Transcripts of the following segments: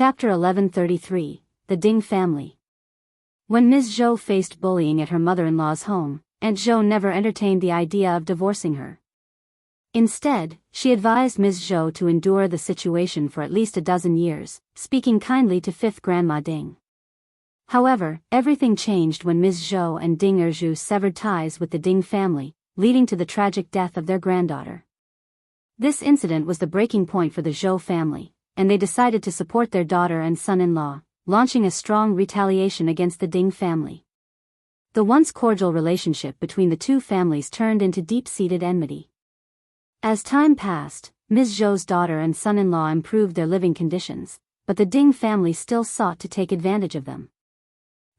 Chapter 1133, The Ding Family. When Ms. Zhou faced bullying at her mother-in-law's home, Aunt Zhou never entertained the idea of divorcing her. Instead, she advised Ms. Zhou to endure the situation for at least a dozen years, speaking kindly to fifth Grandma Ding. However, everything changed when Ms. Zhou and Ding Erju severed ties with the Ding family, leading to the tragic death of their granddaughter. This incident was the breaking point for the Zhou family, and they decided to support their daughter and son-in-law, launching a strong retaliation against the Ding family. The once cordial relationship between the two families turned into deep-seated enmity. As time passed, Ms. Zhou's daughter and son-in-law improved their living conditions, but the Ding family still sought to take advantage of them.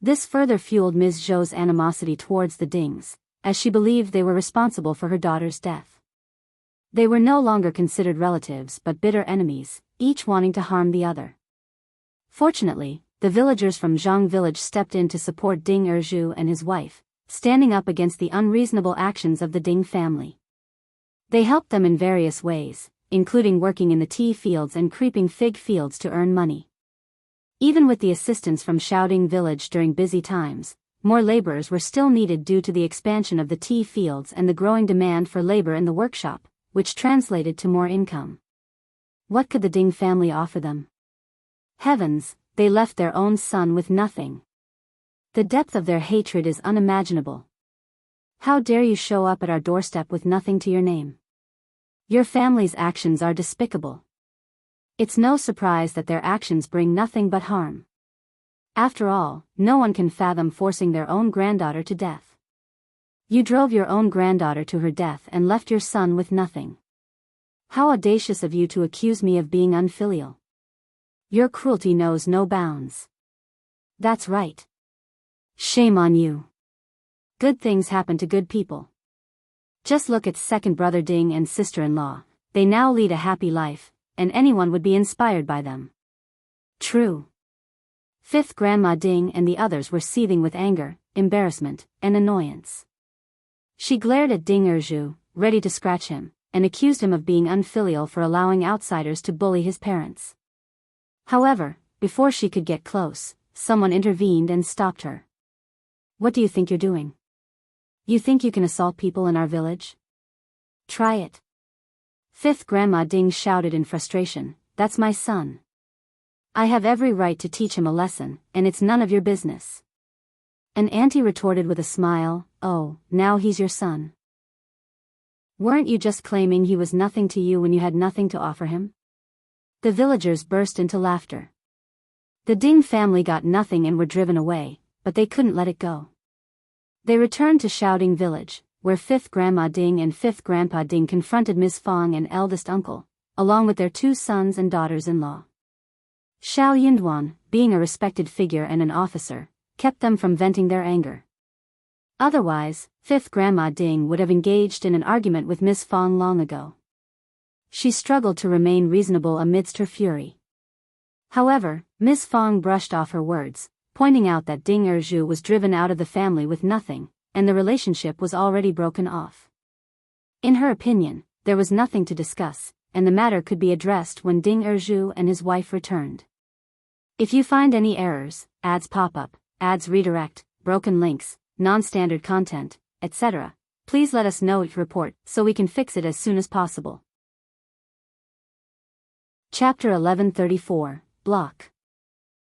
This further fueled Ms. Zhou's animosity towards the Dings, as she believed they were responsible for her daughter's death. They were no longer considered relatives but bitter enemies, each wanting to harm the other. Fortunately, the villagers from Jianghu village stepped in to support Ding Erju and his wife, standing up against the unreasonable actions of the Ding family. They helped them in various ways, including working in the tea fields and creeping fig fields to earn money. Even with the assistance from Xiaoding village during busy times, more laborers were still needed due to the expansion of the tea fields and the growing demand for labor in the workshop, which translated to more income. What could the Ding family offer them? Heavens, they left their own son with nothing. The depth of their hatred is unimaginable. How dare you show up at our doorstep with nothing to your name? Your family's actions are despicable. It's no surprise that their actions bring nothing but harm. After all, no one can fathom forcing their own granddaughter to death. You drove your own granddaughter to her death and left your son with nothing. How audacious of you to accuse me of being unfilial. Your cruelty knows no bounds. That's right. Shame on you. Good things happen to good people. Just look at second brother Ding and sister-in-law, they now lead a happy life, and anyone would be inspired by them. True. Fifth Grandma Ding and the others were seething with anger, embarrassment, and annoyance. She glared at Ding Erju, ready to scratch him, and accused him of being unfilial for allowing outsiders to bully his parents. However, before she could get close, someone intervened and stopped her. What do you think you're doing? You think you can assault people in our village? Try it. Fifth Grandma Ding shouted in frustration, that's my son. I have every right to teach him a lesson, and it's none of your business. An auntie retorted with a smile, oh, now he's your son. Weren't you just claiming he was nothing to you when you had nothing to offer him? The villagers burst into laughter. The Ding family got nothing and were driven away, but they couldn't let it go. They returned to Xiaoding village, where fifth Grandma Ding and fifth Grandpa Ding confronted Ms. Fang and eldest uncle, along with their two sons and daughters-in-law. Xiao Yinduan, being a respected figure and an officer, kept them from venting their anger. Otherwise, fifth Grandma Ding would have engaged in an argument with Ms. Fang long ago. She struggled to remain reasonable amidst her fury. However, Ms. Fang brushed off her words, pointing out that Ding Erju was driven out of the family with nothing, and the relationship was already broken off. In her opinion, there was nothing to discuss, and the matter could be addressed when Ding Erju and his wife returned. If you find any errors, ads pop up, ads redirect, broken links, non-standard content, etc., please let us know each report so we can fix it as soon as possible. Chapter 1134, Block.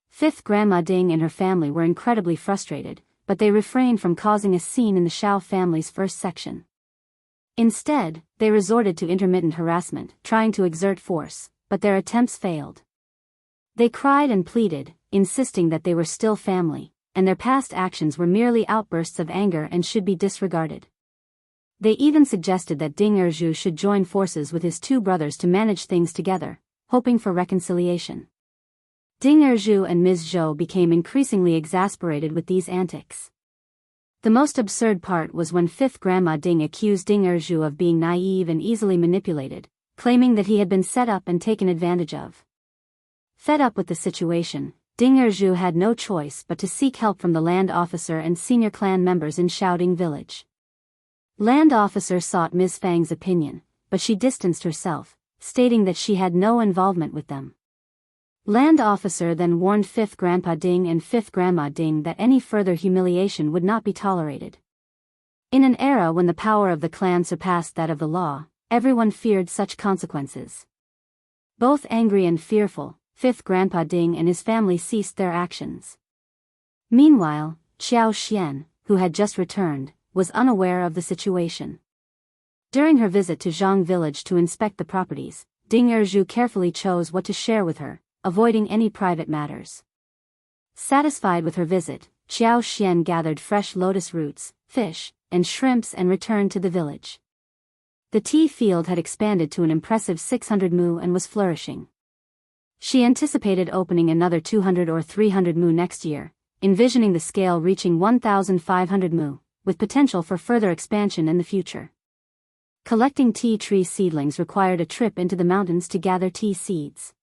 Fifth Grandma Ding and her family were incredibly frustrated, but they refrained from causing a scene in the Xiao family's first section. Instead, they resorted to intermittent harassment, trying to exert force, but their attempts failed. They cried and pleaded, insisting that they were still family, and their past actions were merely outbursts of anger and should be disregarded. They even suggested that Ding Erju should join forces with his two brothers to manage things together, hoping for reconciliation. Ding Erju and Ms. Zhou became increasingly exasperated with these antics. The most absurd part was when fifth Grandma Ding accused Ding Erju of being naive and easily manipulated, claiming that he had been set up and taken advantage of. Fed up with the situation, Ding Erju had no choice but to seek help from the land officer and senior clan members in Xiaoding village. Land officer sought Ms. Fang's opinion, but she distanced herself, stating that she had no involvement with them. Land officer then warned 5th Grandpa Ding and 5th Grandma Ding that any further humiliation would not be tolerated. In an era when the power of the clan surpassed that of the law, everyone feared such consequences. Both angry and fearful, 5th Grandpa Ding and his family ceased their actions. Meanwhile, Xianxia, who had just returned, was unaware of the situation. During her visit to Jianghu village to inspect the properties, Ding Erju carefully chose what to share with her, avoiding any private matters. Satisfied with her visit, Xianxia gathered fresh lotus roots, fish, and shrimps and returned to the village. The tea field had expanded to an impressive 600 mu and was flourishing. She anticipated opening another 200 or 300 mu next year, envisioning the scale reaching 1,500 mu, with potential for further expansion in the future. Collecting tea tree seedlings required a trip into the mountains to gather tea seeds.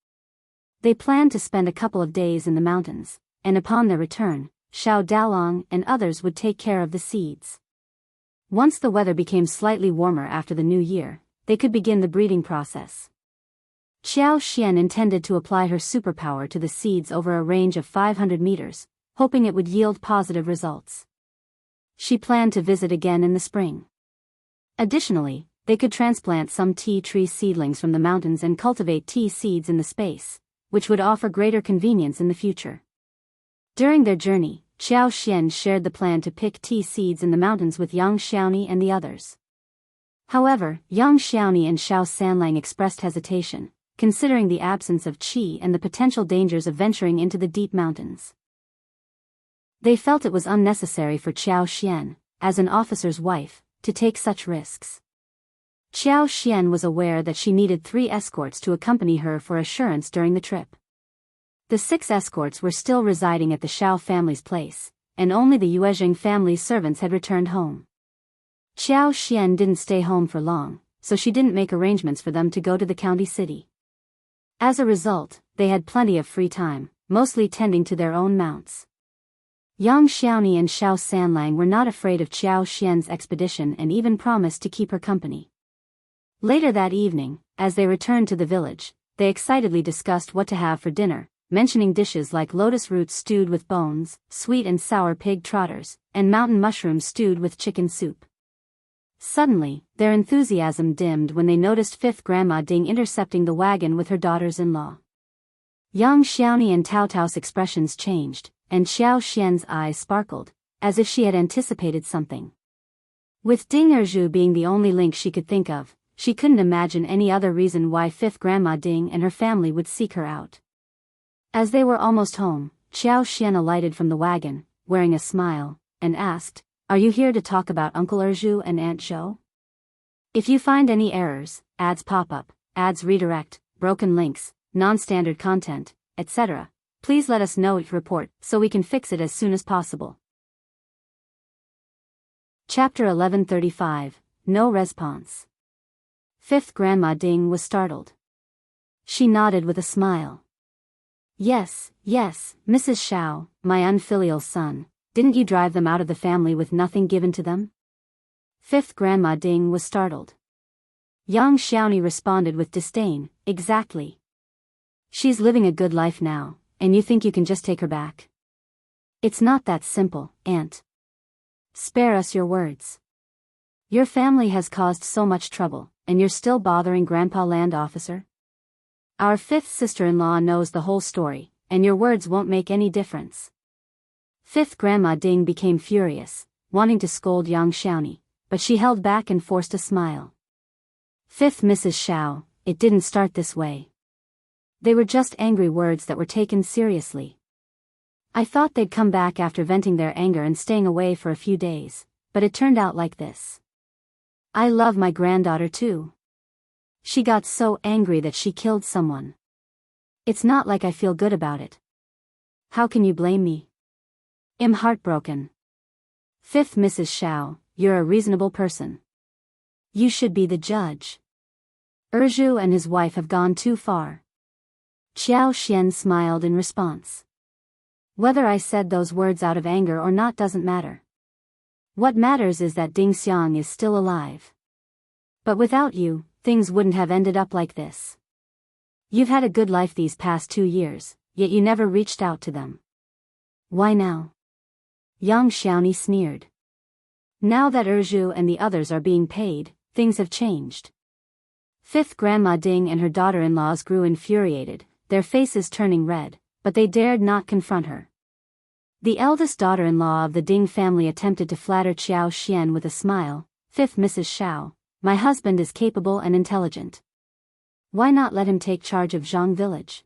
They planned to spend a couple of days in the mountains, and upon their return, Xiao Dalong and others would take care of the seeds. Once the weather became slightly warmer after the new year, they could begin the breeding process. Xianxia intended to apply her superpower to the seeds over a range of 500 meters, hoping it would yield positive results. She planned to visit again in the spring. Additionally, they could transplant some tea tree seedlings from the mountains and cultivate tea seeds in the space, which would offer greater convenience in the future. During their journey, Xianxia shared the plan to pick tea seeds in the mountains with Yang Xiaoni and the others. However, Yang Xiaoni and Xiao Sanlang expressed hesitation, considering the absence of qi and the potential dangers of venturing into the deep mountains. They felt it was unnecessary for Xianxia, as an officer's wife, to take such risks. Xianxia was aware that she needed 3 escorts to accompany her for assurance during the trip. The 6 escorts were still residing at the Xiao family's place, and only the Yuezheng family's servants had returned home. Xianxia didn't stay home for long, so she didn't make arrangements for them to go to the county city. As a result, they had plenty of free time, mostly tending to their own mounts. Yang Xiaoni and Xiao Sanlang were not afraid of Xianxia's expedition and even promised to keep her company. Later that evening, as they returned to the village, they excitedly discussed what to have for dinner, mentioning dishes like lotus roots stewed with bones, sweet and sour pig trotters, and mountain mushrooms stewed with chicken soup. Suddenly, their enthusiasm dimmed when they noticed 5th Grandma Ding intercepting the wagon with her daughters-in-law. Yang Xiaoni and Tao Tao's expressions changed, and Xianxia's eyes sparkled, as if she had anticipated something. With Ding Erju being the only link she could think of, she couldn't imagine any other reason why 5th Grandma Ding and her family would seek her out. As they were almost home, Xianxia alighted from the wagon, wearing a smile, and asked, "Are you here to talk about Uncle Erju and Aunt Zhou? If you find any errors, ads pop up, ads redirect, broken links, non-standard content, etc., please let us know each report so we can fix it as soon as possible." Chapter 1135, No Response. 5th Grandma Ding was startled. She nodded with a smile. Yes, Mrs. Xiao, my unfilial son, didn't you drive them out of the family with nothing given to them? 5th Grandma Ding was startled. Yang Xiaoni responded with disdain, exactly. She's living a good life now, and you think you can just take her back? It's not that simple, Aunt. Spare us your words. Your family has caused so much trouble, and you're still bothering Grandpa Land Officer? Our 5th sister-in-law knows the whole story, and your words won't make any difference. 5th Grandma Ding became furious, wanting to scold Yang Xiaoni, but she held back and forced a smile. 5th Mrs. Xiao, it didn't start this way. They were just angry words that were taken seriously. I thought they'd come back after venting their anger and staying away for a few days, but it turned out like this. I love my granddaughter too. She got so angry that she killed someone. It's not like I feel good about it. How can you blame me? I'm heartbroken. 5th Mrs. Xiao, you're a reasonable person. You should be the judge. Erju and his wife have gone too far. Xianxia smiled in response. Whether I said those words out of anger or not doesn't matter. What matters is that Ding Xiang is still alive. But without you, things wouldn't have ended up like this. You've had a good life these past 2 years, yet you never reached out to them. Why now? Xianxia sneered. Now that Erju and the others are being paid, things have changed. Fifth Grandma Ding and her daughter-in-laws grew infuriated, their faces turning red, but they dared not confront her. The eldest daughter-in-law of the Ding family attempted to flatter Xiao Xian with a smile. Fifth Mrs. Xiao, my husband is capable and intelligent. Why not let him take charge of Zhang village?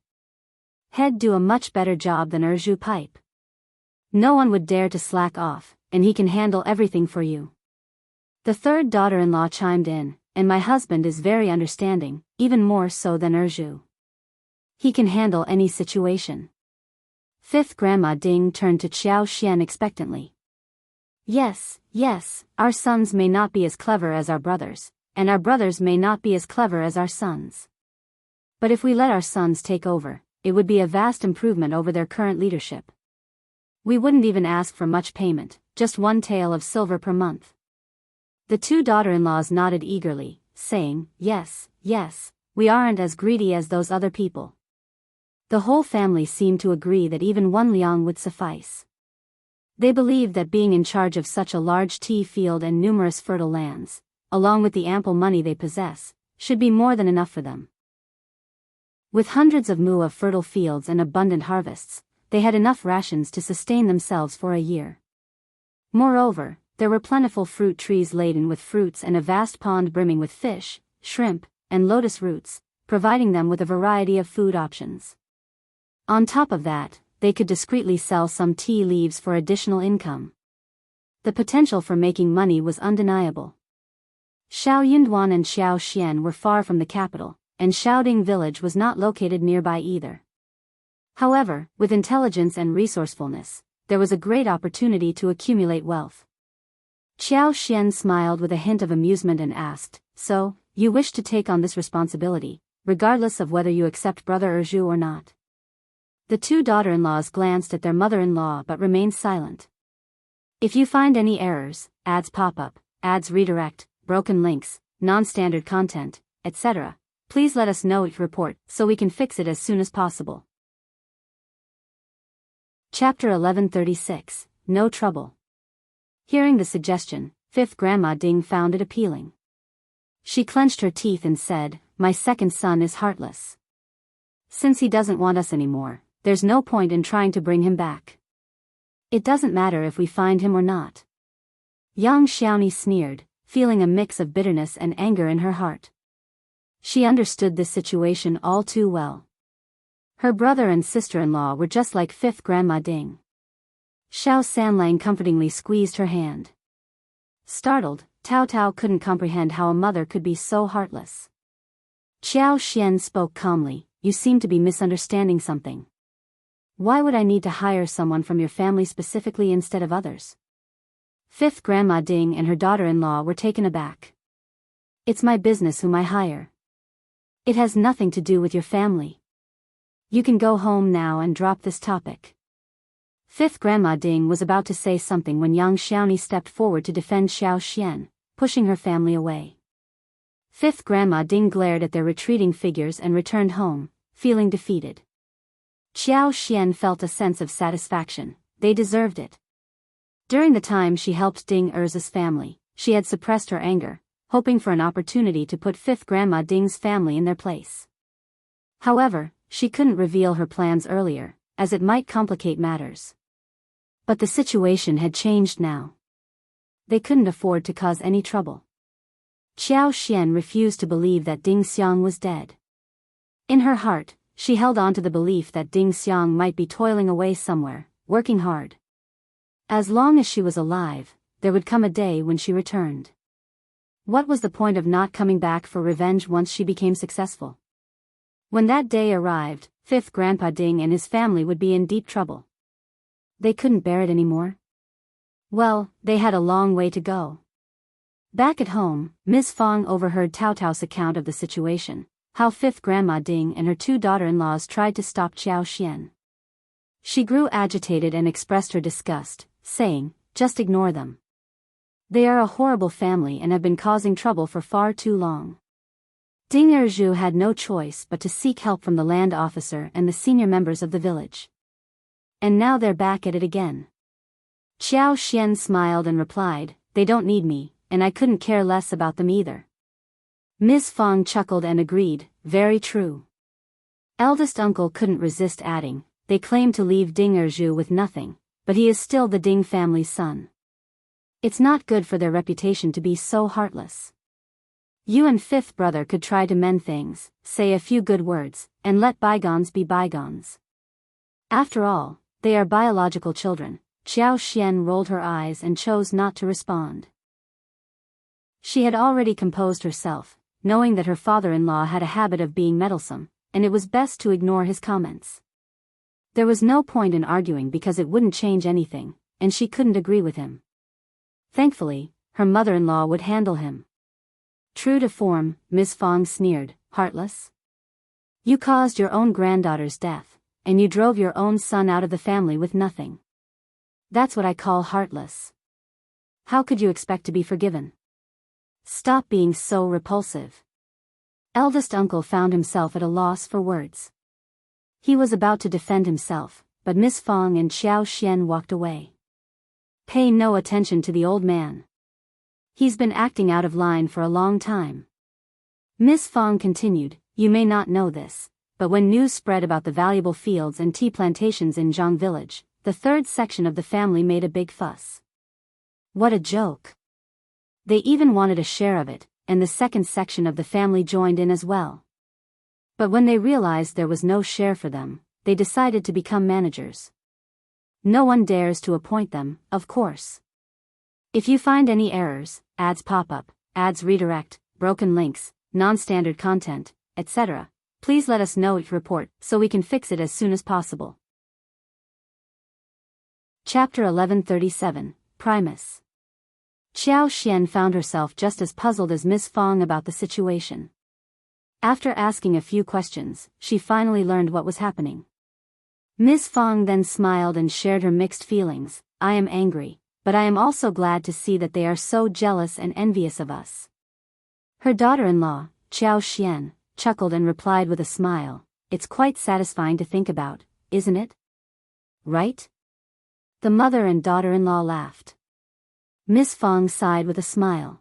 He'd do a much better job than Erju Pipe. No one would dare to slack off, and he can handle everything for you. The third daughter-in-law chimed in, and my husband is very understanding, even more so than Erju. He can handle any situation. Fifth Grandma Ding turned to Xiao Xian expectantly. Yes, our sons may not be as clever as our brothers, and our brothers may not be as clever as our sons. But if we let our sons take over, it would be a vast improvement over their current leadership. We wouldn't even ask for much payment, just 1 tael of silver per month. The 2 daughter-in-laws nodded eagerly, saying, yes, we aren't as greedy as those other people. The whole family seemed to agree that even 1 liang would suffice. They believed that being in charge of such a large tea field and numerous fertile lands, along with the ample money they possess, should be more than enough for them. With hundreds of mu of fertile fields and abundant harvests, they had enough rations to sustain themselves for a year. Moreover, there were plentiful fruit trees laden with fruits and a vast pond brimming with fish, shrimp, and lotus roots, providing them with a variety of food options. On top of that, they could discreetly sell some tea leaves for additional income. The potential for making money was undeniable. Xiao Yinduan and Xiao Xian were far from the capital, and Xiaoding village was not located nearby either. However, with intelligence and resourcefulness, there was a great opportunity to accumulate wealth. Xiao Xian smiled with a hint of amusement and asked, so, you wish to take on this responsibility, regardless of whether you accept Brother Erju or not? The 2 daughter-in-laws glanced at their mother-in-law but remained silent. If you find any errors, ads pop up, ads redirect, broken links, non-standard content, etc., please let us know it report so we can fix it as soon as possible. Chapter 1136, No Trouble. Hearing the suggestion, Fifth Grandma Ding found it appealing. She clenched her teeth and said, my second son is heartless. Since he doesn't want us anymore, there's no point in trying to bring him back. It doesn't matter if we find him or not. Xianxia sneered, feeling a mix of bitterness and anger in her heart. She understood this situation all too well. Her brother and sister-in-law were just like Fifth Grandma Ding. Xiao Sanlang comfortingly squeezed her hand. Startled, Tao Tao couldn't comprehend how a mother could be so heartless. Xiao Xian spoke calmly, you seem to be misunderstanding something. Why would I need to hire someone from your family specifically instead of others? Fifth Grandma Ding and her daughter-in-law were taken aback. It's my business whom I hire. It has nothing to do with your family. You can go home now and drop this topic. Fifth Grandma Ding was about to say something when Xianxia stepped forward to defend Xiao Xian, pushing her family away. Fifth Grandma Ding glared at their retreating figures and returned home, feeling defeated. Xiao Xian felt a sense of satisfaction, they deserved it. During the time she helped Ding Erza's family, she had suppressed her anger, hoping for an opportunity to put Fifth Grandma Ding's family in their place. However, she couldn't reveal her plans earlier, as it might complicate matters. But the situation had changed now. They couldn't afford to cause any trouble. Xiao Xian refused to believe that Ding Xiang was dead. In her heart, she held on to the belief that Ding Xiang might be toiling away somewhere, working hard. As long as she was alive, there would come a day when she returned. What was the point of not coming back for revenge once she became successful? When that day arrived, Fifth Grandpa Ding and his family would be in deep trouble. They couldn't bear it anymore. Well, they had a long way to go. Back at home, Ms. Fong overheard Tao Tao's account of the situation, how Fifth Grandma Ding and her 2 daughter-in-laws tried to stop Xiao Xian. She grew agitated and expressed her disgust, saying, just ignore them. They are a horrible family and have been causing trouble for far too long. Ding Erzhu had no choice but to seek help from the land officer and the senior members of the village. And now they're back at it again. Xiao Xian smiled and replied, "They don't need me, and I couldn't care less about them either." Ms. Fong chuckled and agreed, "Very true." Eldest uncle couldn't resist adding, "They claim to leave Ding Erzhu with nothing, but he is still the Ding family's son. It's not good for their reputation to be so heartless. You and fifth brother could try to mend things, say a few good words, and let bygones be bygones. After all, they are biological children." Xiao Xian rolled her eyes and chose not to respond. She had already composed herself, knowing that her father-in-law had a habit of being meddlesome, and it was best to ignore his comments. There was no point in arguing because it wouldn't change anything, and she couldn't agree with him. Thankfully, her mother-in-law would handle him. True to form, Ms. Fong sneered, "Heartless? You caused your own granddaughter's death, and you drove your own son out of the family with nothing. That's what I call heartless. How could you expect to be forgiven? Stop being so repulsive." Eldest uncle found himself at a loss for words. He was about to defend himself, but Miss Fong and Xiao Xian walked away. Pay no attention to the old man. He's been acting out of line for a long time. Miss Fong continued, "You may not know this, but when news spread about the valuable fields and tea plantations in Jianghu village, the third section of the family made a big fuss. What a joke. They even wanted a share of it, and the second section of the family joined in as well. But when they realized there was no share for them, they decided to become managers. No one dares to appoint them, of course. If you find any errors, ads pop up, ads redirect, broken links, non-standard content, etc., please let us know each report so we can fix it as soon as possible." Chapter 1137, Primus. Xiao Xian found herself just as puzzled as Miss Fong about the situation. After asking a few questions, she finally learned what was happening. Miss Fong then smiled and shared her mixed feelings. "I am angry, but I am also glad to see that they are so jealous and envious of us." Her daughter-in-law, Xiao Xian, chuckled and replied with a smile, "It's quite satisfying to think about, isn't it? Right?" The mother and daughter-in-law laughed. Miss Fong sighed with a smile.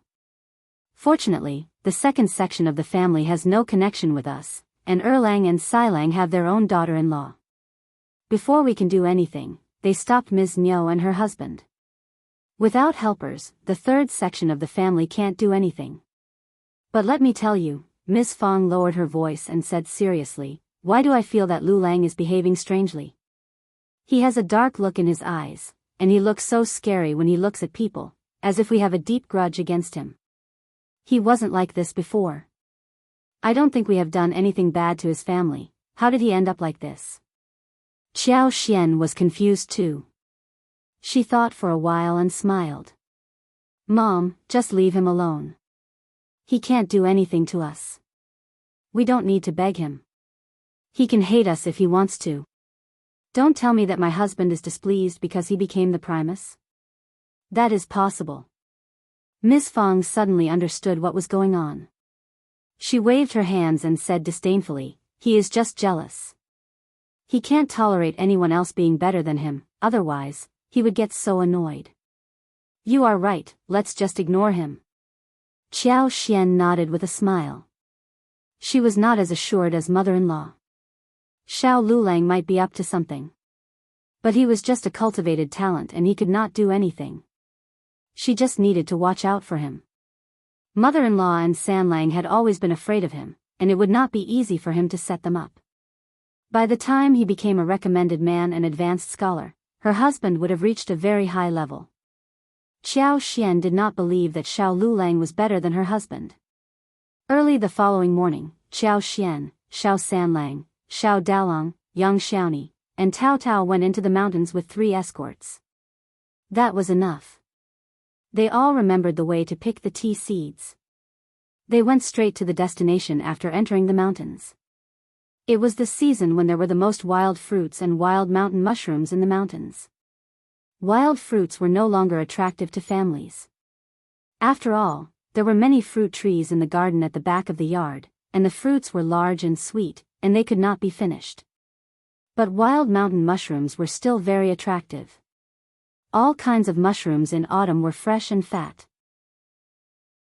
"Fortunately, the second section of the family has no connection with us, and Erlang and Sailang have their own daughter-in-law. Before we can do anything, they stopped Ms. Niu and her husband. Without helpers, the third section of the family can't do anything. But let me tell you," Ms. Fong lowered her voice and said seriously, "why do I feel that Lu Lang is behaving strangely? He has a dark look in his eyes, and he looks so scary when he looks at people, as if we have a deep grudge against him. He wasn't like this before. I don't think we have done anything bad to his family. How did he end up like this?" Xiao Xian was confused too. She thought for a while and smiled. "Mom, just leave him alone. He can't do anything to us. We don't need to beg him. He can hate us if he wants to. Don't tell me that my husband is displeased because he became the Primus. That is possible." Miss Fong suddenly understood what was going on. She waved her hands and said disdainfully, "He is just jealous. He can't tolerate anyone else being better than him, otherwise, he would get so annoyed. You are right, let's just ignore him." Xiao Xian nodded with a smile. She was not as assured as mother-in-law. Xiao Lulang might be up to something. But he was just a cultivated talent and he could not do anything. She just needed to watch out for him. Mother-in-law and Sanlang had always been afraid of him, and it would not be easy for him to set them up. By the time he became a recommended man and advanced scholar, her husband would have reached a very high level. Xiao Xian did not believe that Xiao Lulang was better than her husband. Early the following morning, Xiao Xian, Xiao Sanlang, Xiao Dalong, Yang Xiaoni, and Tao Tao went into the mountains with 3 escorts. That was enough. They all remembered the way to pick the tea seeds. They went straight to the destination after entering the mountains. It was the season when there were the most wild fruits and wild mountain mushrooms in the mountains. Wild fruits were no longer attractive to families. After all, there were many fruit trees in the garden at the back of the yard, and the fruits were large and sweet, and they could not be finished. But wild mountain mushrooms were still very attractive. All kinds of mushrooms in autumn were fresh and fat.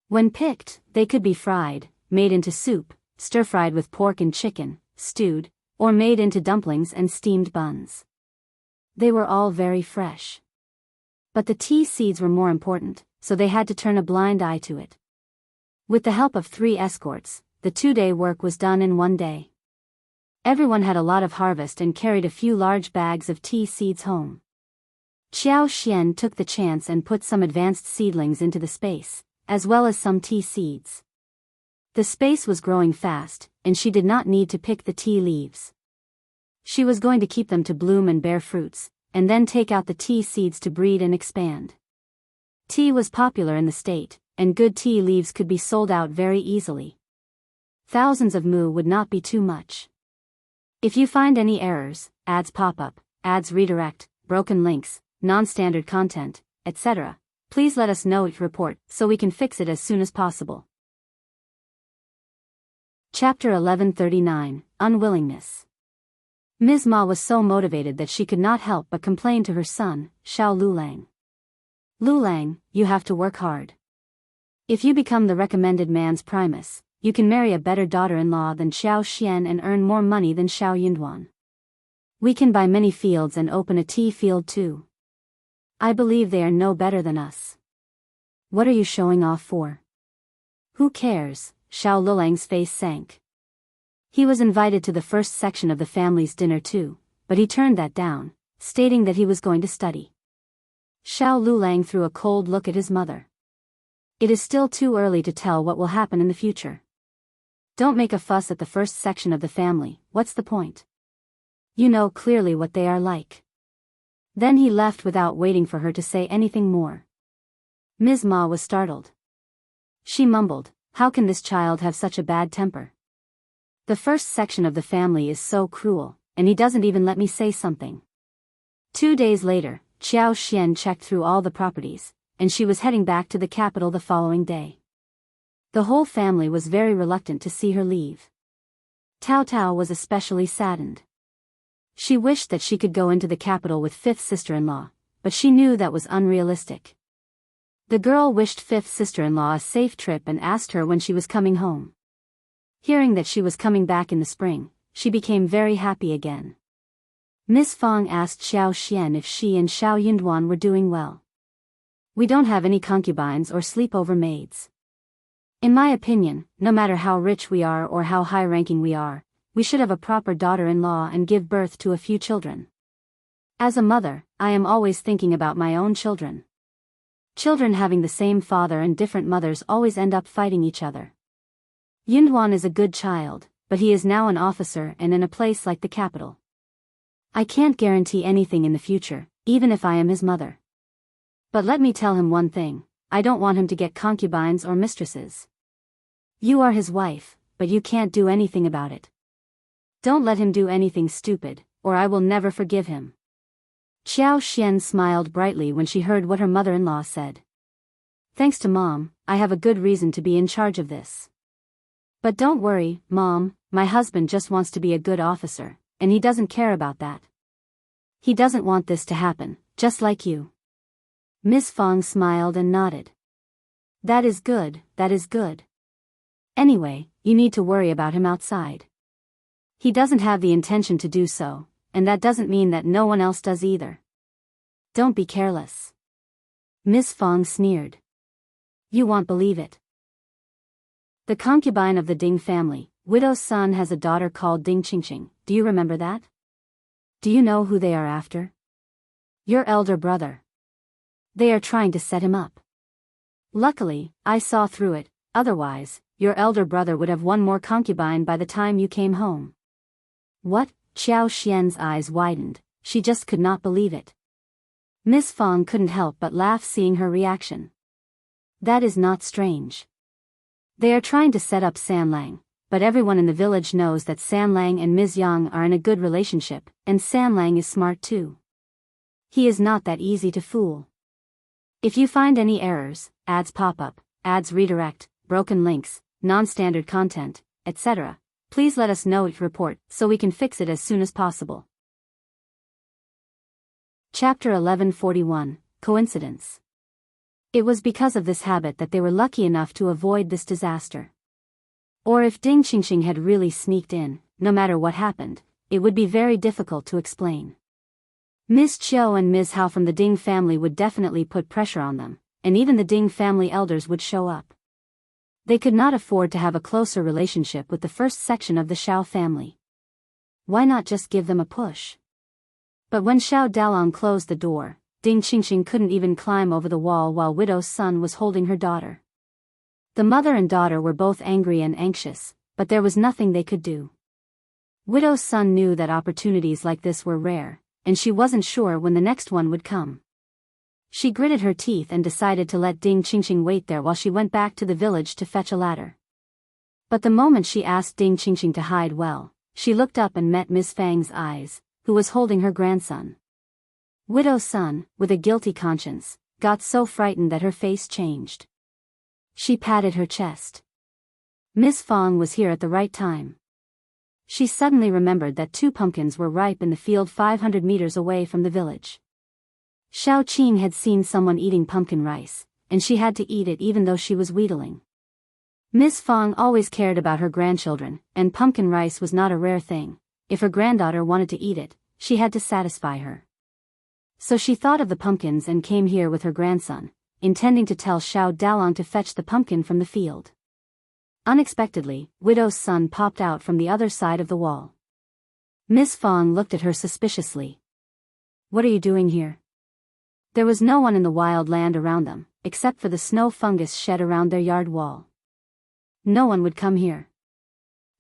When picked, they could be fried, made into soup, stir-fried with pork and chicken, stewed, or made into dumplings and steamed buns. They were all very fresh. But the tea seeds were more important, so they had to turn a blind eye to it. With the help of 3 escorts, the 2-day work was done in 1 day. Everyone had a lot of harvest and carried a few large bags of tea seeds home. Xiao Xian took the chance and put some advanced seedlings into the space, as well as some tea seeds. The space was growing fast, and she did not need to pick the tea leaves. She was going to keep them to bloom and bear fruits, and then take out the tea seeds to breed and expand. Tea was popular in the state, and good tea leaves could be sold out very easily. Thousands of mu would not be too much. If you find any errors, ads pop up, ads redirect, broken links, non-standard content, etc., please let us know each report so we can fix it as soon as possible. Chapter 1139, Unwillingness. Ms. Ma was so motivated that she could not help but complain to her son, Xiao Lulang. Lulang, you have to work hard. If you become the recommended man's Primus, you can marry a better daughter-in-law than Xiao Xian and earn more money than Xiao Yunduan. We can buy many fields and open a tea field too. I believe they are no better than us. What are you showing off for? Who cares? Xiao Lulang's face sank. He was invited to the first section of the family's dinner too, but he turned that down, stating that he was going to study. Xiao Lulang threw a cold look at his mother. It is still too early to tell what will happen in the future. Don't make a fuss at the first section of the family, what's the point? You know clearly what they are like. Then he left without waiting for her to say anything more. Ms. Ma was startled. She mumbled, how can this child have such a bad temper? The first section of the family is so cruel, and he doesn't even let me say something. 2 days later, Xiao Xian checked through all the properties, and she was heading back to the capital the following day. The whole family was very reluctant to see her leave. Tao Tao was especially saddened. She wished that she could go into the capital with 5th sister-in-law, but she knew that was unrealistic. The girl wished 5th sister-in-law a safe trip and asked her when she was coming home. Hearing that she was coming back in the spring, she became very happy again. Miss Fang asked Xiao Xian if she and Xiao Yunduan were doing well. We don't have any concubines or sleepover maids. In my opinion, no matter how rich we are or how high-ranking we are, we should have a proper daughter-in-law and give birth to a few children. As a mother, I am always thinking about my own children. Children having the same father and different mothers always end up fighting each other. Yunduan is a good child, but he is now an officer and in a place like the capital. I can't guarantee anything in the future, even if I am his mother. But let me tell him one thing, I don't want him to get concubines or mistresses. You are his wife, but you can't do anything about it. Don't let him do anything stupid, or I will never forgive him. Xiao Xian smiled brightly when she heard what her mother-in-law said. Thanks to Mom, I have a good reason to be in charge of this. But don't worry, Mom, my husband just wants to be a good officer, and he doesn't care about that. He doesn't want this to happen, just like you. Miss Fang smiled and nodded. That is good, that is good. Anyway, you need to worry about him outside. He doesn't have the intention to do so, and that doesn't mean that no one else does either. Don't be careless. Miss Fang sneered. You won't believe it. The concubine of the Ding family, widow's son, has a daughter called Ding Qingqing. Do you remember that? Do you know who they are after? Your elder brother. They are trying to set him up. Luckily, I saw through it, otherwise, your elder brother would have one more concubine by the time you came home. What? Xiao Xian's eyes widened, she just could not believe it. Miss Fang couldn't help but laugh seeing her reaction. That is not strange. They are trying to set up Sanlang, but everyone in the village knows that Sanlang and Ms. Yang are in a good relationship, and Sanlang is smart too. He is not that easy to fool. If you find any errors, ads pop up, ads redirect, broken links, non-standard content, etc. Please let us know your report so we can fix it as soon as possible. Chapter 1141, Coincidence. It was because of this habit that they were lucky enough to avoid this disaster. Or if Ding Qingqing had really sneaked in, no matter what happened, it would be very difficult to explain. Ms. Qiu and Ms. Hao from the Ding family would definitely put pressure on them, and even the Ding family elders would show up. They could not afford to have a closer relationship with the first section of the Xiao family. Why not just give them a push? But when Xiao Dalong closed the door, Ding Qingqing couldn't even climb over the wall while Widow's son was holding her daughter. The mother and daughter were both angry and anxious, but there was nothing they could do. Widow's son knew that opportunities like this were rare, and she wasn't sure when the next one would come. She gritted her teeth and decided to let Ding Qingqing wait there while she went back to the village to fetch a ladder. But the moment she asked Ding Qingqing to hide well, she looked up and met Miss Fang's eyes, who was holding her grandson. Widow's son, with a guilty conscience, got so frightened that her face changed. She patted her chest. Miss Fang was here at the right time. She suddenly remembered that 2 pumpkins were ripe in the field 500 meters away from the village. Xiao Qing had seen someone eating pumpkin rice, and she had to eat it even though she was wheedling. Miss Fang always cared about her grandchildren, and pumpkin rice was not a rare thing. If her granddaughter wanted to eat it, she had to satisfy her. So she thought of the pumpkins and came here with her grandson, intending to tell Xiao Dalong to fetch the pumpkin from the field. Unexpectedly, Widow's son popped out from the other side of the wall. Miss Fang looked at her suspiciously. "What are you doing here?" There was no one in the wild land around them, except for the snow fungus shed around their yard wall. No one would come here.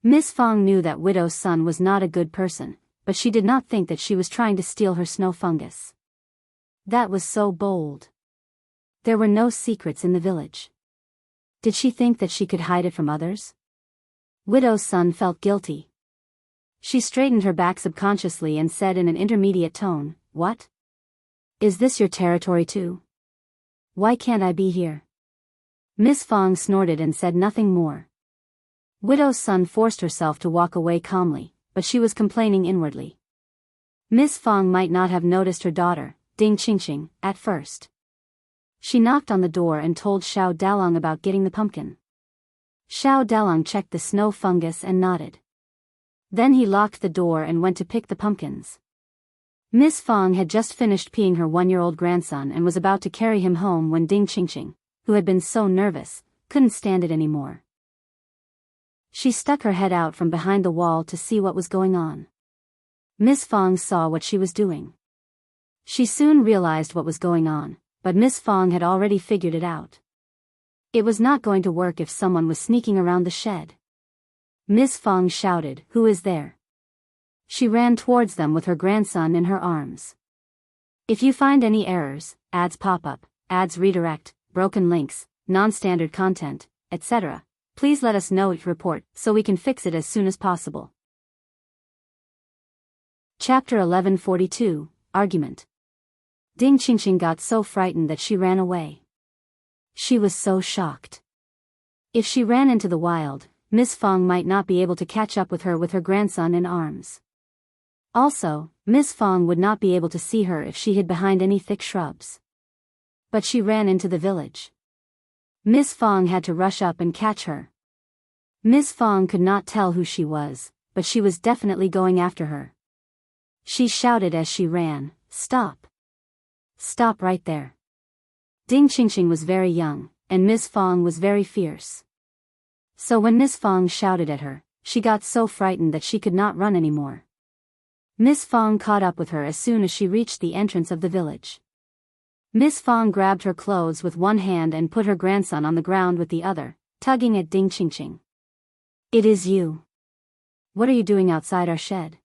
Miss Fang knew that Widow's son was not a good person, but she did not think that she was trying to steal her snow fungus. That was so bold. There were no secrets in the village. Did she think that she could hide it from others? Widow's son felt guilty. She straightened her back subconsciously and said in an intermediate tone, "What? Is this your territory too? Why can't I be here?" Miss Fang snorted and said nothing more. Widow's son forced herself to walk away calmly, but she was complaining inwardly. Miss Fang might not have noticed her daughter, Ding Qingqing, at first. She knocked on the door and told Xiao Dalong about getting the pumpkin. Xiao Dalong checked the snow fungus and nodded. Then he locked the door and went to pick the pumpkins. Miss Fang had just finished peeing her 1-year-old grandson and was about to carry him home when Ding Qingqing, who had been so nervous, couldn't stand it anymore. She stuck her head out from behind the wall to see what was going on. Miss Fang saw what she was doing. She soon realized what was going on, but Miss Fang had already figured it out. It was not going to work if someone was sneaking around the shed. Miss Fang shouted, "Who is there?" She ran towards them with her grandson in her arms. If you find any errors, ads pop up, ads redirect, broken links, non-standard content, etc., please let us know your report so we can fix it as soon as possible. Chapter 1142, Argument. Ding Qingqing got so frightened that she ran away. She was so shocked. If she ran into the wild, Miss Fang might not be able to catch up with her grandson in arms. Also, Miss Fang would not be able to see her if she hid behind any thick shrubs. But she ran into the village. Miss Fang had to rush up and catch her. Miss Fang could not tell who she was, but she was definitely going after her. She shouted as she ran, "Stop! Stop right there!" Ding Qingqing was very young, and Miss Fang was very fierce. So when Miss Fang shouted at her, she got so frightened that she could not run anymore. Miss Fang caught up with her as soon as she reached the entrance of the village. Miss Fang grabbed her clothes with one hand and put her grandson on the ground with the other, tugging at Ding Qingqing. "It is you. What are you doing outside our shed?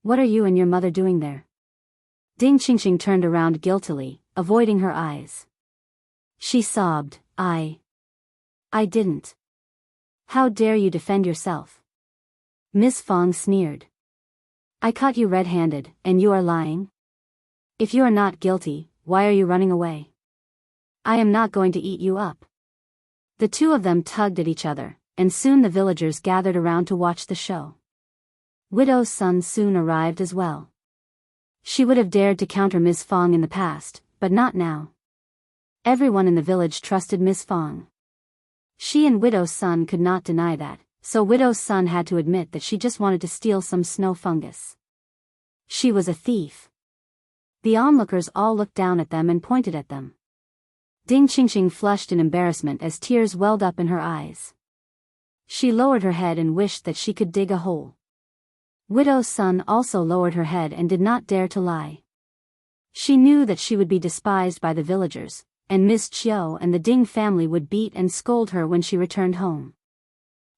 What are you and your mother doing there?" Ding Qingqing turned around guiltily, avoiding her eyes. She sobbed, I didn't. How dare you defend yourself?" Miss Fang sneered. "I caught you red-handed, and you are lying? If you are not guilty, why are you running away? I am not going to eat you up." The two of them tugged at each other, and soon the villagers gathered around to watch the show. Widow's son soon arrived as well. She would have dared to counter Ms. Fong in the past, but not now. Everyone in the village trusted Ms. Fong. She and Widow's son could not deny that, so Widow's son had to admit that she just wanted to steal some snow fungus. She was a thief. The onlookers all looked down at them and pointed at them. Ding Qingqing flushed in embarrassment as tears welled up in her eyes. She lowered her head and wished that she could dig a hole. Widow's son also lowered her head and did not dare to lie. She knew that she would be despised by the villagers, and Miss Chiu and the Ding family would beat and scold her when she returned home.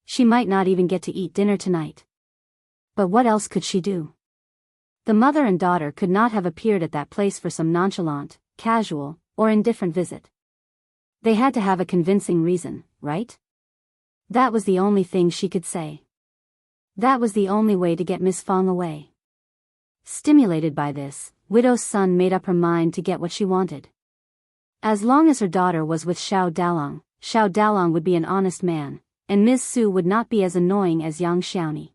She might not even get to eat dinner tonight. But what else could she do? The mother and daughter could not have appeared at that place for some nonchalant, casual, or indifferent visit. They had to have a convincing reason, right? That was the only thing she could say. That was the only way to get Miss Fong away. Stimulated by this, Widow's son made up her mind to get what she wanted. As long as her daughter was with Xiao Dalong would be an honest man, and Ms. Su would not be as annoying as Yang Xiaoni.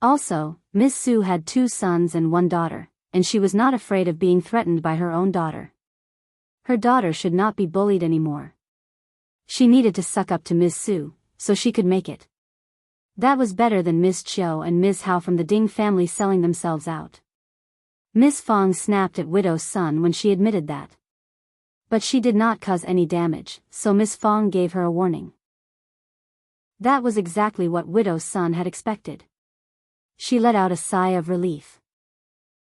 Also, Ms. Su had 2 sons and 1 daughter, and she was not afraid of being threatened by her own daughter. Her daughter should not be bullied anymore. She needed to suck up to Ms. Su, so she could make it. That was better than Ms. Chiu and Ms. Hao from the Ding family selling themselves out. Ms. Fong snapped at Widow's son when she admitted that. But she did not cause any damage, so Ms. Fong gave her a warning. That was exactly what Widow's son had expected. She let out a sigh of relief.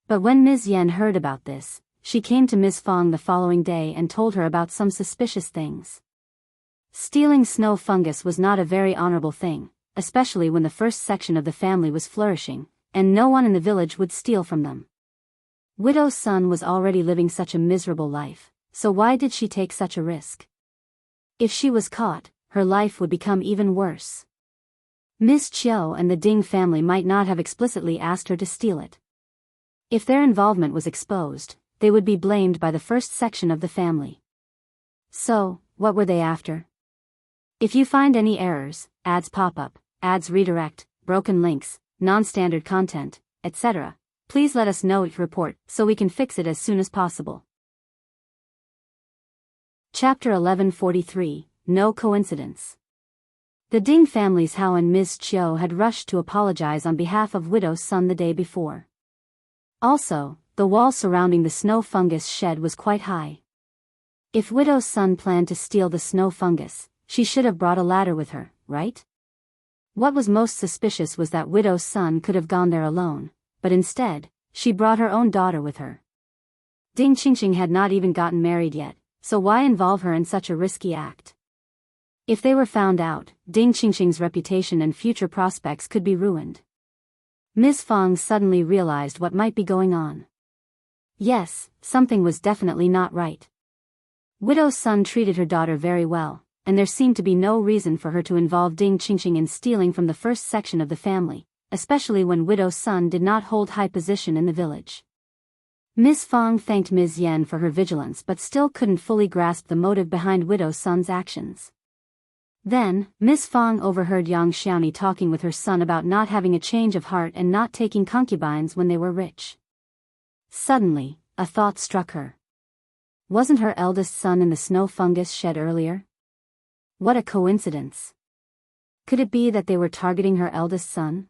But when Ms. Yen heard about this, she came to Ms. Fong the following day and told her about some suspicious things. Stealing snow fungus was not a very honorable thing, especially when the first section of the family was flourishing, and no one in the village would steal from them. Widow's son was already living such a miserable life, so why did she take such a risk? If she was caught, her life would become even worse. Miss Chiu and the Ding family might not have explicitly asked her to steal it. If their involvement was exposed, they would be blamed by the first section of the family. So, what were they after? If you find any errors, ads pop up, ads redirect, broken links, non-standard content, etc., please let us know each report so we can fix it as soon as possible. Chapter 1143, No Coincidence. The Ding family's Hao and Ms. Chiu had rushed to apologize on behalf of Widow's son the day before. Also, the wall surrounding the snow fungus shed was quite high. If Widow's son planned to steal the snow fungus, she should have brought a ladder with her, right? What was most suspicious was that Widow's son could have gone there alone, but instead, she brought her own daughter with her. Ding Qingqing had not even gotten married yet, so why involve her in such a risky act? If they were found out, Ding Qingqing's reputation and future prospects could be ruined. Ms. Fong suddenly realized what might be going on. Yes, something was definitely not right. Widow's son treated her daughter very well, and there seemed to be no reason for her to involve Ding Qingqing in stealing from the first section of the family, especially when Widow's son did not hold high position in the village. Ms. Fong thanked Ms. Yen for her vigilance but still couldn't fully grasp the motive behind Widow's son's actions. Then, Ms. Fong overheard Yang Xiaoni talking with her son about not having a change of heart and not taking concubines when they were rich. Suddenly, a thought struck her. Wasn't her eldest son in the snow fungus shed earlier? What a coincidence. Could it be that they were targeting her eldest son?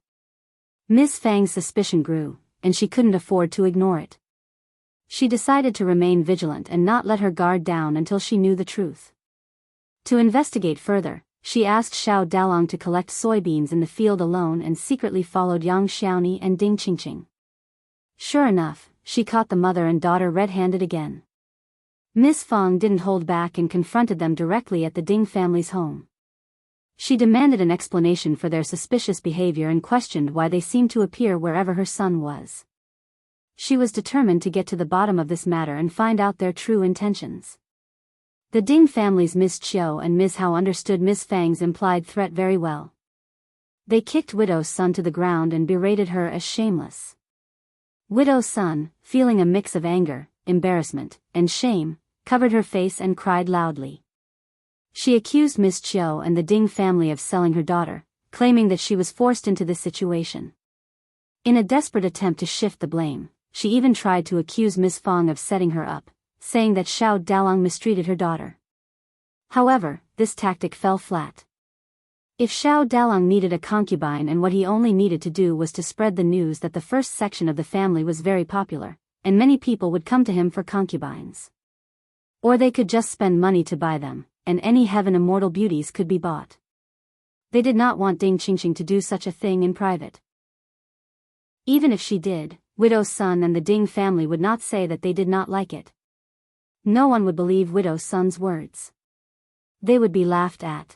Ms. Fang's suspicion grew, and she couldn't afford to ignore it. She decided to remain vigilant and not let her guard down until she knew the truth. To investigate further, she asked Xiao Dalong to collect soybeans in the field alone and secretly followed Yang Xiaoni and Ding Qingqing. Sure enough, she caught the mother and daughter red-handed again. Ms. Fong didn't hold back and confronted them directly at the Ding family's home. She demanded an explanation for their suspicious behavior and questioned why they seemed to appear wherever her son was. She was determined to get to the bottom of this matter and find out their true intentions. The Ding family's Miss Chiu and Ms. Hao understood Ms. Fang's implied threat very well. They kicked Widow's son to the ground and berated her as shameless. Widow's son, feeling a mix of anger, embarrassment, and shame, covered her face and cried loudly. She accused Miss Chiu and the Ding family of selling her daughter, claiming that she was forced into this situation. In a desperate attempt to shift the blame, she even tried to accuse Miss Fong of setting her up, saying that Xiao Dalong mistreated her daughter. However, this tactic fell flat. If Xiao Dalong needed a concubine and what he only needed to do was to spread the news that the first section of the family was very popular, and many people would come to him for concubines. Or they could just spend money to buy them, and any heaven immortal beauties could be bought. They did not want Ding Qingqing to do such a thing in private. Even if she did, Widow Sun and the Ding family would not say that they did not like it. No one would believe Widow Sun's words. They would be laughed at.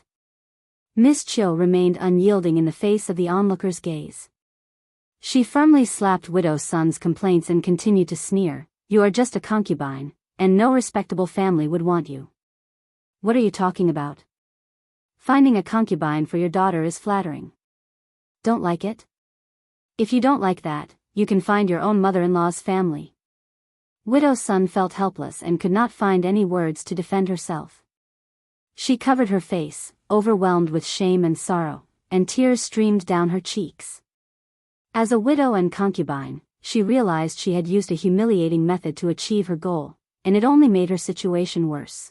Miss Chiu remained unyielding in the face of the onlookers' gaze. She firmly slapped Widow Sun's complaints and continued to sneer, "You are just a concubine, and no respectable family would want you. What are you talking about? Finding a concubine for your daughter is flattering. Don't like it? If you don't like that, you can find your own mother-in-law's family." Widow Sun felt helpless and could not find any words to defend herself. She covered her face, overwhelmed with shame and sorrow, and tears streamed down her cheeks. As a widow and concubine, she realized she had used a humiliating method to achieve her goal, and it only made her situation worse.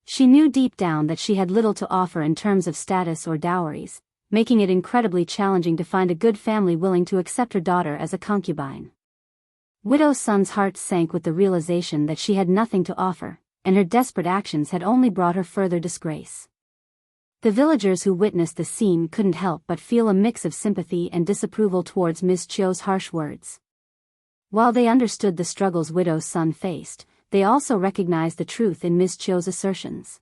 She knew deep down that she had little to offer in terms of status or dowries, making it incredibly challenging to find a good family willing to accept her daughter as a concubine. Widow Sun's heart sank with the realization that she had nothing to offer, and her desperate actions had only brought her further disgrace. The villagers who witnessed the scene couldn't help but feel a mix of sympathy and disapproval towards Miss Chiu's harsh words. While they understood the struggles Widow Sun faced, they also recognized the truth in Miss Chiu's assertions.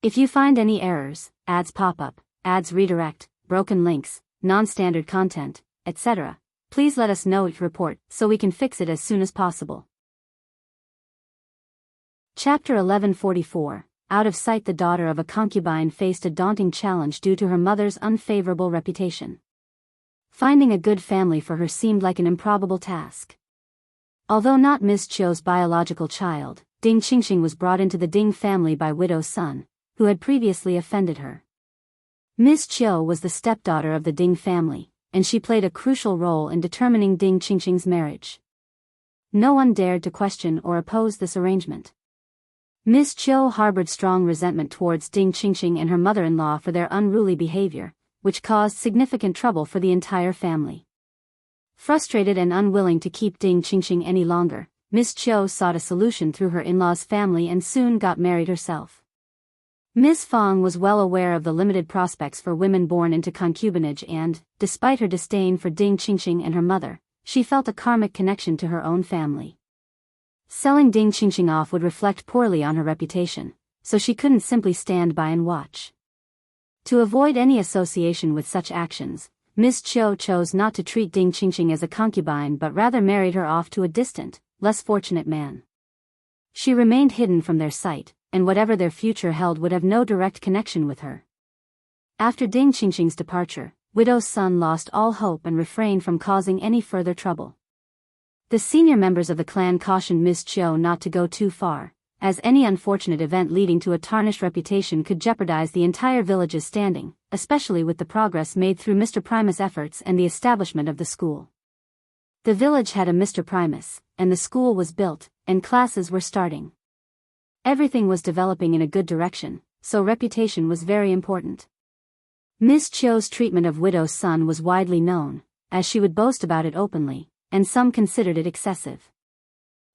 If you find any errors, ads pop up, ads redirect, broken links, non-standard content, etc., please let us know each report so we can fix it as soon as possible. Chapter 1144, Out of Sight. The daughter of a concubine faced a daunting challenge due to her mother's unfavorable reputation. Finding a good family for her seemed like an improbable task. Although not Miss Chiu's biological child, Ding Qingqing was brought into the Ding family by Widow Sun, who had previously offended her. Miss Chiu was the stepdaughter of the Ding family, and she played a crucial role in determining Ding Qingqing's marriage. No one dared to question or oppose this arrangement. Miss Chiu harbored strong resentment towards Ding Qingqing and her mother-in-law for their unruly behavior, which caused significant trouble for the entire family. Frustrated and unwilling to keep Ding Qingqing any longer, Miss Chiu sought a solution through her in-laws' family and soon got married herself. Miss Fong was well aware of the limited prospects for women born into concubinage and, despite her disdain for Ding Qingqing and her mother, she felt a karmic connection to her own family. Selling Ding Qingqing off would reflect poorly on her reputation, so she couldn't simply stand by and watch. To avoid any association with such actions, Miss Chiu chose not to treat Ding Qingqing as a concubine but rather married her off to a distant, less fortunate man. She remained hidden from their sight, and whatever their future held would have no direct connection with her. After Ding Qingqing's departure, Widow Sun lost all hope and refrained from causing any further trouble. The senior members of the clan cautioned Miss Chiu not to go too far, as any unfortunate event leading to a tarnished reputation could jeopardize the entire village's standing, especially with the progress made through Mr. Primus' efforts and the establishment of the school. The village had a Mr. Primus, and the school was built, and classes were starting. Everything was developing in a good direction, so reputation was very important. Miss Chiu's treatment of Widow Sun was widely known, as she would boast about it openly, and some considered it excessive.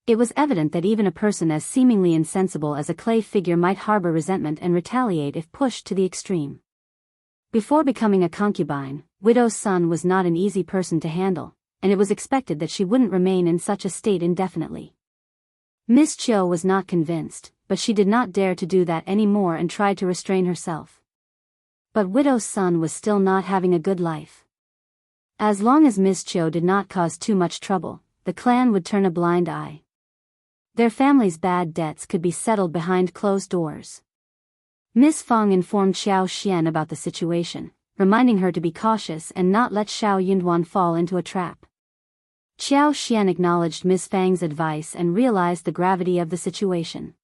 It was evident that even a person as seemingly insensible as a clay figure might harbor resentment and retaliate if pushed to the extreme. Before becoming a concubine, Widow Sun was not an easy person to handle, and it was expected that she wouldn't remain in such a state indefinitely. Miss Chiu was not convinced, but she did not dare to do that anymore and tried to restrain herself. But Widow Sun was still not having a good life. As long as Miss Chiu did not cause too much trouble, the clan would turn a blind eye. Their family's bad debts could be settled behind closed doors. Miss Fong informed Xianxia about the situation, reminding her to be cautious and not let Xiao Yunduan fall into a trap. Xianxia acknowledged Miss Fang's advice and realized the gravity of the situation.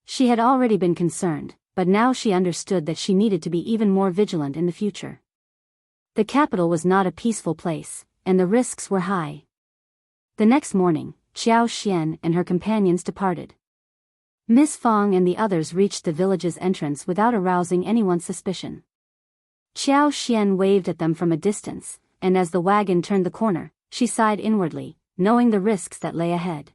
She had already been concerned, but now she understood that she needed to be even more vigilant in the future. The capital was not a peaceful place, and the risks were high. The next morning, Xianxia and her companions departed. Miss Fong and the others reached the village's entrance without arousing anyone's suspicion. Xianxia waved at them from a distance, and as the wagon turned the corner, she sighed inwardly, knowing the risks that lay ahead.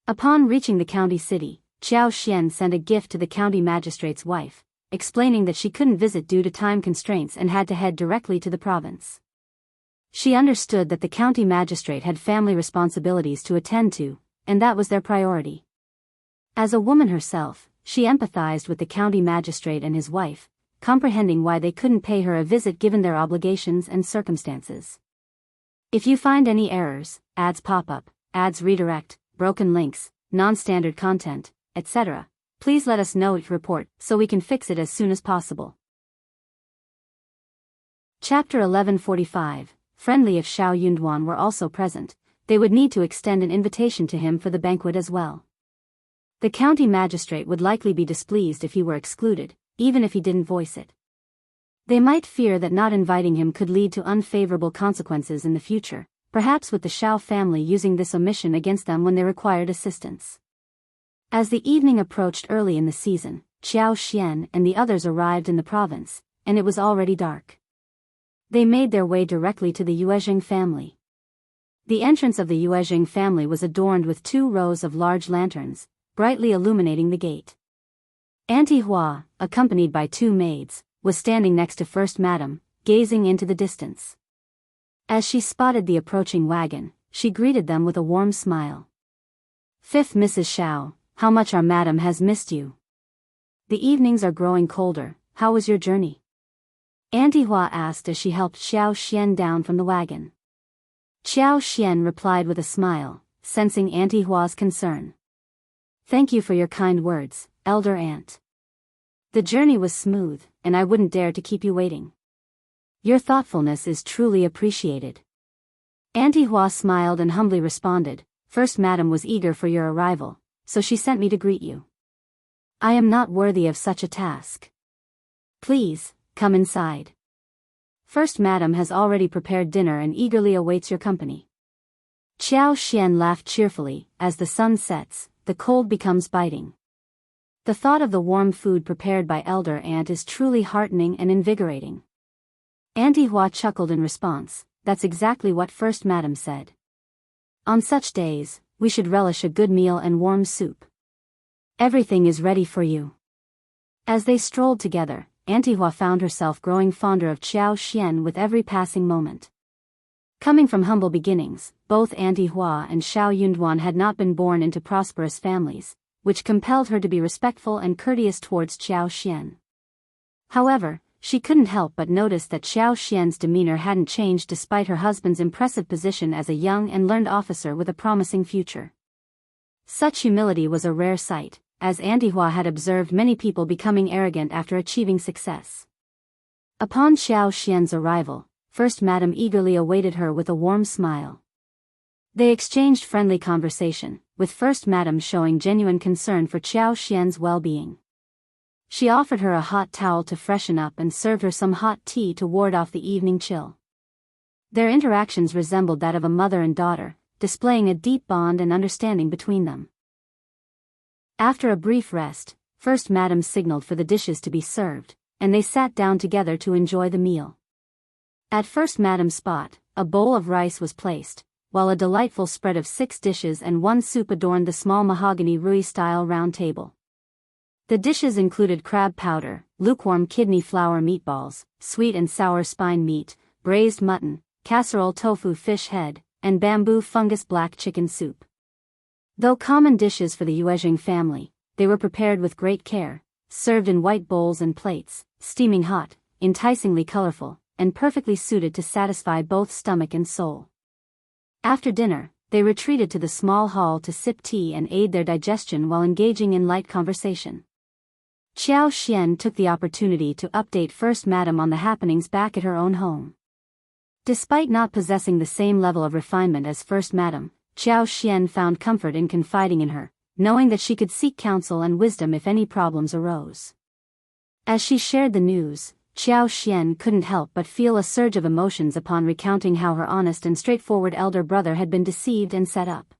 Upon reaching the county city, Xianxia sent a gift to the county magistrate's wife, explaining that she couldn't visit due to time constraints and had to head directly to the province. She understood that the county magistrate had family responsibilities to attend to, and that was their priority. As a woman herself, she empathized with the county magistrate and his wife, comprehending why they couldn't pay her a visit given their obligations and circumstances. If you find any errors, ads pop up, ads redirect, broken links, non-standard content, etc., please let us know each report so we can fix it as soon as possible. Chapter 1145. Friendly. If Xiao Yunduan were also present, they would need to extend an invitation to him for the banquet as well. The county magistrate would likely be displeased if he were excluded, even if he didn't voice it. They might fear that not inviting him could lead to unfavorable consequences in the future, perhaps with the Xiao family using this omission against them when they required assistance. As the evening approached early in the season, Xianxia and the others arrived in the province, and it was already dark. They made their way directly to the Yuezheng family. The entrance of the Yuezheng family was adorned with 2 rows of large lanterns, brightly illuminating the gate. Auntie Hua, accompanied by 2 maids, was standing next to First Madam, gazing into the distance. As she spotted the approaching wagon, she greeted them with a warm smile. "Fifth Mrs. Xiao, how much our madam has missed you. The evenings are growing colder, how was your journey?" Auntie Hua asked as she helped Xianxia down from the wagon. Xianxia replied with a smile, sensing Auntie Hua's concern. "Thank you for your kind words, elder aunt. The journey was smooth, and I wouldn't dare to keep you waiting. Your thoughtfulness is truly appreciated." Auntie Hua smiled and humbly responded, "First Madam was eager for your arrival, so she sent me to greet you. I am not worthy of such a task. Please, come inside. First Madam has already prepared dinner and eagerly awaits your company." Xianxia laughed cheerfully. As the sun sets, the cold becomes biting. The thought of the warm food prepared by elder aunt is truly heartening and invigorating. Auntie Hua chuckled in response, "That's exactly what First Madam said. On such days, we should relish a good meal and warm soup. Everything is ready for you." As they strolled together, Auntie Hua found herself growing fonder of Xianxia with every passing moment. Coming from humble beginnings, both Auntie Hua and Xiao Yunduan had not been born into prosperous families, which compelled her to be respectful and courteous towards Xianxia. However, she couldn't help but notice that Xianxia's demeanor hadn't changed despite her husband's impressive position as a young and learned officer with a promising future. Such humility was a rare sight, as Auntie Hua had observed many people becoming arrogant after achieving success. Upon Xianxia's arrival, First Madam eagerly awaited her with a warm smile. They exchanged friendly conversation, with First Madam showing genuine concern for Xianxia's well-being. She offered her a hot towel to freshen up and served her some hot tea to ward off the evening chill. Their interactions resembled that of a mother and daughter, displaying a deep bond and understanding between them. After a brief rest, First Madam signaled for the dishes to be served, and they sat down together to enjoy the meal. At First Madam's spot, a bowl of rice was placed, while a delightful spread of 6 dishes and 1 soup adorned the small mahogany Rui-style round table. The dishes included crab powder, lukewarm kidney flour meatballs, sweet and sour spine meat, braised mutton, casserole tofu fish head, and bamboo fungus black chicken soup. Though common dishes for the Yuezheng family, they were prepared with great care, served in white bowls and plates, steaming hot, enticingly colorful, and perfectly suited to satisfy both stomach and soul. After dinner, they retreated to the small hall to sip tea and aid their digestion while engaging in light conversation. Xianxia took the opportunity to update First Madam on the happenings back at her own home. Despite not possessing the same level of refinement as First Madam, Xianxia found comfort in confiding in her, knowing that she could seek counsel and wisdom if any problems arose. As she shared the news, Xianxia couldn't help but feel a surge of emotions upon recounting how her honest and straightforward elder brother had been deceived and set up.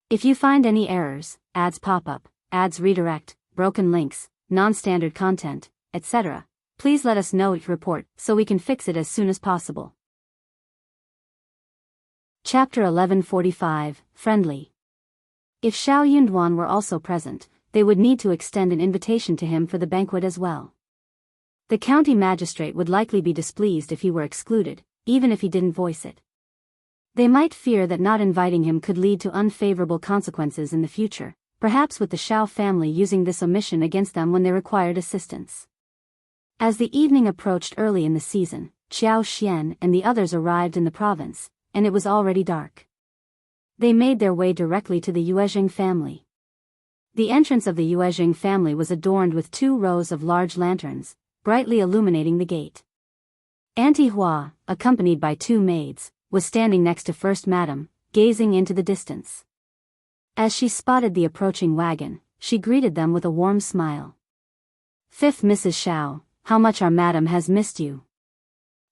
If you find any errors, ads pop up, ads redirect, broken links, non-standard content, etc., please let us know it report so we can fix it as soon as possible. Chapter 1145, Friendly. If Xiao Yunduan were also present, they would need to extend an invitation to him for the banquet as well. The county magistrate would likely be displeased if he were excluded, even if he didn't voice it. They might fear that not inviting him could lead to unfavorable consequences in the future, perhaps with the Xiao family using this omission against them when they required assistance. As the evening approached early in the season, Xianxia and the others arrived in the province, and it was already dark. They made their way directly to the Yuezheng family. The entrance of the Yuezheng family was adorned with 2 rows of large lanterns, brightly illuminating the gate. Auntie Hua, accompanied by 2 maids, was standing next to First Madam, gazing into the distance. As she spotted the approaching wagon, she greeted them with a warm smile. "Fifth Mrs. Xiao, how much our madam has missed you.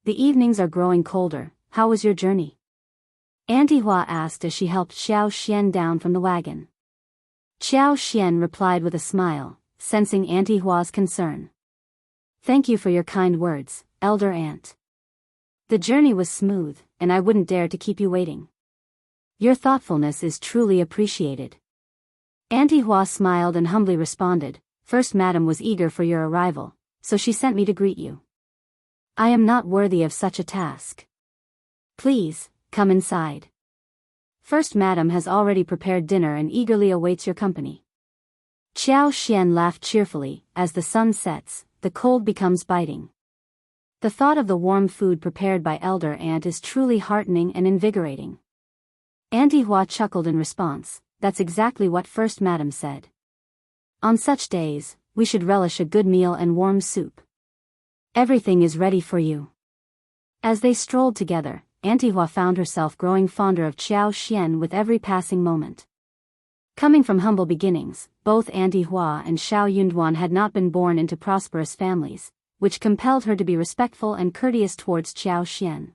The evenings are growing colder, how was your journey?" Auntie Hua asked as she helped Xianxia down from the wagon. Xianxia replied with a smile, sensing Auntie Hua's concern. "Thank you for your kind words, elder aunt. The journey was smooth, and I wouldn't dare to keep you waiting. Your thoughtfulness is truly appreciated." Auntie Hua smiled and humbly responded, "First Madam was eager for your arrival, so she sent me to greet you. I am not worthy of such a task. Please, come inside. First Madam has already prepared dinner and eagerly awaits your company." Xianxia laughed cheerfully. As the sun sets, the cold becomes biting. The thought of the warm food prepared by elder aunt is truly heartening and invigorating. Auntie Hua chuckled in response, "That's exactly what First Madam said. On such days, we should relish a good meal and warm soup. Everything is ready for you." As they strolled together, Auntie Hua found herself growing fonder of Xianxia with every passing moment. Coming from humble beginnings, both Auntie Hua and Xiao Yunduan had not been born into prosperous families, which compelled her to be respectful and courteous towards Xianxia.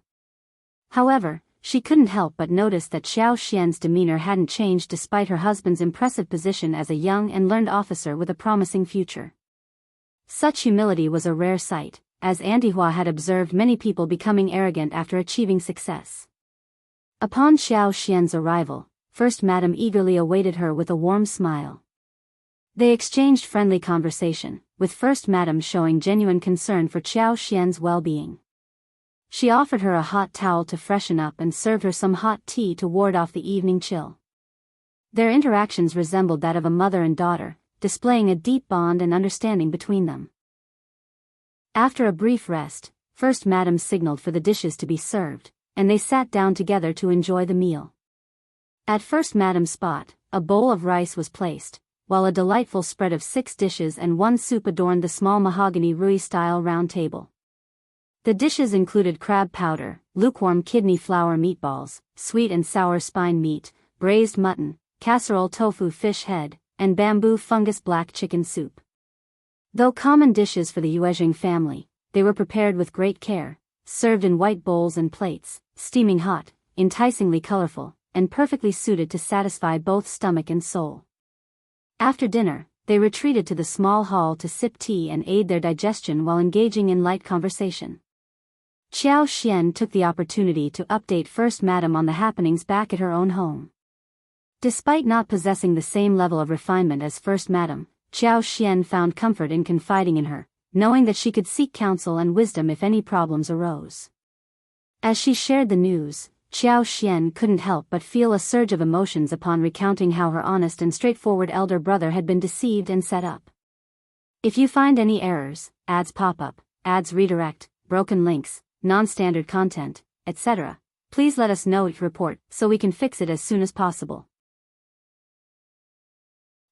However, she couldn't help but notice that Xianxia's demeanor hadn't changed despite her husband's impressive position as a young and learned officer with a promising future. Such humility was a rare sight, as Auntie Hua had observed many people becoming arrogant after achieving success. Upon Xianxia's arrival, First Madam eagerly awaited her with a warm smile. They exchanged friendly conversation, with First Madam showing genuine concern for Xianxia's well-being. She offered her a hot towel to freshen up and served her some hot tea to ward off the evening chill. Their interactions resembled that of a mother and daughter, displaying a deep bond and understanding between them. After a brief rest, First Madam signaled for the dishes to be served, and they sat down together to enjoy the meal. At First Madam's spot, a bowl of rice was placed, while a delightful spread of 6 dishes and 1 soup adorned the small mahogany Rui-style round table. The dishes included crab powder, lukewarm kidney flour meatballs, sweet and sour spine meat, braised mutton, casserole tofu fish head, and bamboo fungus black chicken soup. Though common dishes for the Yuezheng family, they were prepared with great care, served in white bowls and plates, steaming hot, enticingly colorful, and perfectly suited to satisfy both stomach and soul. After dinner, they retreated to the small hall to sip tea and aid their digestion while engaging in light conversation. Xianxia took the opportunity to update First Madam on the happenings back at her own home. Despite not possessing the same level of refinement as First Madam, Xianxia found comfort in confiding in her, knowing that she could seek counsel and wisdom if any problems arose. As she shared the news, Xianxia couldn't help but feel a surge of emotions upon recounting how her honest and straightforward elder brother had been deceived and set up. If you find any errors, ads pop up, ads redirect, broken links, non-standard content, etc., please let us know it report so we can fix it as soon as possible.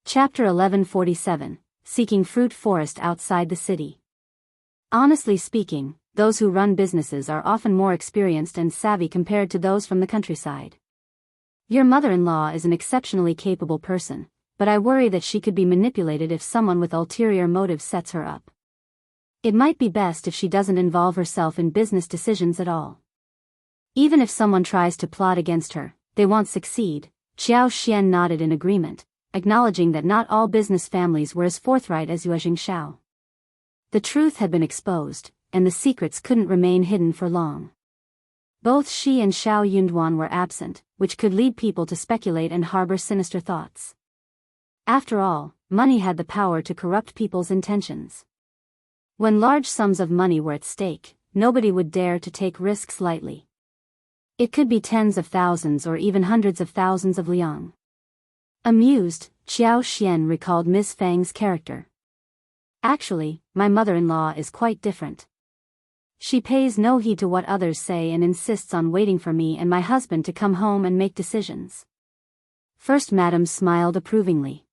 Chapter 1147, Seeking Fruit Forest Outside the City. Honestly speaking, those who run businesses are often more experienced and savvy compared to those from the countryside. Your mother-in-law is an exceptionally capable person, but I worry that she could be manipulated if someone with ulterior motives sets her up. It might be best if she doesn't involve herself in business decisions at all. Even if someone tries to plot against her, they won't succeed. Xianxia nodded in agreement, acknowledging that not all business families were as forthright as Xianxia. The truth had been exposed, and the secrets couldn't remain hidden for long. Both she and Xiao Yunduan were absent, which could lead people to speculate and harbor sinister thoughts. After all, money had the power to corrupt people's intentions. When large sums of money were at stake, nobody would dare to take risks lightly. It could be tens of thousands or even hundreds of thousands of liang. Amused, Xiao Xian recalled Ms. Fang's character. Actually, my mother-in-law is quite different. She pays no heed to what others say and insists on waiting for me and my husband to come home and make decisions. First Madam smiled approvingly.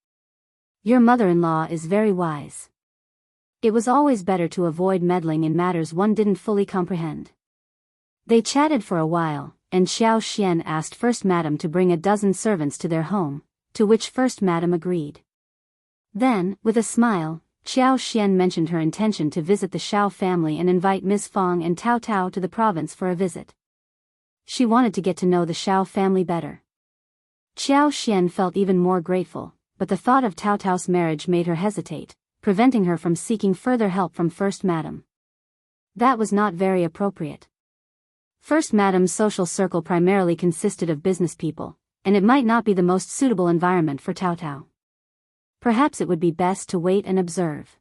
Your mother-in-law is very wise. It was always better to avoid meddling in matters one didn't fully comprehend. They chatted for a while, and Xiao Xian asked First Madam to bring a dozen servants to their home, to which First Madam agreed. Then, with a smile, Xiao Xian mentioned her intention to visit the Xiao family and invite Ms. Fang and Tao Tao to the province for a visit. She wanted to get to know the Xiao family better. Xiao Xian felt even more grateful, but the thought of Tao Tao's marriage made her hesitate, preventing her from seeking further help from First Madam. That was not very appropriate. First Madam's social circle primarily consisted of business people, and it might not be the most suitable environment for Tao Tao. Perhaps it would be best to wait and observe.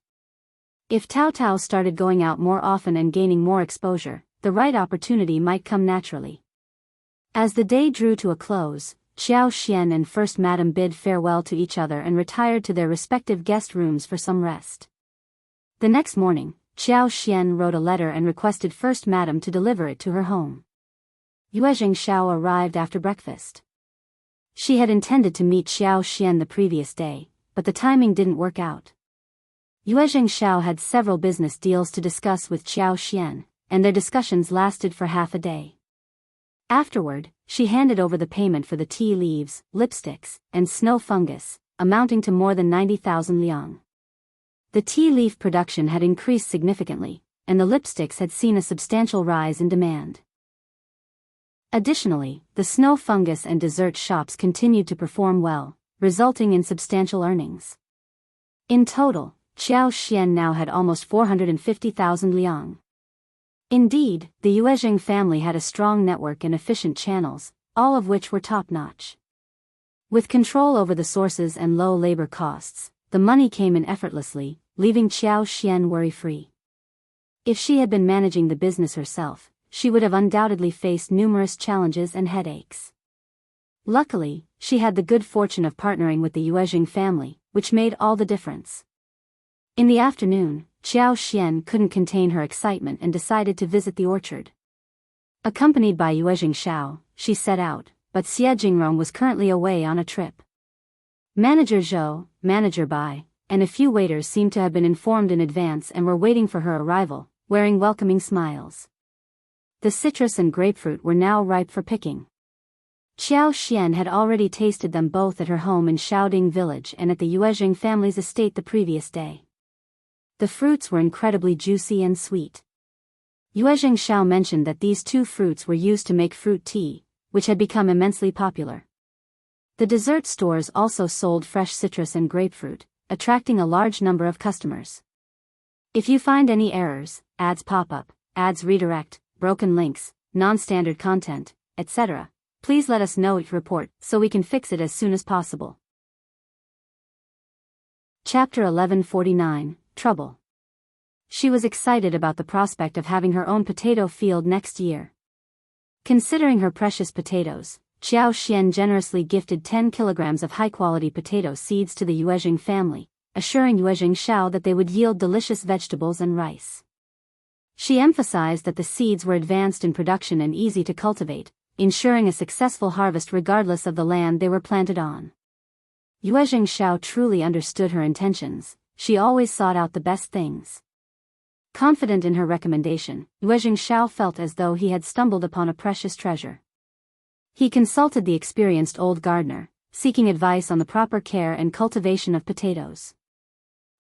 If Tao Tao started going out more often and gaining more exposure, the right opportunity might come naturally. As the day drew to a close, Xiao Xian and First Madam bid farewell to each other and retired to their respective guest rooms for some rest. The next morning, Xiao Xian wrote a letter and requested First Madam to deliver it to her home. Xianxia arrived after breakfast. She had intended to meet Xiao Xian the previous day, but the timing didn't work out. Xianxia had several business deals to discuss with Xiao Xian, and their discussions lasted for half a day. Afterward, she handed over the payment for the tea leaves, lipsticks, and snow fungus, amounting to more than 90,000 liang. The tea leaf production had increased significantly, and the lipsticks had seen a substantial rise in demand. Additionally, the snow fungus and dessert shops continued to perform well, resulting in substantial earnings. In total, Xiao Xian now had almost 450,000 liang. Indeed, the Yuezheng family had a strong network and efficient channels, all of which were top-notch. With control over the sources and low labor costs, the money came in effortlessly, leaving Xiao Xian worry-free. If she had been managing the business herself, she would have undoubtedly faced numerous challenges and headaches. Luckily, she had the good fortune of partnering with the Yuezheng family, which made all the difference. In the afternoon, Xiao Xian couldn't contain her excitement and decided to visit the orchard. Accompanied by Yuezheng, she set out, but Xie Jingrong was currently away on a trip. Manager Zhou, Manager Bai, and a few waiters seemed to have been informed in advance and were waiting for her arrival, wearing welcoming smiles. The citrus and grapefruit were now ripe for picking. Xiao Xian had already tasted them both at her home in Shaoding village and at the Yuezheng family's estate the previous day. The fruits were incredibly juicy and sweet. Yuezheng mentioned that these two fruits were used to make fruit tea, which had become immensely popular. The dessert stores also sold fresh citrus and grapefruit, attracting a large number of customers. If you find any errors, ads pop up, ads redirect, broken links, non-standard content, etc., please let us know each report so we can fix it as soon as possible. Chapter 1149, Trouble. She was excited about the prospect of having her own potato field next year. Considering her precious potatoes, Xiao Xian generously gifted 10 kilograms of high-quality potato seeds to the Yuezheng family, assuring Yuezheng that they would yield delicious vegetables and rice. She emphasized that the seeds were advanced in production and easy to cultivate, ensuring a successful harvest regardless of the land they were planted on. Yuezheng truly understood her intentions. She always sought out the best things. Confident in her recommendation, Yuezheng felt as though he had stumbled upon a precious treasure. He consulted the experienced old gardener, seeking advice on the proper care and cultivation of potatoes.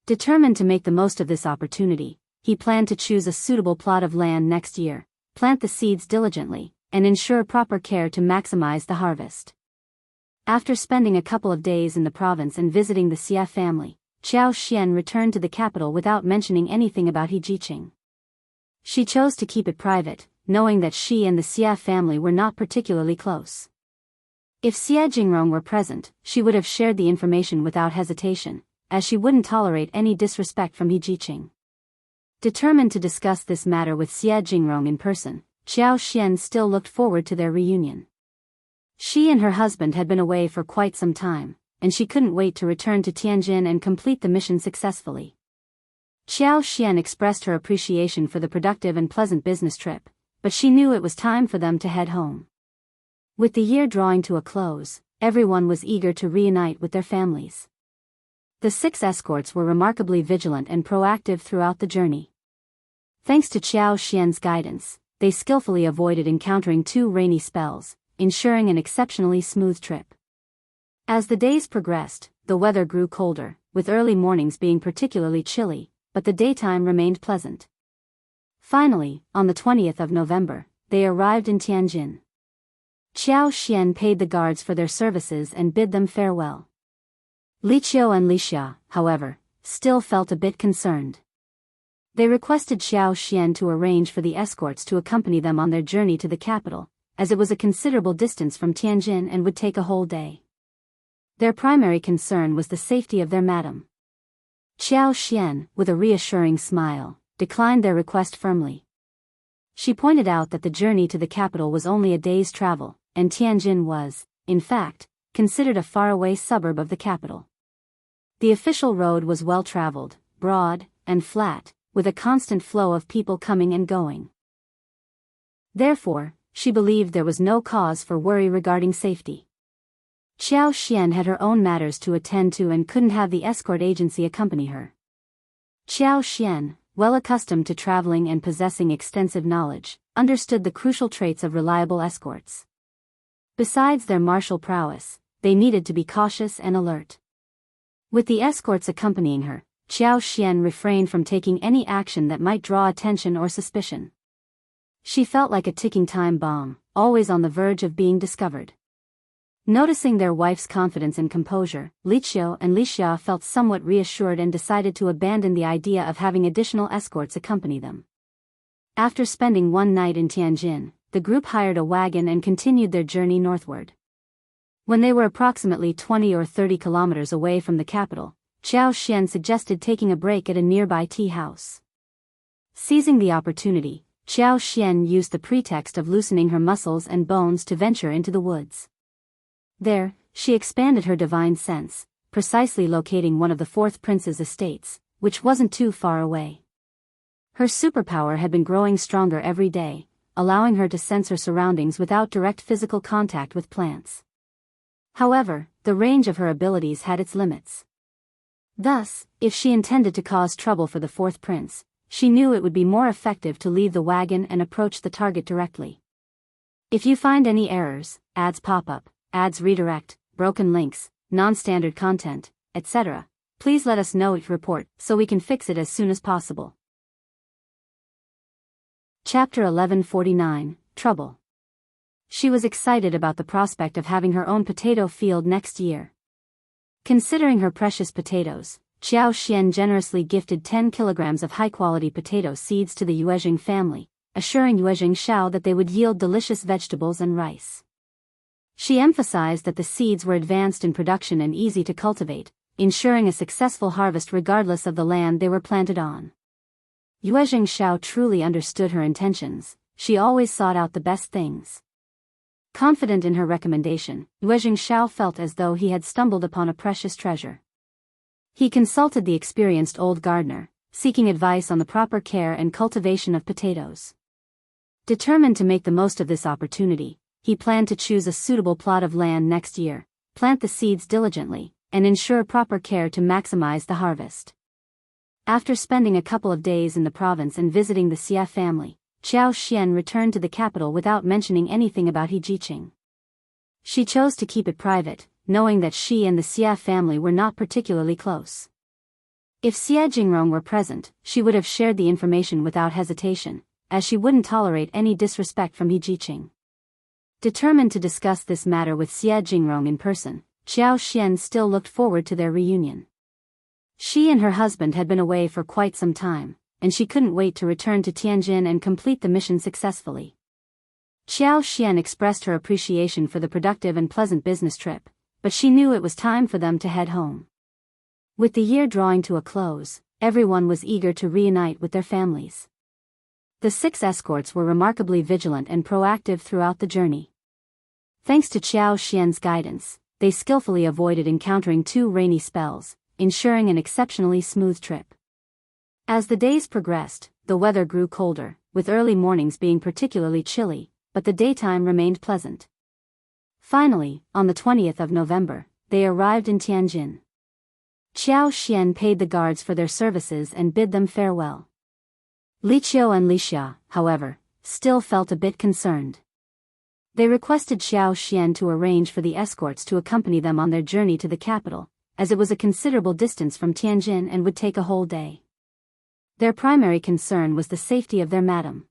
Determined to make the most of this opportunity, he planned to choose a suitable plot of land next year, plant the seeds diligently, and ensure proper care to maximize the harvest. After spending a couple of days in the province and visiting the Xia family, Xianxia returned to the capital without mentioning anything about He Jiqing. She chose to keep it private, knowing that she and the Xia family were not particularly close. If Xia Jingrong were present, she would have shared the information without hesitation, as she wouldn't tolerate any disrespect from He Jiqing. Determined to discuss this matter with Xia Jingrong in person, Xianxia still looked forward to their reunion. She and her husband had been away for quite some time, and she couldn't wait to return to Tianjin and complete the mission successfully. Xianxia expressed her appreciation for the productive and pleasant business trip, but she knew it was time for them to head home. With the year drawing to a close, everyone was eager to reunite with their families. The 6 escorts were remarkably vigilant and proactive throughout the journey. Thanks to Xianxia's guidance, they skillfully avoided encountering 2 rainy spells, ensuring an exceptionally smooth trip. As the days progressed, the weather grew colder, with early mornings being particularly chilly, but the daytime remained pleasant. Finally, on the 20th of November, they arrived in Tianjin. Xianxia paid the guards for their services and bid them farewell. Liqiu and Lixia, however, still felt a bit concerned. They requested Xianxia to arrange for the escorts to accompany them on their journey to the capital, as it was a considerable distance from Tianjin and would take a whole day. Their primary concern was the safety of their madam. Xianxia, with a reassuring smile, declined their request firmly. She pointed out that the journey to the capital was only a day's travel, and Tianjin was, in fact, considered a faraway suburb of the capital. The official road was well traveled, broad, and flat, with a constant flow of people coming and going. Therefore, she believed there was no cause for worry regarding safety. Xianxia had her own matters to attend to and couldn't have the escort agency accompany her. Xianxia, well accustomed to traveling and possessing extensive knowledge, understood the crucial traits of reliable escorts. Besides their martial prowess, they needed to be cautious and alert. With the escorts accompanying her, Xianxia refrained from taking any action that might draw attention or suspicion. She felt like a ticking time bomb, always on the verge of being discovered. Noticing their wife's confidence and composure, Liqiu and Lixia felt somewhat reassured and decided to abandon the idea of having additional escorts accompany them. After spending one night in Tianjin, the group hired a wagon and continued their journey northward. When they were approximately 20 or 30 kilometers away from the capital, Xianxia suggested taking a break at a nearby tea house. Seizing the opportunity, Xianxia used the pretext of loosening her muscles and bones to venture into the woods. There, she expanded her divine sense, precisely locating one of the 4th prince's estates, which wasn't too far away. Her superpower had been growing stronger every day, allowing her to sense her surroundings without direct physical contact with plants. However, the range of her abilities had its limits. Thus, if she intended to cause trouble for the 4th prince, she knew it would be more effective to leave the wagon and approach the target directly. If you find any errors, ads pop up, ads redirect, broken links, non-standard content, etc., please let us know each report so we can fix it as soon as possible. Chapter 1149, Trouble. She was excited about the prospect of having her own potato field next year. Considering her precious potatoes, Xianxia generously gifted 10 kilograms of high-quality potato seeds to the Yuezheng family, assuring Xiao that they would yield delicious vegetables and rice. She emphasized that the seeds were advanced in production and easy to cultivate, ensuring a successful harvest regardless of the land they were planted on. Xiao truly understood her intentions. She always sought out the best things. Confident in her recommendation, Xiao felt as though he had stumbled upon a precious treasure. He consulted the experienced old gardener, seeking advice on the proper care and cultivation of potatoes. Determined to make the most of this opportunity, he planned to choose a suitable plot of land next year, plant the seeds diligently, and ensure proper care to maximize the harvest. After spending a couple of days in the province and visiting the Xia family, Xianxia returned to the capital without mentioning anything about He Jiqing. She chose to keep it private, knowing that she and the Xia family were not particularly close. If Xie Jingrong were present, she would have shared the information without hesitation, as she wouldn't tolerate any disrespect from He Jiqing. Determined to discuss this matter with Xie Jingrong in person, Xiao Xian still looked forward to their reunion. She and her husband had been away for quite some time, and she couldn't wait to return to Tianjin and complete the mission successfully. Xiao Xian expressed her appreciation for the productive and pleasant business trip, but she knew it was time for them to head home. With the year drawing to a close, everyone was eager to reunite with their families. The 6 escorts were remarkably vigilant and proactive throughout the journey. Thanks to Xiao Xian's guidance, they skillfully avoided encountering 2 rainy spells, ensuring an exceptionally smooth trip. As the days progressed, the weather grew colder, with early mornings being particularly chilly, but the daytime remained pleasant. Finally, on the 20th of November, they arrived in Tianjin. Xiao Xian paid the guards for their services and bid them farewell. Li Qiu and Li Xia, however, still felt a bit concerned. They requested Xiao Xian to arrange for the escorts to accompany them on their journey to the capital, as it was a considerable distance from Tianjin and would take a whole day. Their primary concern was the safety of their madam.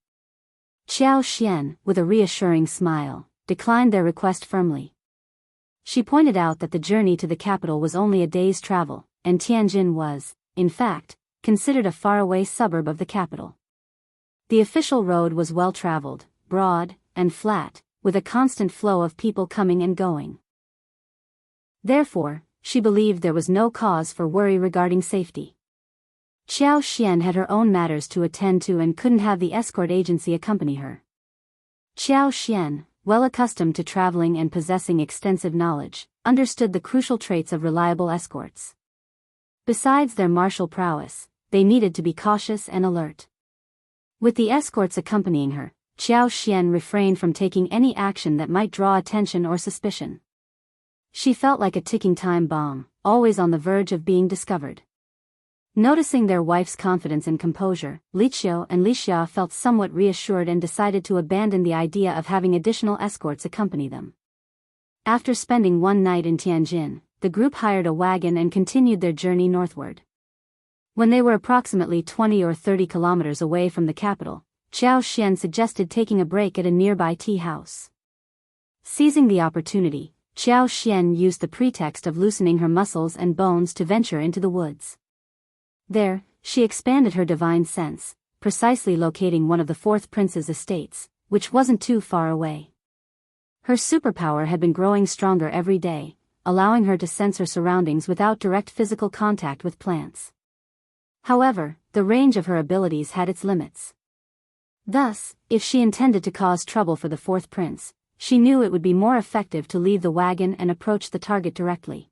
Xiao Xian, with a reassuring smile, declined their request firmly. She pointed out that the journey to the capital was only a day's travel, and Tianjin was, in fact, considered a faraway suburb of the capital. The official road was well-traveled, broad, and flat, with a constant flow of people coming and going. Therefore, she believed there was no cause for worry regarding safety. Xiao Xian had her own matters to attend to and couldn't have the escort agency accompany her. Xiao Xian, well accustomed to traveling and possessing extensive knowledge, understood the crucial traits of reliable escorts. Besides their martial prowess, they needed to be cautious and alert. With the escorts accompanying her, Xiao Xian refrained from taking any action that might draw attention or suspicion. She felt like a ticking time bomb, always on the verge of being discovered. Noticing their wife's confidence and composure, Li Qiu and Li Xia felt somewhat reassured and decided to abandon the idea of having additional escorts accompany them. After spending one night in Tianjin, the group hired a wagon and continued their journey northward. When they were approximately 20 or 30 kilometers away from the capital, Xiao Xian suggested taking a break at a nearby tea house. Seizing the opportunity, Xiao Xian used the pretext of loosening her muscles and bones to venture into the woods. There, she expanded her divine sense, precisely locating one of the 4th prince's estates, which wasn't too far away. Her superpower had been growing stronger every day, allowing her to sense her surroundings without direct physical contact with plants. However, the range of her abilities had its limits. Thus, if she intended to cause trouble for the 4th prince, she knew it would be more effective to leave the wagon and approach the target directly.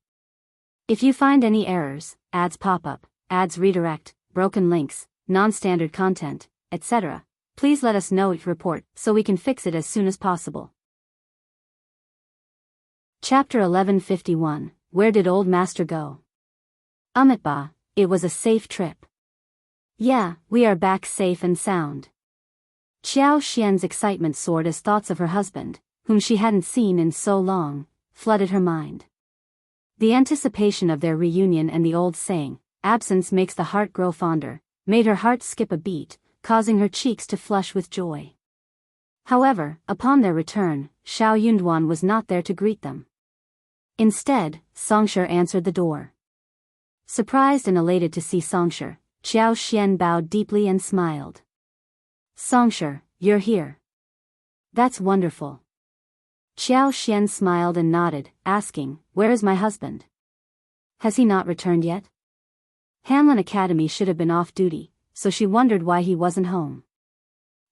If you find any errors, ads pop up, ads redirect, broken links, non-standard content, etc., please let us know each report so we can fix it as soon as possible. Chapter 1151, Where did Old Master go? Amitba, it was a safe trip. Yeah, we are back safe and sound. Xiao Xian's excitement soared as thoughts of her husband, whom she hadn't seen in so long, flooded her mind. The anticipation of their reunion and the old saying, "Absence makes the heart grow fonder," made her heart skip a beat, causing her cheeks to flush with joy. However, upon their return, Xiao Yunduan was not there to greet them. Instead, Xianxia answered the door. Surprised and elated to see Xianxia, Xiao Xian bowed deeply and smiled. "Xianxia, you're here. That's wonderful." Xiao Xian smiled and nodded, asking, "Where is my husband? Has he not returned yet?" Hanlin Academy should have been off duty, so she wondered why he wasn't home.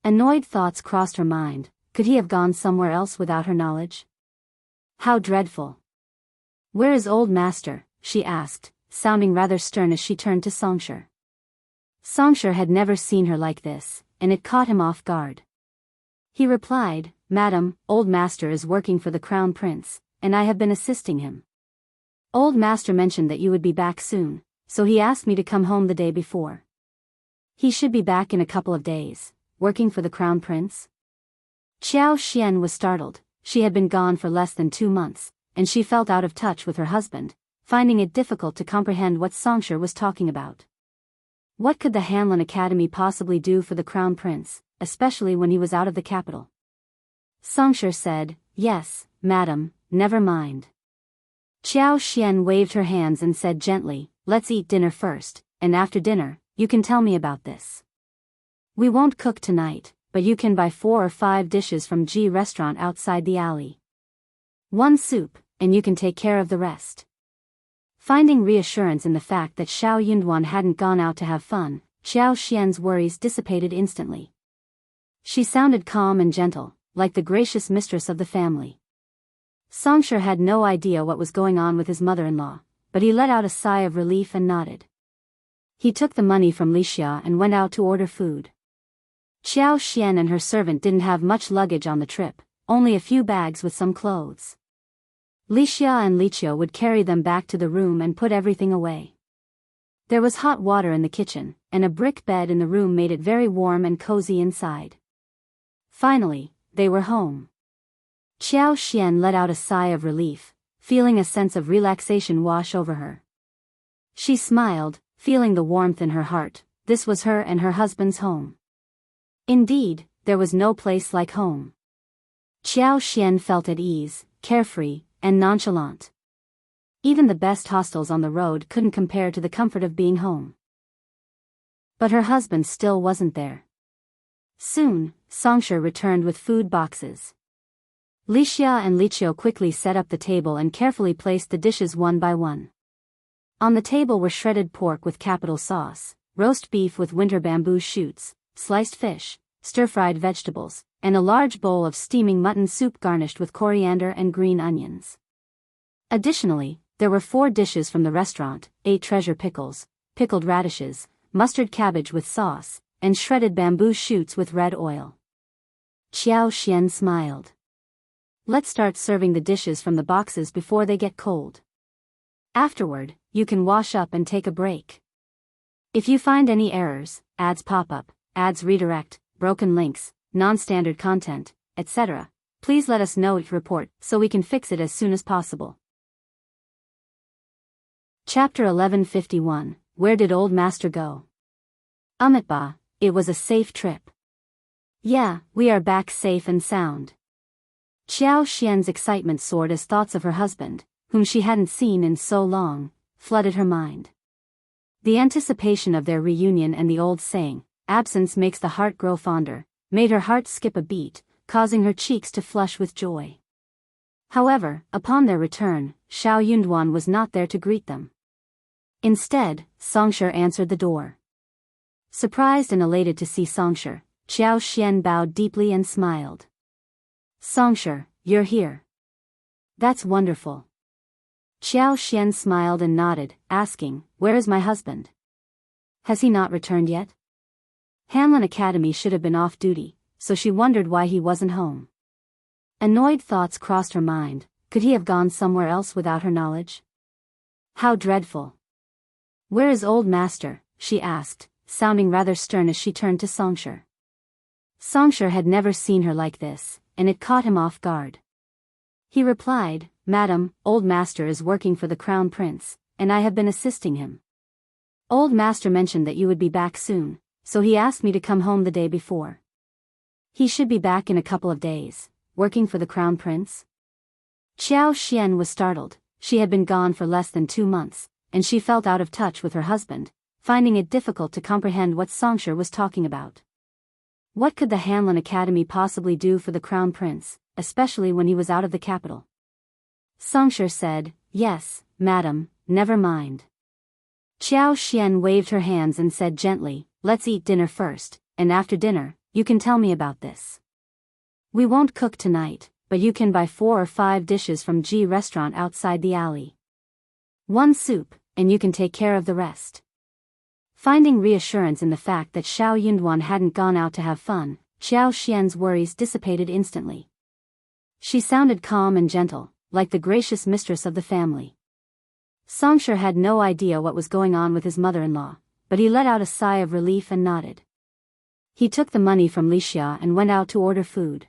Annoyed thoughts crossed her mind. Could he have gone somewhere else without her knowledge? How dreadful. "Where is old master?" she asked, sounding rather stern as she turned to Xianxia. Xianxia had never seen her like this, and it caught him off guard. He replied, "Madam, old master is working for the crown prince, and I have been assisting him. Old master mentioned that you would be back soon, so he asked me to come home the day before. He should be back in a couple of days." Working for the crown prince? Xiao Xian was startled. She had been gone for less than 2 months, and she felt out of touch with her husband, finding it difficult to comprehend what Xianxia was talking about. What could the Hanlin Academy possibly do for the Crown Prince, especially when he was out of the capital? Xianxia said, "Yes, madam, never mind." Qiao Xian waved her hands and said gently, "Let's eat dinner first, and after dinner, you can tell me about this. We won't cook tonight, but you can buy 4 or 5 dishes from G restaurant outside the alley. 1 soup, and you can take care of the rest." Finding reassurance in the fact that Xiao Yunduan hadn't gone out to have fun, Xiao Xian's worries dissipated instantly. She sounded calm and gentle, like the gracious mistress of the family. Xianxia had no idea what was going on with his mother-in-law, but he let out a sigh of relief and nodded. He took the money from Wuxia and went out to order food. Xiao Xian and her servant didn't have much luggage on the trip, only a few bags with some clothes. Wuxia and Liqiu would carry them back to the room and put everything away. There was hot water in the kitchen, and a brick bed in the room made it very warm and cozy inside. Finally, they were home. Xiao Xian let out a sigh of relief, feeling a sense of relaxation wash over her. She smiled, feeling the warmth in her heart. This was her and her husband's home. Indeed, there was no place like home. Xiao Xian felt at ease, carefree, and nonchalant. Even the best hostels on the road couldn't compare to the comfort of being home. But her husband still wasn't there. Soon, Xianxia returned with food boxes. Wuxia and Liqiu quickly set up the table and carefully placed the dishes one by one. On the table were shredded pork with capital sauce, roast beef with winter bamboo shoots, sliced fish, stir-fried vegetables, and a large bowl of steaming mutton soup garnished with coriander and green onions. Additionally, there were 4 dishes from the restaurant, 8 treasure pickles, pickled radishes, mustard cabbage with sauce, and shredded bamboo shoots with red oil. Xiao Xian smiled. "Let's start serving the dishes from the boxes before they get cold. Afterward, you can wash up and take a break. If you find any errors, ads pop up, ads redirect, broken links, non-standard content, etc., please let us know report so we can fix it as soon as possible." Chapter 1151, Where did Old Master go? Amitba, it was a safe trip. Yeah, we are back safe and sound. Xiao Xian's excitement soared as thoughts of her husband, whom she hadn't seen in so long, flooded her mind. The anticipation of their reunion and the old saying, "Absence makes the heart grow fonder," made her heart skip a beat, causing her cheeks to flush with joy. However, upon their return, Xiao Yunduan was not there to greet them. Instead, Xianxia answered the door. Surprised and elated to see Xianxia, Xiao Xian bowed deeply and smiled. "Xianxia, you're here. That's wonderful." Xiao Xian smiled and nodded, asking, "Where is my husband? Has he not returned yet?" Hanlin Academy should have been off duty, so she wondered why he wasn't home. Annoyed thoughts crossed her mind. Could he have gone somewhere else without her knowledge? How dreadful. "Where is old master?" she asked, sounding rather stern as she turned to Xianxia. Xianxia had never seen her like this, and it caught him off guard. He replied, "Madam, old master is working for the Crown Prince, and I have been assisting him. Old master mentioned that you would be back soon, so he asked me to come home the day before. He should be back in a couple of days, working for the Crown Prince." Xiao Xian was startled. She had been gone for less than 2 months, and she felt out of touch with her husband, finding it difficult to comprehend what Xianxia was talking about. What could the Hanlin Academy possibly do for the Crown Prince, especially when he was out of the capital? Xianxia said, "Yes, madam, never mind." Xiao Xian waved her hands and said gently, "Let's eat dinner first, and after dinner, you can tell me about this. We won't cook tonight, but you can buy 4 or 5 dishes from G restaurant outside the alley. 1 soup, and you can take care of the rest." Finding reassurance in the fact that Xiao Yunduan hadn't gone out to have fun, Xiao Xian's worries dissipated instantly. She sounded calm and gentle, like the gracious mistress of the family. Xianxia had no idea what was going on with his mother-in-law, but he let out a sigh of relief and nodded. He took the money from Wuxia and went out to order food.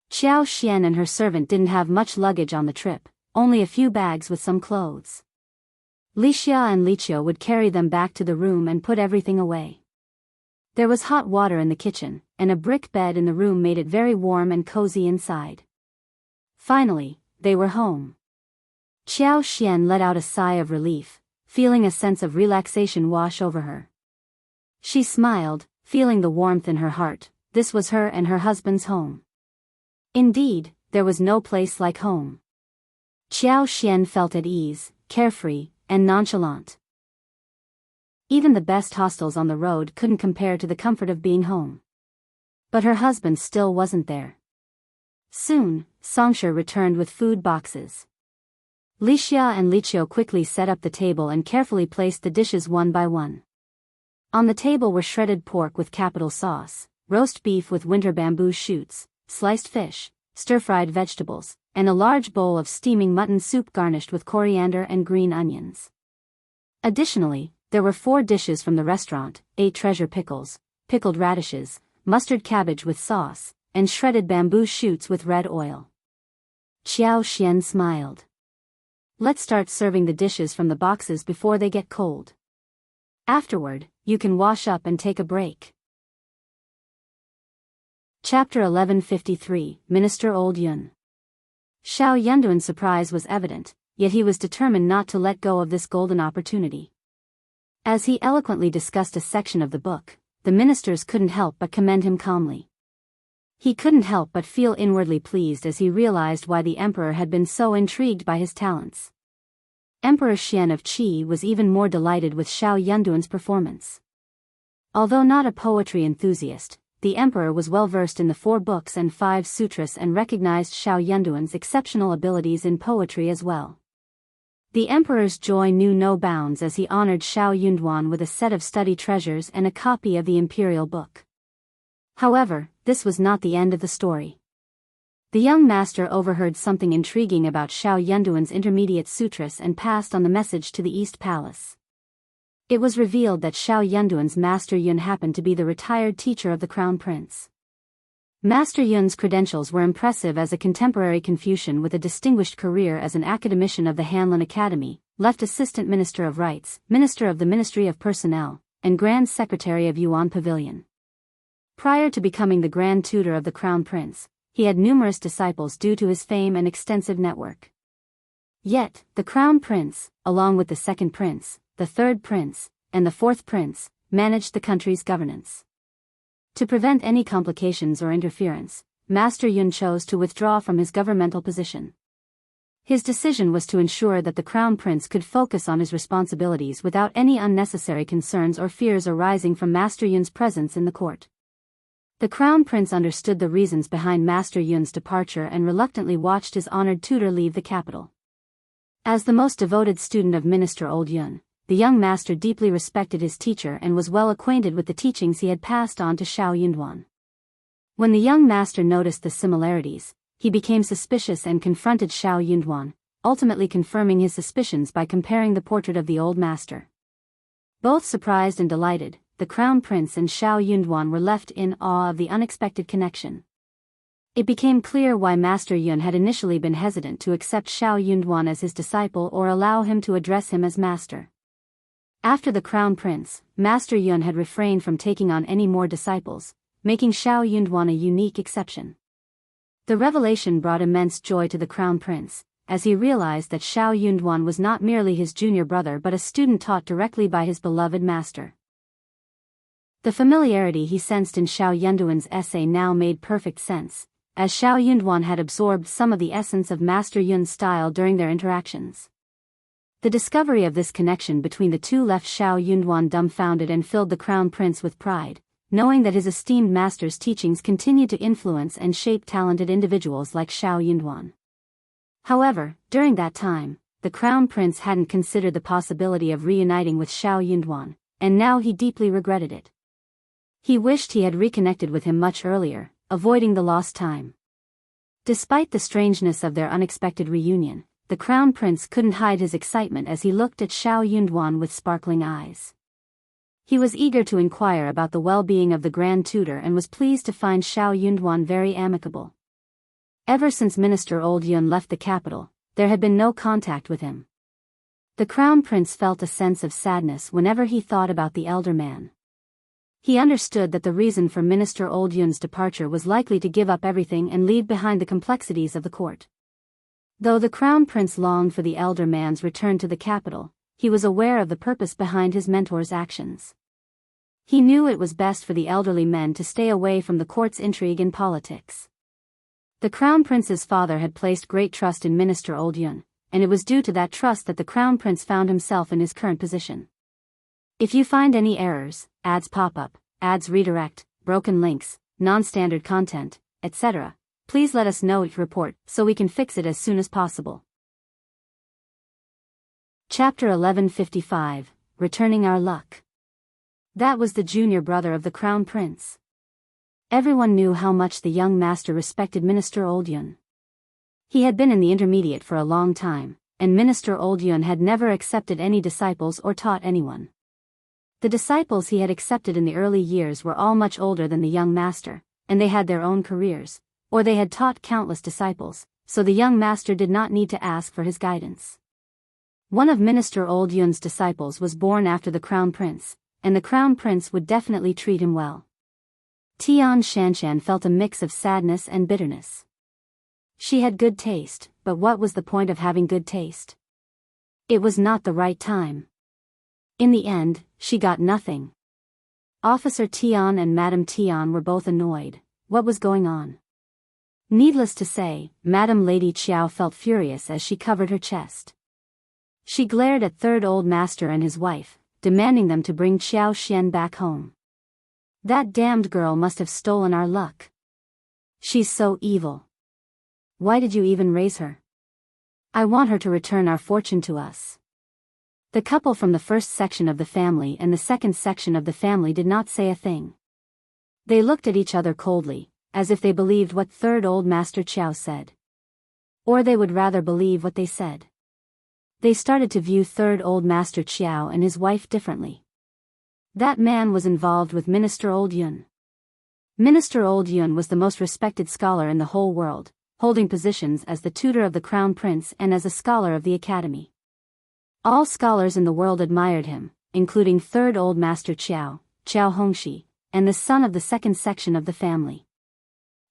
Xiao Xian and her servant didn't have much luggage on the trip, only a few bags with some clothes. Xianxia and Liqiu would carry them back to the room and put everything away. There was hot water in the kitchen, and a brick bed in the room made it very warm and cozy inside. Finally, they were home. Xiao Xian let out a sigh of relief, feeling a sense of relaxation wash over her. She smiled, feeling the warmth in her heart. This was her and her husband's home. Indeed, there was no place like home. Xiao Xian felt at ease, carefree, and nonchalant. Even the best hostels on the road couldn't compare to the comfort of being home. But her husband still wasn't there. Soon, Xianxia returned with food boxes. Xianxia and Liqiu quickly set up the table and carefully placed the dishes one by one. On the table were shredded pork with capital sauce, roast beef with winter bamboo shoots, sliced fish, stir-fried vegetables, and a large bowl of steaming mutton soup garnished with coriander and green onions. Additionally, there were 4 dishes from the restaurant, 8 treasure pickles, pickled radishes, mustard cabbage with sauce, and shredded bamboo shoots with red oil. Xiao Xian smiled. Let's start serving the dishes from the boxes before they get cold. Afterward, you can wash up and take a break. Chapter 1153, Minister Old Yun. Xiao Yunduan's surprise was evident, yet he was determined not to let go of this golden opportunity. As he eloquently discussed a section of the book, the ministers couldn't help but commend him calmly. He couldn't help but feel inwardly pleased as he realized why the emperor had been so intrigued by his talents. Emperor Xian of Qi was even more delighted with Xiao Yunduan's performance. Although not a poetry enthusiast, the emperor was well versed in the 4 books and 5 sutras and recognized Xiao Yunduan's exceptional abilities in poetry as well. The emperor's joy knew no bounds as he honored Xiao Yunduan with a set of study treasures and a copy of the imperial book. However, this was not the end of the story. The young master overheard something intriguing about Xiao Yunduan's intermediate sutras and passed on the message to the East Palace. It was revealed that Xiao Yunduan's Master Yun happened to be the retired teacher of the Crown Prince. Master Yun's credentials were impressive as a contemporary Confucian with a distinguished career as an academician of the Hanlin Academy, left Assistant Minister of Rights, Minister of the Ministry of Personnel, and Grand Secretary of Yuan Pavilion. Prior to becoming the Grand Tutor of the Crown Prince, he had numerous disciples due to his fame and extensive network. Yet, the Crown Prince, along with the Second Prince, the Third Prince, and the Fourth Prince, managed the country's governance. To prevent any complications or interference, Master Yun chose to withdraw from his governmental position. His decision was to ensure that the Crown Prince could focus on his responsibilities without any unnecessary concerns or fears arising from Master Yun's presence in the court. The Crown Prince understood the reasons behind Master Yun's departure and reluctantly watched his honored tutor leave the capital. As the most devoted student of Minister Old Yun, the young master deeply respected his teacher and was well acquainted with the teachings he had passed on to Xiao Yunduan. When the young master noticed the similarities, he became suspicious and confronted Xiao Yunduan, ultimately confirming his suspicions by comparing the portrait of the old master. Both surprised and delighted, the Crown Prince and Xiao Yunduan were left in awe of the unexpected connection. It became clear why Master Yun had initially been hesitant to accept Xiao Yunduan as his disciple or allow him to address him as master. After the Crown Prince, Master Yun had refrained from taking on any more disciples, making Xiao Yunduan a unique exception. The revelation brought immense joy to the Crown Prince, as he realized that Xiao Yunduan was not merely his junior brother but a student taught directly by his beloved master. The familiarity he sensed in Xiao Yunduan's essay now made perfect sense, as Xiao Yunduan had absorbed some of the essence of Master Yun's style during their interactions. The discovery of this connection between the two left Xiao Yunduan dumbfounded and filled the Crown Prince with pride, knowing that his esteemed master's teachings continued to influence and shape talented individuals like Xiao Yunduan. However, during that time, the Crown Prince hadn't considered the possibility of reuniting with Xiao Yunduan, and now he deeply regretted it. He wished he had reconnected with him much earlier, avoiding the lost time. Despite the strangeness of their unexpected reunion, the Crown Prince couldn't hide his excitement as he looked at Xiao Yunduan with sparkling eyes. He was eager to inquire about the well-being of the Grand Tutor and was pleased to find Xiao Yunduan very amicable. Ever since Minister Old Yun left the capital, there had been no contact with him. The Crown Prince felt a sense of sadness whenever he thought about the elder man. He understood that the reason for Minister Old Yun's departure was likely to give up everything and leave behind the complexities of the court. Though the Crown Prince longed for the elder man's return to the capital, he was aware of the purpose behind his mentor's actions. He knew it was best for the elderly men to stay away from the court's intrigue and politics. The Crown Prince's father had placed great trust in Minister Old Yun, and it was due to that trust that the Crown Prince found himself in his current position. If you find any errors, ads pop up, ads redirect, broken links, non-standard content, etc., please let us know each report so we can fix it as soon as possible. Chapter 1155, Returning Our Luck. That was the junior brother of the Crown Prince. Everyone knew how much the young master respected Minister Old Yun. He had been in the intermediate for a long time, and Minister Old Yun had never accepted any disciples or taught anyone. The disciples he had accepted in the early years were all much older than the young master, and they had their own careers, or they had taught countless disciples, so the young master did not need to ask for his guidance. One of Minister Old Yun's disciples was born after the Crown Prince, and the Crown Prince would definitely treat him well. Xianxia felt a mix of sadness and bitterness. She had good taste, but what was the point of having good taste? It was not the right time. In the end, she got nothing. Officer Tian and Madame Tian were both annoyed. What was going on? Needless to say, Madame Lady Qiao felt furious as she covered her chest. She glared at Third Old Master and his wife, demanding them to bring Xiao Xian back home. That damned girl must have stolen our luck. She's so evil. Why did you even raise her? I want her to return our fortune to us. The couple from the first section of the family and the second section of the family did not say a thing. They looked at each other coldly, as if they believed what Third Old Master Qiao said. Or they would rather believe what they said. They started to view Third Old Master Qiao and his wife differently. That man was involved with Minister Old Yun. Minister Old Yun was the most respected scholar in the whole world, holding positions as the tutor of the Crown Prince and as a scholar of the academy. All scholars in the world admired him, including Third Old Master Qiao, Qiao Hongxi, and the son of the second section of the family.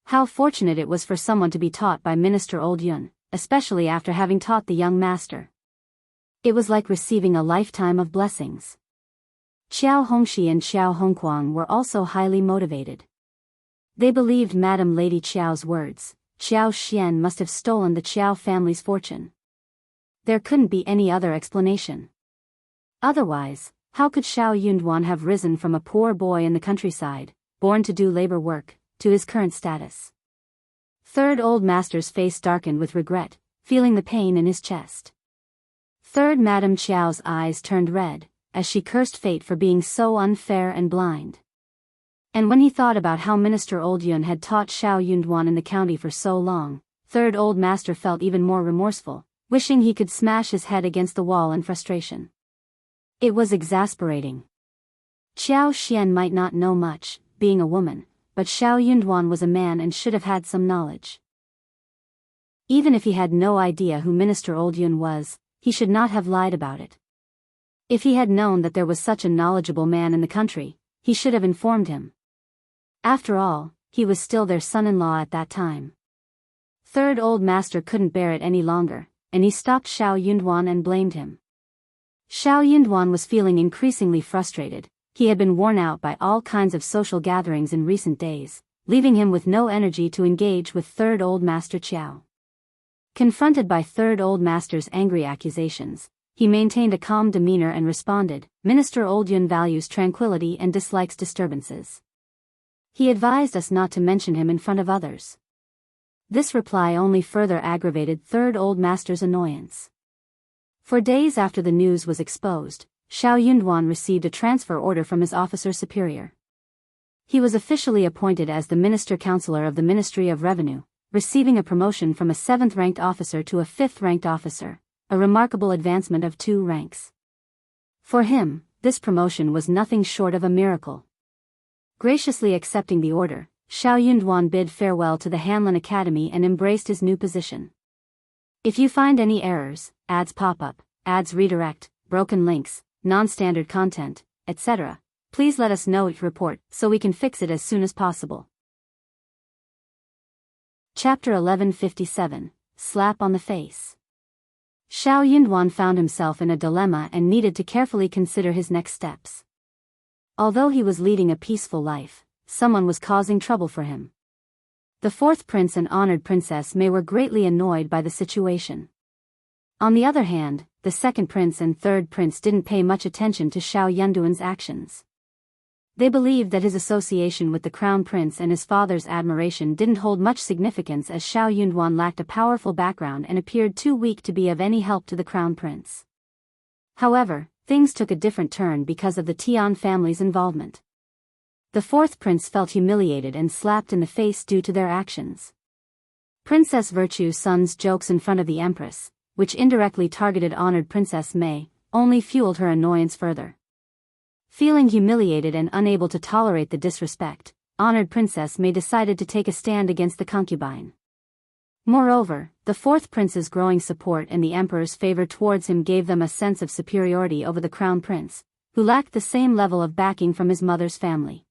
How fortunate it was for someone to be taught by Minister Old Yun, especially after having taught the young master. It was like receiving a lifetime of blessings. Qiao Hongxi and Qiao Hongquang were also highly motivated. They believed Madame Lady Qiao's words. Xiao Xian must have stolen the Qiao family's fortune. There couldn't be any other explanation. Otherwise, how could Xiao Yunduan have risen from a poor boy in the countryside, born to do labor work, to his current status? Third Old Master's face darkened with regret, feeling the pain in his chest. Third Madame Qiao's eyes turned red, as she cursed fate for being so unfair and blind. And when he thought about how Minister Old Yun had taught Xiao Yunduan in the county for so long, Third Old Master felt even more remorseful, wishing he could smash his head against the wall in frustration. It was exasperating. Xiao Xian might not know much, being a woman, but Xiao Yunduan was a man and should have had some knowledge. Even if he had no idea who Minister Old Yun was, he should not have lied about it. If he had known that there was such a knowledgeable man in the country, he should have informed him. After all, he was still their son-in-law at that time. Third Old Master couldn't bear it any longer, and he stopped Xiao Yunduan and blamed him. Xiao Yunduan was feeling increasingly frustrated. He had been worn out by all kinds of social gatherings in recent days, leaving him with no energy to engage with Third Old Master Qiao. Confronted by Third Old Master's angry accusations, he maintained a calm demeanor and responded, Minister Old Yun values tranquility and dislikes disturbances. He advised us not to mention him in front of others. This reply only further aggravated Third Old Master's annoyance. For days after the news was exposed, Xiao Yunduan received a transfer order from his officer superior. He was officially appointed as the Minister Counselor of the Ministry of Revenue, receiving a promotion from a 7th-ranked officer to a 5th-ranked officer, a remarkable advancement of 2 ranks. For him, this promotion was nothing short of a miracle. Graciously accepting the order, Xiao Yunduan bid farewell to the Hanlin Academy and embraced his new position. If you find any errors, ads pop up, ads redirect, broken links, non-standard content, etc., please let us know your report so we can fix it as soon as possible. Chapter 1157, Slap on the Face. Xiao Yunduan found himself in a dilemma and needed to carefully consider his next steps. Although he was leading a peaceful life, someone was causing trouble for him. The fourth prince and honored princess Mei were greatly annoyed by the situation. On the other hand, the second prince and third prince didn't pay much attention to Xiao Yunduan's actions. They believed that his association with the crown prince and his father's admiration didn't hold much significance, as Xiao Yunduan lacked a powerful background and appeared too weak to be of any help to the crown prince. However, things took a different turn because of the Tian family's involvement. The fourth prince felt humiliated and slapped in the face due to their actions. Princess Virtue's son's jokes in front of the empress, which indirectly targeted honored Princess Mei, only fueled her annoyance further. Feeling humiliated and unable to tolerate the disrespect, honored Princess Mei decided to take a stand against the concubine. Moreover, the fourth prince's growing support and the emperor's favor towards him gave them a sense of superiority over the crown prince, who lacked the same level of backing from his mother's family.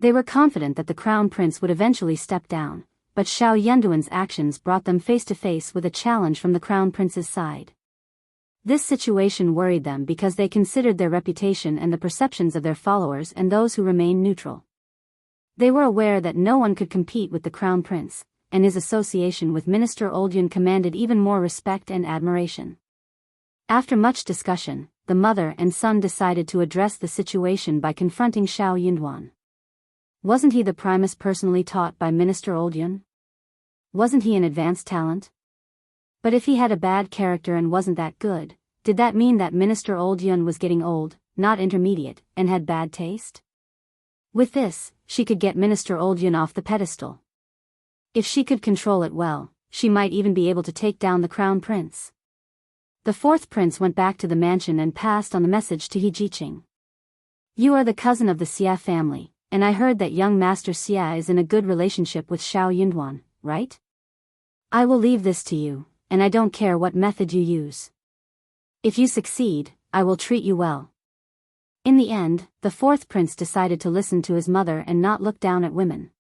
They were confident that the crown prince would eventually step down, but Xiao Yunduan's actions brought them face to face with a challenge from the crown prince's side. This situation worried them because they considered their reputation and the perceptions of their followers and those who remained neutral. They were aware that no one could compete with the crown prince, and his association with Minister Oldyan commanded even more respect and admiration. After much discussion, the mother and son decided to address the situation by confronting Xiao Yunduan. Wasn't he the Primus personally taught by Minister Oldyan? Wasn't he an advanced talent? But if he had a bad character and wasn't that good, did that mean that Minister Oldyan was getting old, not intermediate, and had bad taste? With this, she could get Minister Oldyan off the pedestal. If she could control it well, she might even be able to take down the crown prince. The fourth prince went back to the mansion and passed on the message to He Jiqing. You are the cousin of the Xia family, and I heard that young Master Xia is in a good relationship with Xiao Yunduan, right? I will leave this to you, and I don't care what method you use. If you succeed, I will treat you well. In the end, the fourth prince decided to listen to his mother and not look down at women.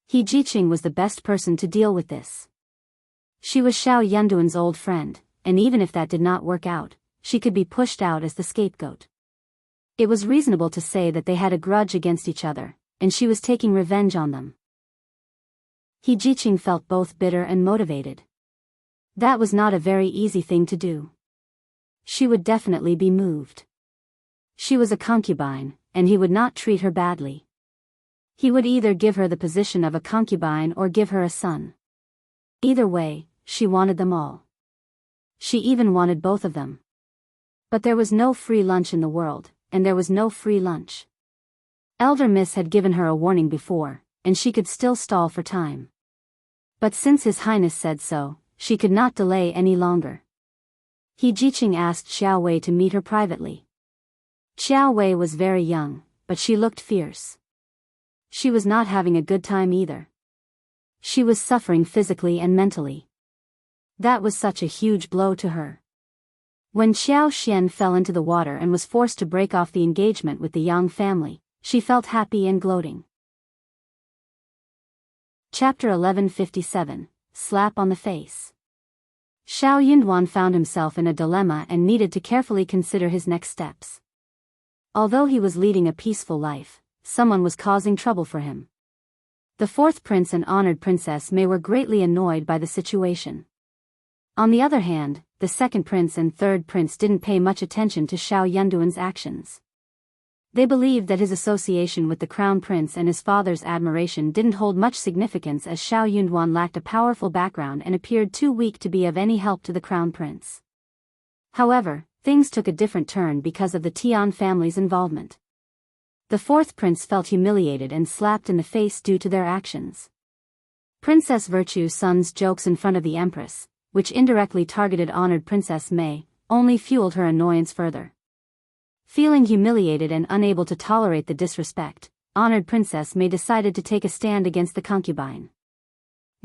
He Jiqing was the best person to deal with this. She was Xiao Yunduan's old friend, and even if that did not work out, she could be pushed out as the scapegoat. It was reasonable to say that they had a grudge against each other, and she was taking revenge on them. He Jiqing felt both bitter and motivated. That was not a very easy thing to do. She would definitely be moved. She was a concubine, and he would not treat her badly. He would either give her the position of a concubine or give her a son. Either way, she wanted them all. She even wanted both of them. But there was no free lunch in the world, and there was no free lunch. Elder Miss had given her a warning before, and she could still stall for time. But since His Highness said so, she could not delay any longer. He Jiqing asked Xiao Wei to meet her privately. Xiao Wei was very young, but she looked fierce. She was not having a good time either. She was suffering physically and mentally. That was such a huge blow to her. When Xiao Xian fell into the water and was forced to break off the engagement with the Yang family, she felt happy and gloating. Chapter 1157, Slap on the Face. Xiao Yunduan found himself in a dilemma and needed to carefully consider his next steps. Although he was leading a peaceful life, someone was causing trouble for him. The fourth prince and honored Princess Mei were greatly annoyed by the situation. On the other hand, the second prince and third prince didn't pay much attention to Xiao Yunduan's actions. They believed that his association with the crown prince and his father's admiration didn't hold much significance, as Xiao Yunduan lacked a powerful background and appeared too weak to be of any help to the crown prince. However, things took a different turn because of the Tian family's involvement. The fourth prince felt humiliated and slapped in the face due to their actions. Princess Virtue's son's jokes in front of the empress, which indirectly targeted honored Princess Mei, only fueled her annoyance further. Feeling humiliated and unable to tolerate the disrespect, honored Princess Mei decided to take a stand against the concubine.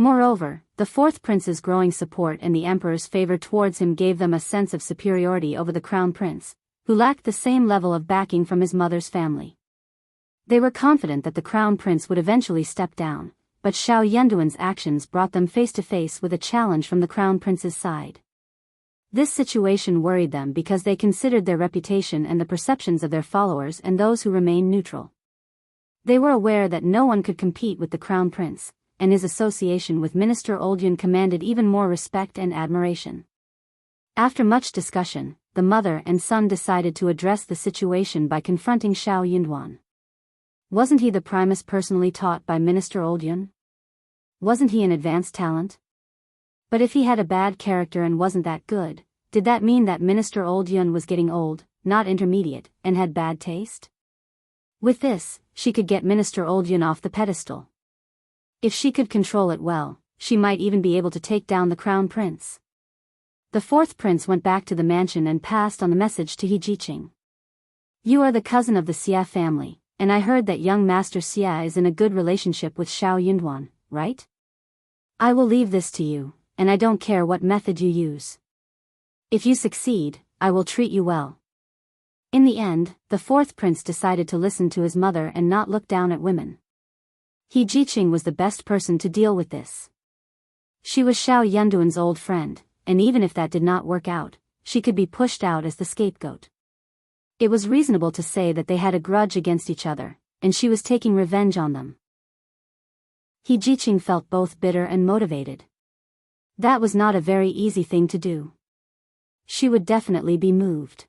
Moreover, the fourth prince's growing support and the emperor's favor towards him gave them a sense of superiority over the crown prince, who lacked the same level of backing from his mother's family. They were confident that the crown prince would eventually step down, but Xiao Yanduan's actions brought them face to face with a challenge from the crown prince's side. This situation worried them because they considered their reputation and the perceptions of their followers and those who remained neutral. They were aware that no one could compete with the crown prince, and his association with Minister Oldun commanded even more respect and admiration. After much discussion, the mother and son decided to address the situation by confronting Xiao Yunduan. Wasn't he the Primus personally taught by Minister Oldun? Wasn't he an advanced talent? But if he had a bad character and wasn't that good, did that mean that Minister Oldun was getting old, not intermediate, and had bad taste? With this, she could get Minister Oldun off the pedestal. If she could control it well, she might even be able to take down the crown prince. The fourth prince went back to the mansion and passed on the message to He Jiqing. You are the cousin of the Xia family, and I heard that young Master Xia is in a good relationship with Xiao Yunduan, right? I will leave this to you, and I don't care what method you use. If you succeed, I will treat you well. In the end, the fourth prince decided to listen to his mother and not look down at women. He Jiqing was the best person to deal with this. She was Xiao Yanduan's old friend, and even if that did not work out, she could be pushed out as the scapegoat. It was reasonable to say that they had a grudge against each other, and she was taking revenge on them. He Jiqing felt both bitter and motivated. That was not a very easy thing to do. She would definitely be moved.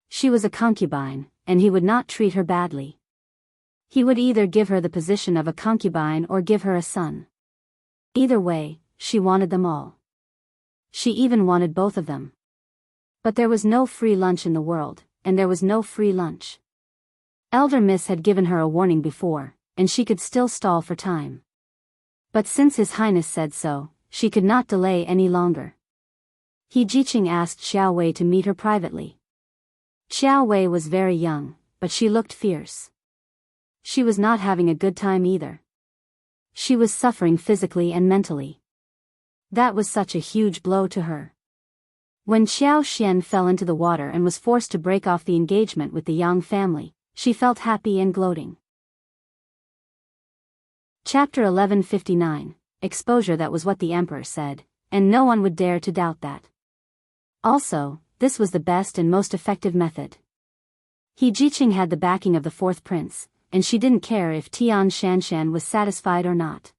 She was a concubine, and he would not treat her badly. He would either give her the position of a concubine or give her a son. Either way, she wanted them all. She even wanted both of them. But there was no free lunch in the world, and there was no free lunch. Elder Miss had given her a warning before, and she could still stall for time. But since His Highness said so, she could not delay any longer. He Jiqing asked Xiao Wei to meet her privately. Xiao Wei was very young, but she looked fierce. She was not having a good time either. She was suffering physically and mentally. That was such a huge blow to her. When Xiao Xian fell into the water and was forced to break off the engagement with the Yang family, she felt happy and gloating. Chapter 1159, Exposure. That was what the emperor said, and no one would dare to doubt that. Also, this was the best and most effective method. He Jiqing had the backing of the fourth prince, and she didn't care if Tian Shanshan was satisfied or not.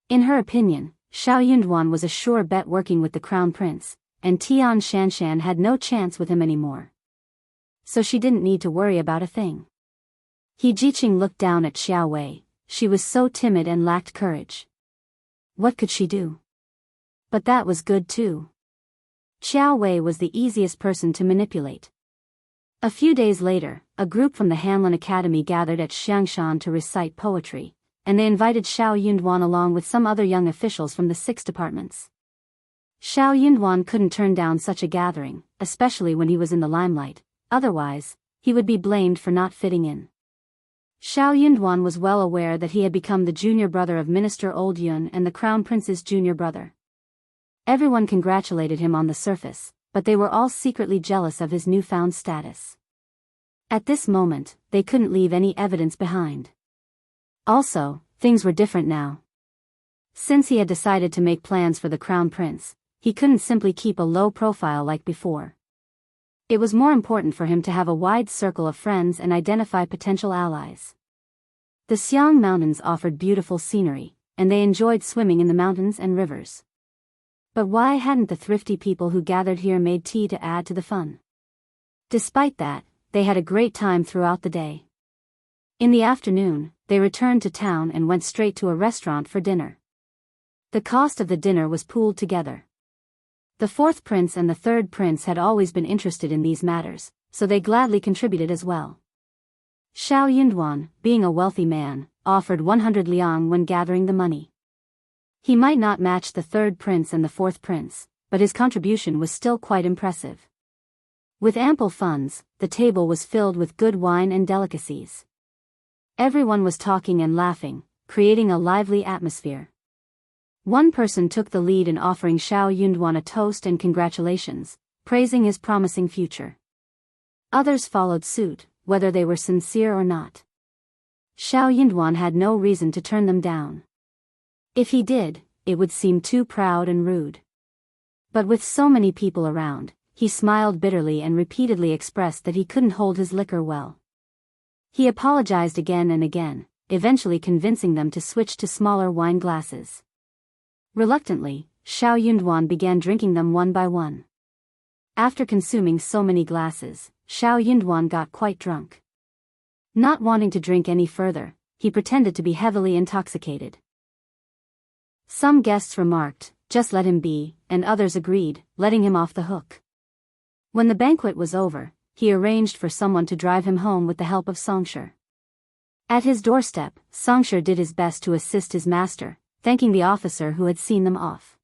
In her opinion, Xiao Yunduan was a sure bet working with the crown prince, and Tian Shanshan had no chance with him anymore. So she didn't need to worry about a thing. He Jiqing looked down at Xiao Wei. She was so timid and lacked courage. What could she do? But that was good too. Xiao Wei was the easiest person to manipulate. A few days later, a group from the Hanlin Academy gathered at Xianxia to recite poetry, and they invited Xiao Yunduan along with some other young officials from the 6 departments. Xiao Yunduan couldn't turn down such a gathering, especially when he was in the limelight, otherwise, he would be blamed for not fitting in. Xiao Yunduan was well aware that he had become the junior brother of Minister Oldun and the Crown Prince's junior brother. Everyone congratulated him on the surface, but they were all secretly jealous of his newfound status. At this moment, they couldn't leave any evidence behind. Also, things were different now. Since he had decided to make plans for the Crown Prince, he couldn't simply keep a low profile like before. It was more important for him to have a wide circle of friends and identify potential allies. The Xiang Mountains offered beautiful scenery, and they enjoyed swimming in the mountains and rivers. But why hadn't the thrifty people who gathered here made tea to add to the fun? Despite that, they had a great time throughout the day. In the afternoon, they returned to town and went straight to a restaurant for dinner. The cost of the dinner was pooled together. The fourth prince and the third prince had always been interested in these matters, so they gladly contributed as well. Xiao Yunduan, being a wealthy man, offered 100 liang when gathering the money. He might not match the third prince and the fourth prince, but his contribution was still quite impressive. With ample funds, the table was filled with good wine and delicacies. Everyone was talking and laughing, creating a lively atmosphere. One person took the lead in offering Xiao Yunduan a toast and congratulations, praising his promising future. Others followed suit, whether they were sincere or not. Xiao Yunduan had no reason to turn them down. If he did, it would seem too proud and rude. But with so many people around, he smiled bitterly and repeatedly expressed that he couldn't hold his liquor well. He apologized again and again, eventually convincing them to switch to smaller wine glasses. Reluctantly, Xiao Yunduan began drinking them one by one. After consuming so many glasses, Xiao Yunduan got quite drunk. Not wanting to drink any further, he pretended to be heavily intoxicated. Some guests remarked, "Just let him be," and others agreed, letting him off the hook. When the banquet was over, he arranged for someone to drive him home with the help of Xianxia. At his doorstep, Xianxia did his best to assist his master, thanking the officer who had seen them off.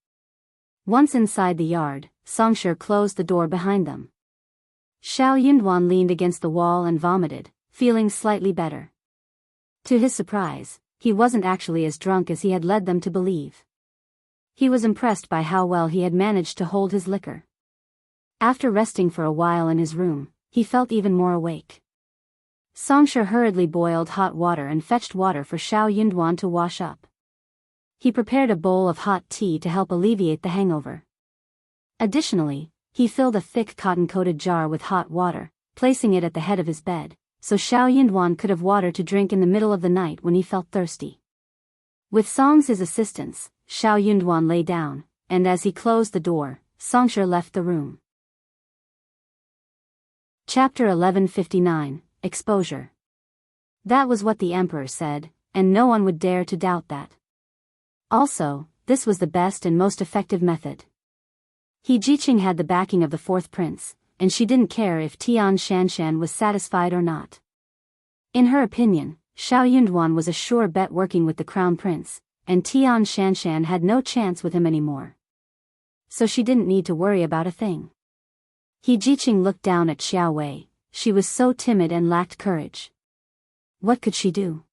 Once inside the yard, Xianxia closed the door behind them. Xiao Yunduan leaned against the wall and vomited, feeling slightly better. To his surprise, he wasn't actually as drunk as he had led them to believe. He was impressed by how well he had managed to hold his liquor. After resting for a while in his room, he felt even more awake. Xianxia hurriedly boiled hot water and fetched water for Xiao Yunduan to wash up. He prepared a bowl of hot tea to help alleviate the hangover. Additionally, he filled a thick cotton-coated jar with hot water, placing it at the head of his bed, so Xiao Yunduan could have water to drink in the middle of the night when he felt thirsty. With Xianxia's assistance, Xiao Yunduan lay down, and as he closed the door, Xianxia left the room. Chapter 1159, Exposure. That was what the emperor said, and no one would dare to doubt that. Also, this was the best and most effective method. He Jiqing had the backing of the fourth prince, and she didn't care if Tian Shanshan was satisfied or not. In her opinion, Xiao Yunduan was a sure bet working with the crown prince, and Tian Shanshan had no chance with him anymore. So she didn't need to worry about a thing. He Jiqing looked down at Xiao Wei. She was so timid and lacked courage. What could she do?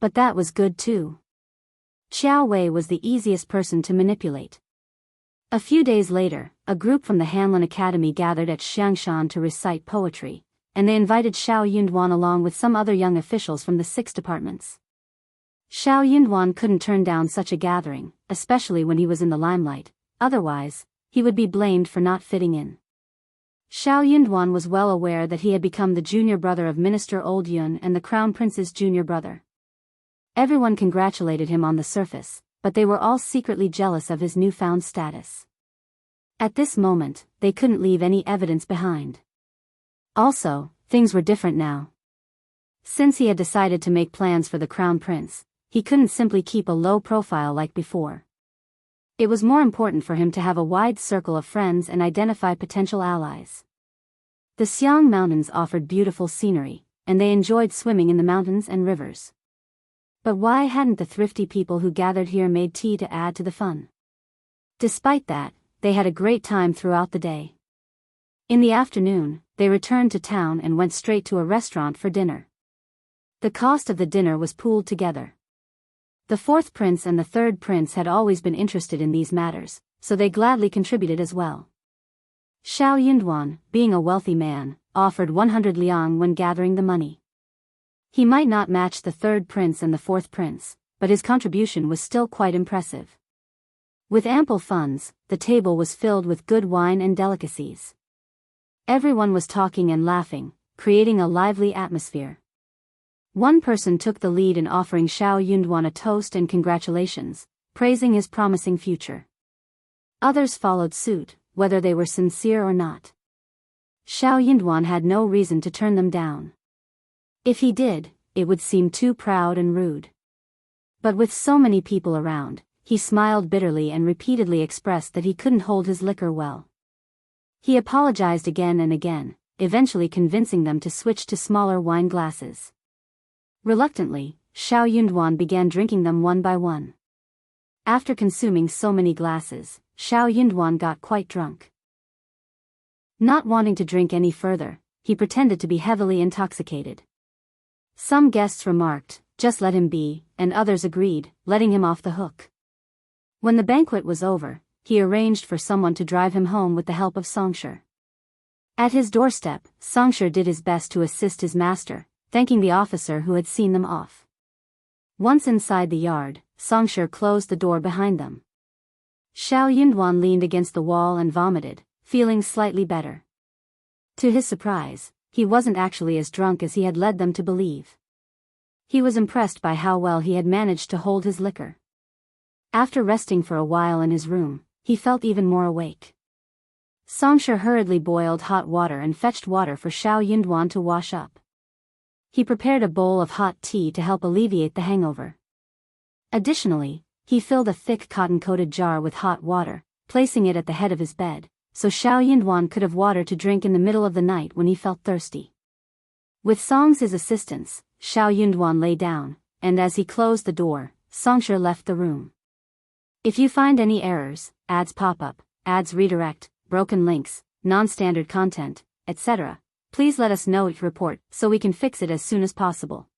But that was good too. Xiao Wei was the easiest person to manipulate. A few days later, a group from the Hanlin Academy gathered at Xianxia to recite poetry, and they invited Xiao Yunduan along with some other young officials from the 6 departments. Xiao Yunduan couldn't turn down such a gathering, especially when he was in the limelight, otherwise, he would be blamed for not fitting in. Xiao Yunduan was well aware that he had become the junior brother of Minister Old Yun and the Crown Prince's junior brother. Everyone congratulated him on the surface, but they were all secretly jealous of his newfound status. At this moment, they couldn't leave any evidence behind. Also, things were different now. Since he had decided to make plans for the Crown Prince, he couldn't simply keep a low profile like before. It was more important for him to have a wide circle of friends and identify potential allies. The Xiang Mountains offered beautiful scenery, and they enjoyed swimming in the mountains and rivers. But why hadn't the thrifty people who gathered here made tea to add to the fun? Despite that, they had a great time throughout the day. In the afternoon, they returned to town and went straight to a restaurant for dinner. The cost of the dinner was pooled together. The fourth prince and the third prince had always been interested in these matters, so they gladly contributed as well. Xiao Yunduan, being a wealthy man, offered 100 liang when gathering the money. He might not match the third prince and the fourth prince, but his contribution was still quite impressive. With ample funds, the table was filled with good wine and delicacies. Everyone was talking and laughing, creating a lively atmosphere. One person took the lead in offering Xiao Yunduan a toast and congratulations, praising his promising future. Others followed suit, whether they were sincere or not. Xiao Yunduan had no reason to turn them down. If he did, it would seem too proud and rude. But with so many people around, he smiled bitterly and repeatedly expressed that he couldn't hold his liquor well. He apologized again and again, eventually convincing them to switch to smaller wine glasses. Reluctantly, Xiao Yunduan began drinking them one by one. After consuming so many glasses, Xiao Yunduan got quite drunk. Not wanting to drink any further, he pretended to be heavily intoxicated. Some guests remarked, "Just let him be," and others agreed, letting him off the hook. When the banquet was over, he arranged for someone to drive him home with the help of Xianxia. At his doorstep, Xianxia did his best to assist his master, thanking the officer who had seen them off. Once inside the yard, Xianxia closed the door behind them. Xiao Yunduan leaned against the wall and vomited, feeling slightly better. To his surprise, he wasn't actually as drunk as he had led them to believe. He was impressed by how well he had managed to hold his liquor. After resting for a while in his room, he felt even more awake. Xianxia hurriedly boiled hot water and fetched water for Xiao Yunduan to wash up. He prepared a bowl of hot tea to help alleviate the hangover. Additionally, he filled a thick cotton-coated jar with hot water, placing it at the head of his bed, so Xiao Yunduan could have water to drink in the middle of the night when he felt thirsty. With Xianxia's assistance, Xiao Yunduan lay down, and as he closed the door, Xianxia left the room. If you find any errors, ads pop up, ads redirect, broken links, non-standard content, etc., please let us know your report so we can fix it as soon as possible.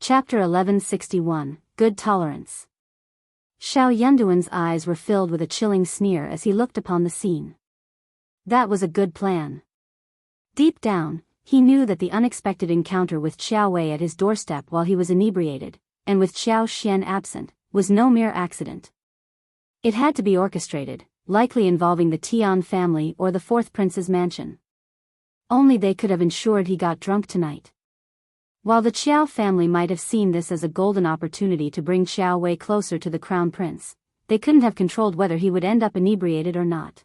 Chapter 1161, Good Tolerance. Xiao Yunduan's eyes were filled with a chilling sneer as he looked upon the scene. That was a good plan. Deep down, he knew that the unexpected encounter with Qiao Wei at his doorstep while he was inebriated, and with Xiao Xian absent, was no mere accident. It had to be orchestrated, likely involving the Tian family or the fourth prince's mansion. Only they could have ensured he got drunk tonight. While the Qiao family might have seen this as a golden opportunity to bring Qiao Wei closer to the crown prince, they couldn't have controlled whether he would end up inebriated or not.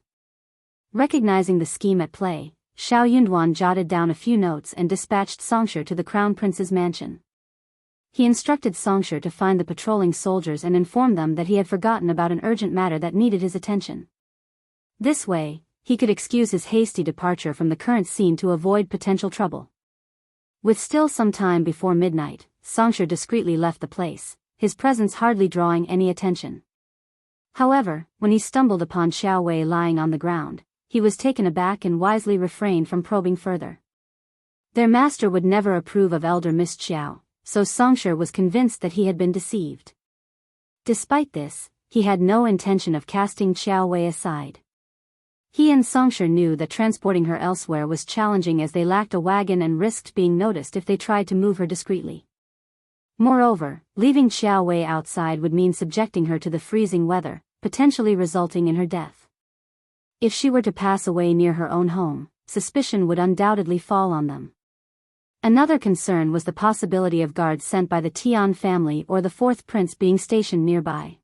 Recognizing the scheme at play, Xiao Yunduan jotted down a few notes and dispatched Xianxia to the crown prince's mansion. He instructed Xianxia to find the patrolling soldiers and inform them that he had forgotten about an urgent matter that needed his attention. This way, he could excuse his hasty departure from the current scene to avoid potential trouble. With still some time before midnight, Xianxia discreetly left the place, his presence hardly drawing any attention. However, when he stumbled upon Qiao Wei lying on the ground, he was taken aback and wisely refrained from probing further. Their master would never approve of elder Miss Qiao, so Xianxia was convinced that he had been deceived. Despite this, he had no intention of casting Qiao Wei aside. He and Xianxia knew that transporting her elsewhere was challenging as they lacked a wagon and risked being noticed if they tried to move her discreetly. Moreover, leaving Qiao Wei outside would mean subjecting her to the freezing weather, potentially resulting in her death. If she were to pass away near her own home, suspicion would undoubtedly fall on them. Another concern was the possibility of guards sent by the Tian family or the fourth prince being stationed nearby.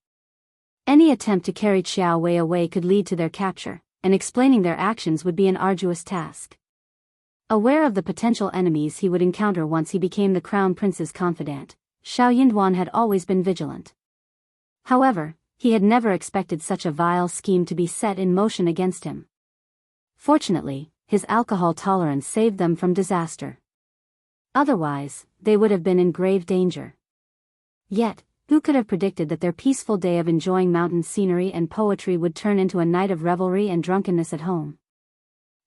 Any attempt to carry Qiao Wei away could lead to their capture, and explaining their actions would be an arduous task. Aware of the potential enemies he would encounter once he became the crown prince's confidant, Xiao Yunduan had always been vigilant. However, he had never expected such a vile scheme to be set in motion against him. Fortunately, his alcohol tolerance saved them from disaster. Otherwise, they would have been in grave danger. Yet, who could have predicted that their peaceful day of enjoying mountain scenery and poetry would turn into a night of revelry and drunkenness at home?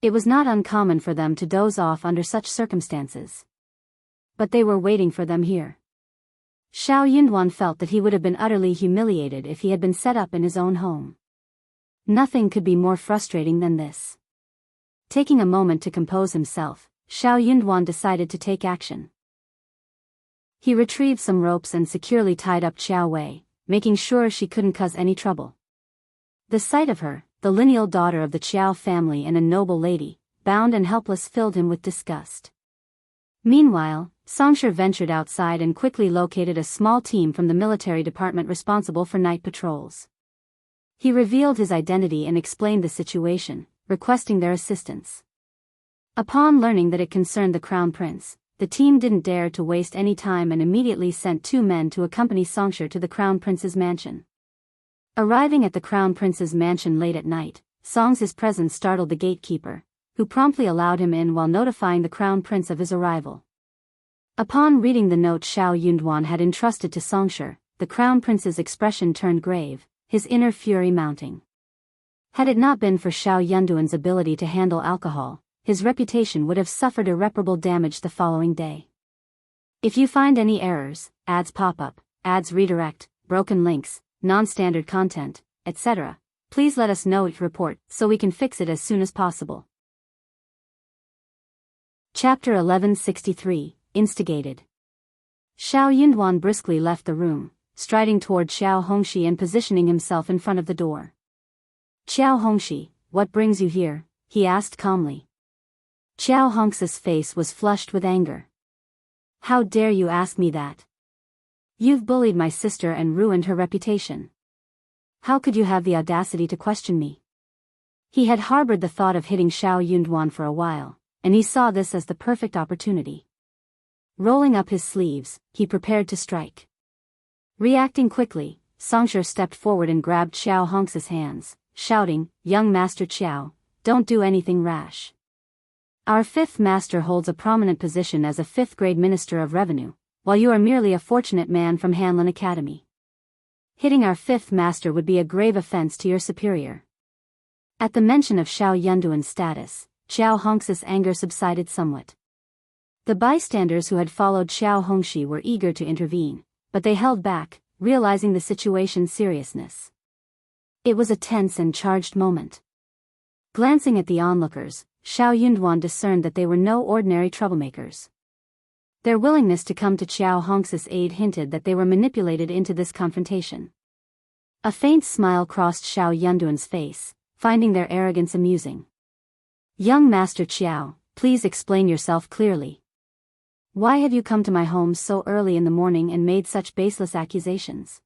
It was not uncommon for them to doze off under such circumstances. But they were waiting for them here. Xiao Yunduan felt that he would have been utterly humiliated if he had been set up in his own home. Nothing could be more frustrating than this. Taking a moment to compose himself, Xiao Yunduan decided to take action. He retrieved some ropes and securely tied up Qiao Wei, making sure she couldn't cause any trouble. The sight of her, the lineal daughter of the Qiao family and a noble lady, bound and helpless filled him with disgust. Meanwhile, Xianxia ventured outside and quickly located a small team from the military department responsible for night patrols. He revealed his identity and explained the situation, requesting their assistance. Upon learning that it concerned the crown prince, the team didn't dare to waste any time and immediately sent 2 men to accompany Xianxia to the crown prince's mansion. Arriving at the crown prince's mansion late at night, Xianxia's presence startled the gatekeeper, who promptly allowed him in while notifying the crown prince of his arrival. Upon reading the note Xiao Yunduan had entrusted to Xianxia, the crown prince's expression turned grave, his inner fury mounting. Had it not been for Xiao Yunduan's ability to handle alcohol, his reputation would have suffered irreparable damage the following day. If you find any errors, ads pop up, ads redirect, broken links, non-standard content, etc. Please let us know your report so we can fix it as soon as possible. Chapter 1163, Instigated. Xiao Yunduan briskly left the room, striding toward Xiao Hongxi and positioning himself in front of the door. Xiao Hongxi, what brings you here? He asked calmly. Xiao Hongxi's face was flushed with anger. How dare you ask me that? You've bullied my sister and ruined her reputation. How could you have the audacity to question me? He had harbored the thought of hitting Xiao Yunduan for a while, and he saw this as the perfect opportunity. Rolling up his sleeves, he prepared to strike. Reacting quickly, Xianxia stepped forward and grabbed Xiao Hongxi's hands, shouting, "Young Master Xiao, don't do anything rash. Our fifth master holds a prominent position as a fifth-grade minister of revenue, while you are merely a fortunate man from Hanlin Academy. Hitting our fifth master would be a grave offense to your superior." At the mention of Xiao Yunduan's status, Xiao Hongxi's anger subsided somewhat. The bystanders who had followed Xiao Hongxi were eager to intervene, but they held back, realizing the situation's seriousness. It was a tense and charged moment. Glancing at the onlookers, Xiao Yunduan discerned that they were no ordinary troublemakers. Their willingness to come to Xiao Hongxi's aid hinted that they were manipulated into this confrontation. A faint smile crossed Xiao Yunduan's face, finding their arrogance amusing. "Young Master Xiao, please explain yourself clearly. Why have you come to my home so early in the morning and made such baseless accusations?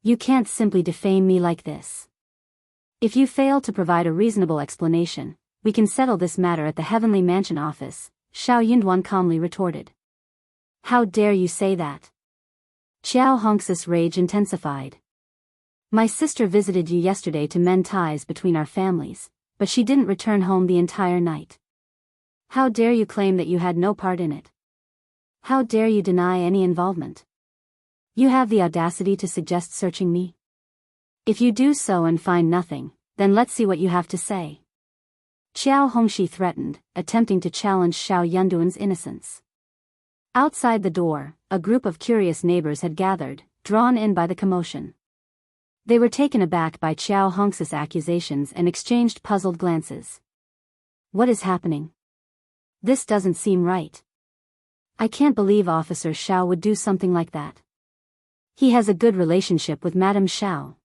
You can't simply defame me like this. If you fail to provide a reasonable explanation, we can settle this matter at the Heavenly Mansion office," Xiao Yunduan calmly retorted. "How dare you say that?" Xiao Hongxi's rage intensified. "My sister visited you yesterday to mend ties between our families, but she didn't return home the entire night. How dare you claim that you had no part in it? How dare you deny any involvement? You have the audacity to suggest searching me? If you do so and find nothing, then let's see what you have to say." Xiao Hongxi threatened, attempting to challenge Xiao Yunduan's innocence. Outside the door, a group of curious neighbors had gathered, drawn in by the commotion. They were taken aback by Xiao Hongxi's accusations and exchanged puzzled glances. "What is happening? This doesn't seem right. I can't believe Officer Xiao would do something like that. He has a good relationship with Madame Xiao.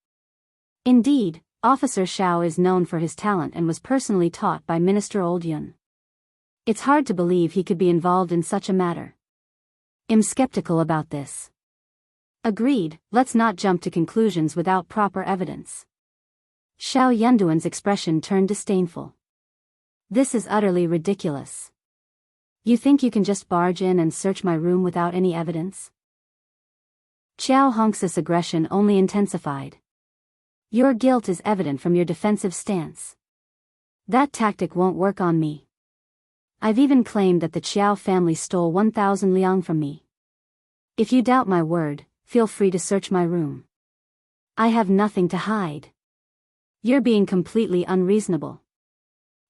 Indeed, Officer Xiao is known for his talent and was personally taught by Minister Old Yun. It's hard to believe he could be involved in such a matter. I'm skeptical about this." "Agreed, let's not jump to conclusions without proper evidence." Xiao Yunduan's expression turned disdainful. "This is utterly ridiculous. You think you can just barge in and search my room without any evidence?" Xiao Hongxi's aggression only intensified. "Your guilt is evident from your defensive stance. That tactic won't work on me. I've even claimed that the Qiao family stole 1,000 liang from me. If you doubt my word, feel free to search my room. I have nothing to hide. You're being completely unreasonable."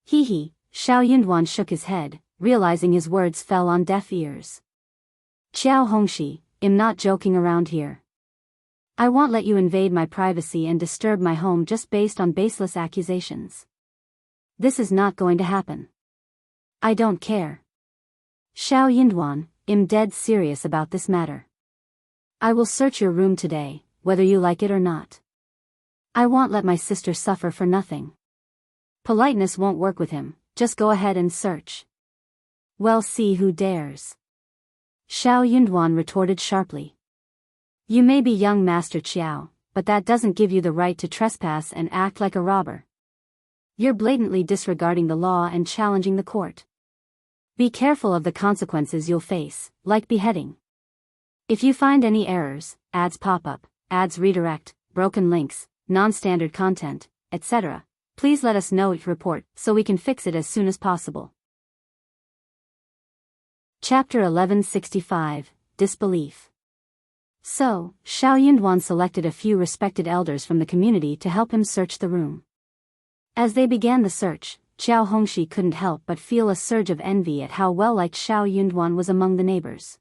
Hee, Xiao Yunduan shook his head, realizing his words fell on deaf ears. "Xiao Hongxi, I'm not joking around here. I won't let you invade my privacy and disturb my home just based on baseless accusations. This is not going to happen. I don't care. Xiao Yunduan, I'm dead serious about this matter. I will search your room today, whether you like it or not. I won't let my sister suffer for nothing. Politeness won't work with him, just go ahead and search. We'll see who dares." Xiao Yunduan retorted sharply. "You may be young Master Qiao, but that doesn't give you the right to trespass and act like a robber. You're blatantly disregarding the law and challenging the court. Be careful of the consequences you'll face, like beheading. If you find any errors, ads pop up, ads redirect, broken links, non-standard content, etc., please let us know your report so we can fix it as soon as possible." Chapter 1165, Disbelief. So, Xiao Yunduan selected a few respected elders from the community to help him search the room. As they began the search, Xiao Hongxi couldn't help but feel a surge of envy at how well-liked Xiao Yunduan was among the neighbors.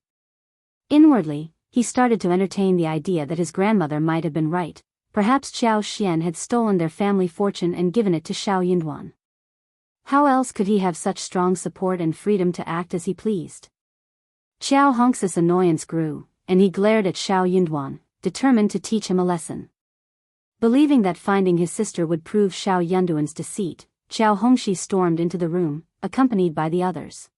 Inwardly, he started to entertain the idea that his grandmother might have been right. Perhaps Xiao Xian had stolen their family fortune and given it to Xiao Yunduan. How else could he have such strong support and freedom to act as he pleased? Xiao Hongxi's annoyance grew, and he glared at Xiao Yunduan, determined to teach him a lesson. Believing that finding his sister would prove Xiao Yunduan's deceit, Xiao Hongxi stormed into the room, accompanied by the others.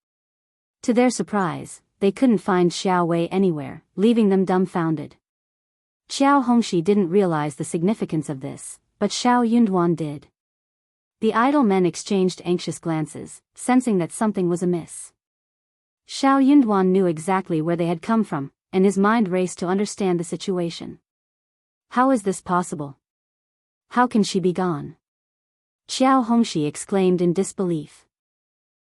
To their surprise, they couldn't find Xiao Wei anywhere, leaving them dumbfounded. Xiao Hongxi didn't realize the significance of this, but Xiao Yunduan did. The idle men exchanged anxious glances, sensing that something was amiss. Xiao Yunduan knew exactly where they had come from, and his mind raced to understand the situation. How is this possible? How can she be gone? Xiao Hongxi exclaimed in disbelief.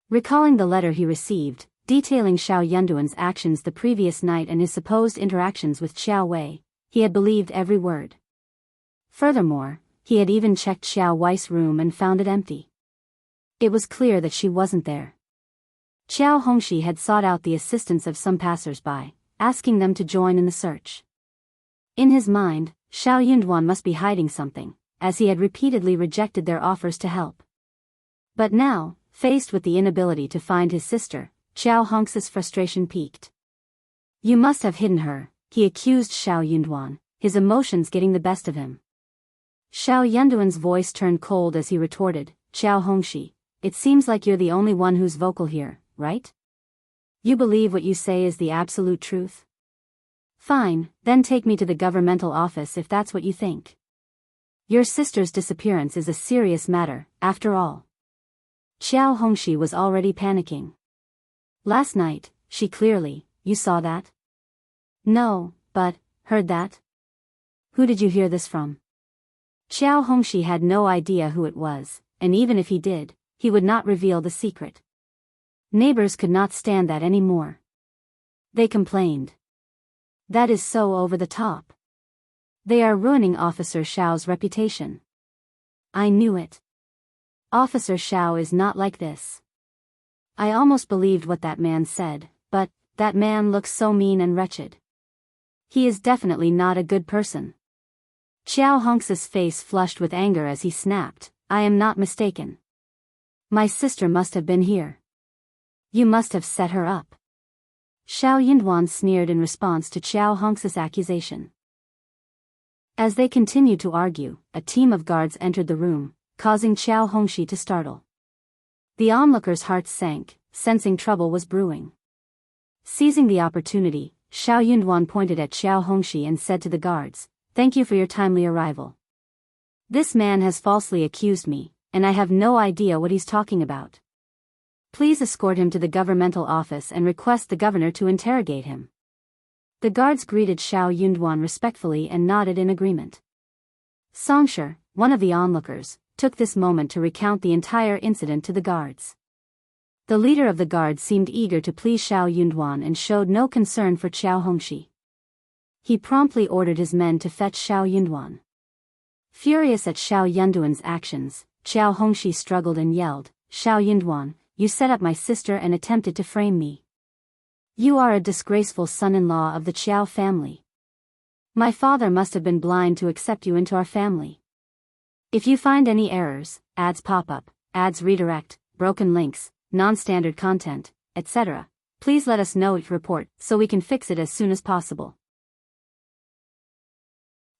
Recalling the letter he received, detailing Xiao Yunduan's actions the previous night and his supposed interactions with Xiao Wei, he had believed every word. Furthermore, he had even checked Xiao Wei's room and found it empty. It was clear that she wasn't there. Xiao Hongxi had sought out the assistance of some passers-by, asking them to join in the search. In his mind, Xiao Yunduan must be hiding something, as he had repeatedly rejected their offers to help. But now, faced with the inability to find his sister, Xiao Hongxi's frustration peaked. You must have hidden her, he accused Xiao Yunduan, his emotions getting the best of him. Xiao Yunduan's voice turned cold as he retorted, Xiao Hongxi, it seems like you're the only one who's vocal here, right? You believe what you say is the absolute truth? Fine, then take me to the governmental office if that's what you think. Your sister's disappearance is a serious matter, after all. Xiao Hongxi was already panicking. Last night, she clearly, you saw that? No, but, heard that? Who did you hear this from? Xiao Hongxi had no idea who it was, and even if he did, he would not reveal the secret. Neighbors could not stand that anymore. They complained. That is so over the top. They are ruining Officer Xiao's reputation. I knew it. Officer Xiao is not like this. I almost believed what that man said, but, that man looks so mean and wretched. He is definitely not a good person. Xiao Hongxi's face flushed with anger as he snapped, I am not mistaken. My sister must have been here. You must have set her up. Xiao Yunduan sneered in response to Xiao Hongxi's accusation. As they continued to argue, a team of guards entered the room, causing Xiao Hongxi to startle. The onlookers' hearts sank, sensing trouble was brewing. Seizing the opportunity, Xiao Yunduan pointed at Xiao Hongxi and said to the guards, Thank you for your timely arrival. This man has falsely accused me, and I have no idea what he's talking about. Please escort him to the governmental office and request the governor to interrogate him. The guards greeted Xiao Yunduan respectfully and nodded in agreement. Xianxia, one of the onlookers, took this moment to recount the entire incident to the guards. The leader of the guards seemed eager to please Xiao Yunduan and showed no concern for Xiao Hongxi. He promptly ordered his men to fetch Xiao Yunduan. Furious at Xiao Yunduan's actions, Xiao Hongxi struggled and yelled, Xiao Yunduan, you set up my sister and attempted to frame me. You are a disgraceful son-in-law of the Qiao family. My father must have been blind to accept you into our family. If you find any errors, ads pop up, ads redirect, broken links, non-standard content, etc., please let us know each report so we can fix it as soon as possible.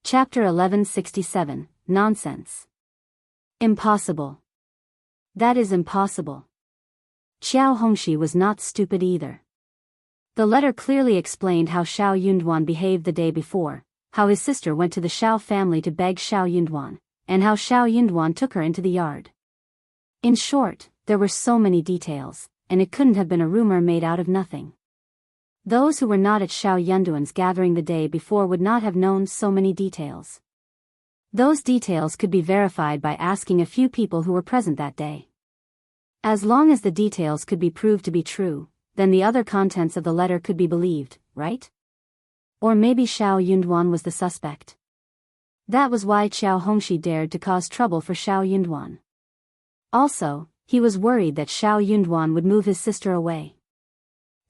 Chapter 1167, Nonsense. Impossible. That is impossible. Xiao Hongxi was not stupid either. The letter clearly explained how Xiao Yunduan behaved the day before, how his sister went to the Xiao family to beg Xiao Yunduan, and how Xiao Yunduan took her into the yard. In short, there were so many details, and it couldn't have been a rumor made out of nothing. Those who were not at Xiao Yunduan's gathering the day before would not have known so many details. Those details could be verified by asking a few people who were present that day. As long as the details could be proved to be true, then the other contents of the letter could be believed, right? Or maybe Xiao Yunduan was the suspect. That was why Xiao Hongxi dared to cause trouble for Xiao Yunduan. Also, he was worried that Xiao Yunduan would move his sister away.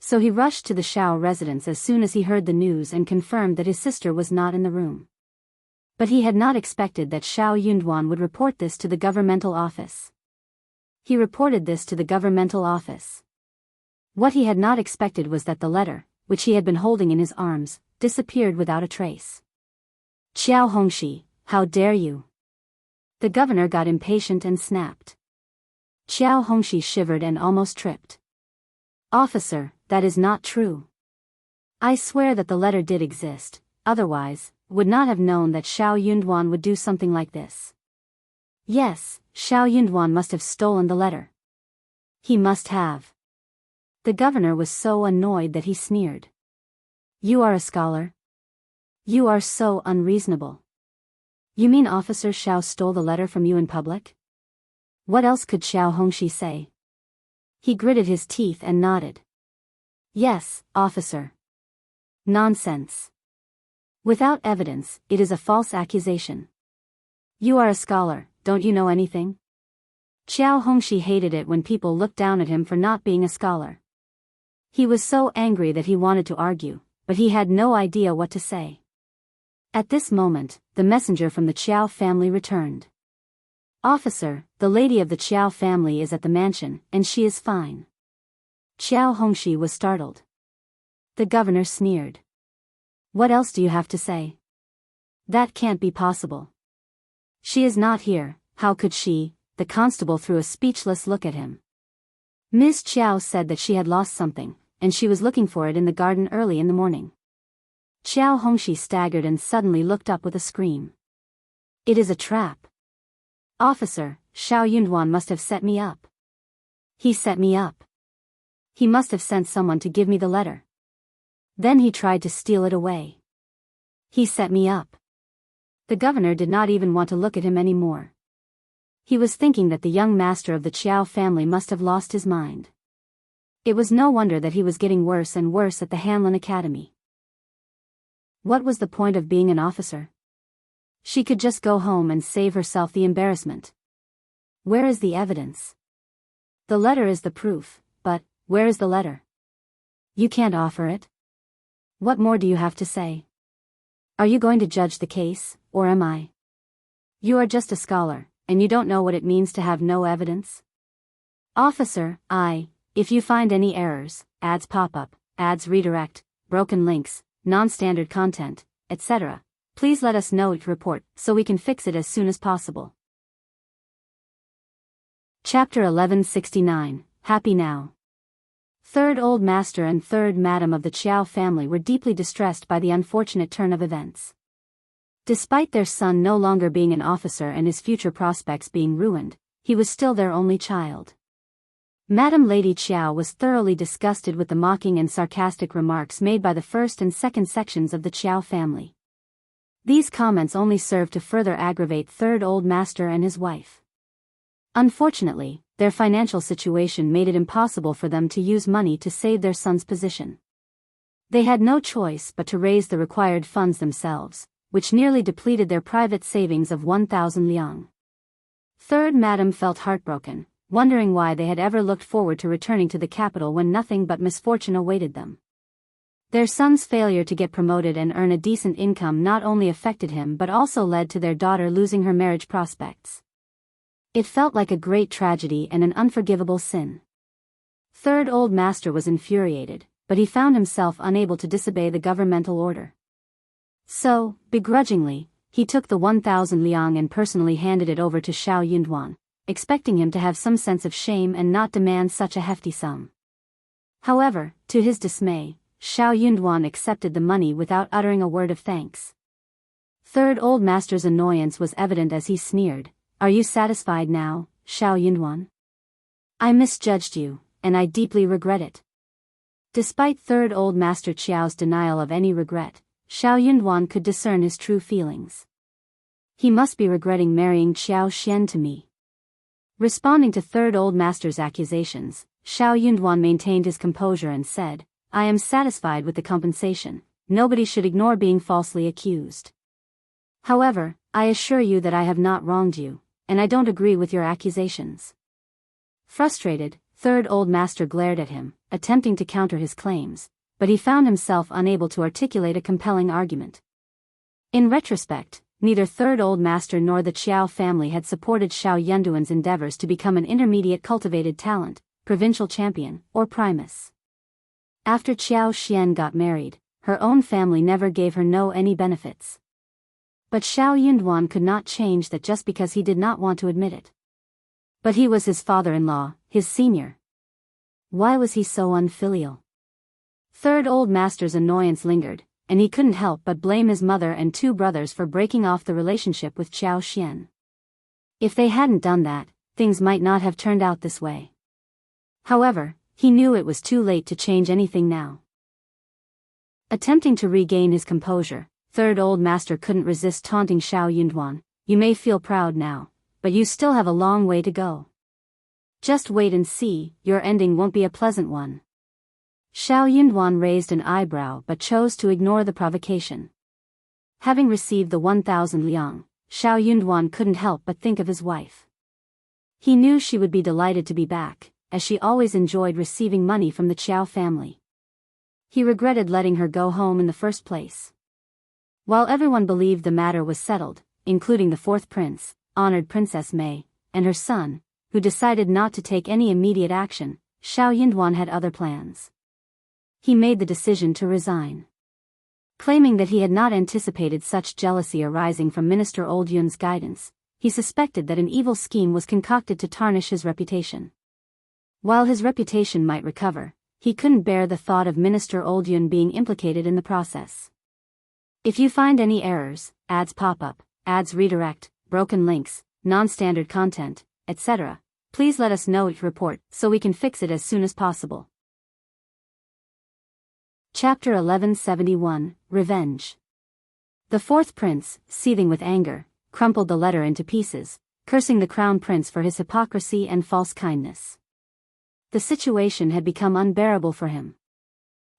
So he rushed to the Xiao residence as soon as he heard the news and confirmed that his sister was not in the room. But he had not expected that Xiao Yunduan would report this to the governmental office. He reported this to the governmental office. What he had not expected was that the letter, which he had been holding in his arms, disappeared without a trace. Qiao Hongxi, how dare you? The governor got impatient and snapped. Qiao Hongxi shivered and almost tripped. Officer, that is not true. I swear that the letter did exist, otherwise, would not have known that Xiao Yunduan would do something like this. Yes, Xiao Yunduan must have stolen the letter. He must have. The governor was so annoyed that he sneered. You are a scholar? You are so unreasonable. You mean Officer Xiao stole the letter from you in public? What else could Xiao Hongxi say? He gritted his teeth and nodded. Yes, officer. Nonsense. Without evidence, it is a false accusation. You are a scholar, don't you know anything? Xiao Hongxi hated it when people looked down at him for not being a scholar. He was so angry that he wanted to argue, but he had no idea what to say. At this moment, the messenger from the Qiao family returned. Officer, the lady of the Qiao family is at the mansion, and she is fine. Xiao Hongxi was startled. The governor sneered. What else do you have to say? That can't be possible. She is not here, how could she? The constable threw a speechless look at him. Ms. Qiao said that she had lost something, and she was looking for it in the garden early in the morning. Xiao Hongxi staggered and suddenly looked up with a scream. It is a trap. Officer, Xiao Yunduan must have set me up. He set me up. He must have sent someone to give me the letter. Then he tried to steal it away. He set me up. The governor did not even want to look at him anymore. He was thinking that the young master of the Qiao family must have lost his mind. It was no wonder that he was getting worse and worse at the Hanlin Academy. What was the point of being an officer? She could just go home and save herself the embarrassment. Where is the evidence? The letter is the proof, but where is the letter? You can't offer it. What more do you have to say? Are you going to judge the case, or am I? You are just a scholar, and you don't know what it means to have no evidence? Officer, if you find any errors, ads pop up, ads redirect, broken links, non-standard content, etc., please let us know to report so we can fix it as soon as possible. Chapter 1169, Happy Now. Third Old Master and Third Madam of the Qiao family were deeply distressed by the unfortunate turn of events. Despite their son no longer being an officer and his future prospects being ruined, he was still their only child. Madam Lady Qiao was thoroughly disgusted with the mocking and sarcastic remarks made by the first and second sections of the Qiao family. These comments only served to further aggravate Third Old Master and his wife. Unfortunately, their financial situation made it impossible for them to use money to save their son's position. They had no choice but to raise the required funds themselves, which nearly depleted their private savings of 1,000 liang. Third Madam felt heartbroken, wondering why they had ever looked forward to returning to the capital when nothing but misfortune awaited them. Their son's failure to get promoted and earn a decent income not only affected him but also led to their daughter losing her marriage prospects. It felt like a great tragedy and an unforgivable sin. Third Old Master was infuriated, but he found himself unable to disobey the governmental order. So, begrudgingly, he took the 1,000 liang and personally handed it over to Xiao Yunduan, expecting him to have some sense of shame and not demand such a hefty sum. However, to his dismay, Xiao Yunduan accepted the money without uttering a word of thanks. Third Old Master's annoyance was evident as he sneered, "Are you satisfied now, Xiao Yunduan? I misjudged you, and I deeply regret it." Despite Third Old Master Qiao's denial of any regret, Xiao Yunduan could discern his true feelings. He must be regretting marrying Xiao Xian to me. Responding to Third Old Master's accusations, Xiao Yunduan maintained his composure and said, "I am satisfied with the compensation. Nobody should ignore being falsely accused. However, I assure you that I have not wronged you, and I don't agree with your accusations." Frustrated, Third Old Master glared at him, attempting to counter his claims, but he found himself unable to articulate a compelling argument. In retrospect, neither Third Old Master nor the Qiao family had supported Xiao Yunduan's endeavors to become an intermediate cultivated talent, provincial champion, or Primus. After Qiao Xian got married, her own family never gave her any benefits. But Xiao Yunduan could not change that just because he did not want to admit it. But he was his father-in-law, his senior. Why was he so unfilial? Third Old Master's annoyance lingered, and he couldn't help but blame his mother and 2 brothers for breaking off the relationship with Qiao Xian. If they hadn't done that, things might not have turned out this way. However, he knew it was too late to change anything now. Attempting to regain his composure, Third Old Master couldn't resist taunting Xiao Yunduan. You may feel proud now, but you still have a long way to go. Just wait and see, your ending won't be a pleasant one. Xiao Yunduan raised an eyebrow but chose to ignore the provocation. Having received the 1,000 liang, Xiao Yunduan couldn't help but think of his wife. He knew she would be delighted to be back, as she always enjoyed receiving money from the Qiao family. He regretted letting her go home in the first place. While everyone believed the matter was settled, including the 4th prince, honored Princess Mei, and her son, who decided not to take any immediate action, Xiao Yunduan had other plans. He made the decision to resign. Claiming that he had not anticipated such jealousy arising from Minister Old Yun's guidance, he suspected that an evil scheme was concocted to tarnish his reputation. While his reputation might recover, he couldn't bear the thought of Minister Old Yun being implicated in the process. If you find any errors, ads pop up, ads redirect, broken links, non-standard content, etc., please let us know each report so we can fix it as soon as possible. Chapter 1171, Revenge. The 4th prince, seething with anger, crumpled the letter into pieces, cursing the crown prince for his hypocrisy and false kindness. The situation had become unbearable for him.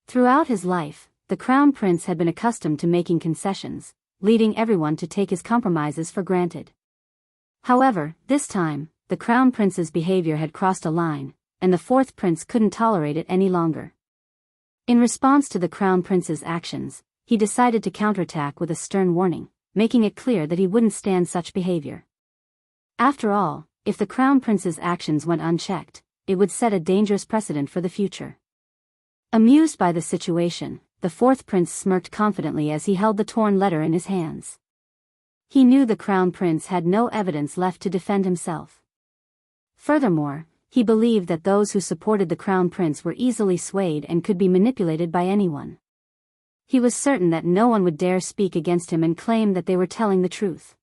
Throughout his life, the crown prince had been accustomed to making concessions, leading everyone to take his compromises for granted. However, this time, the crown prince's behavior had crossed a line, and the 4th prince couldn't tolerate it any longer. In response to the crown prince's actions, he decided to counterattack with a stern warning, making it clear that he wouldn't stand such behavior. After all, if the crown prince's actions went unchecked, it would set a dangerous precedent for the future. Amused by the situation, the 4th prince smirked confidently as he held the torn letter in his hands. He knew the crown prince had no evidence left to defend himself. Furthermore, he believed that those who supported the crown prince were easily swayed and could be manipulated by anyone. He was certain that no one would dare speak against him and claim that they were telling the truth.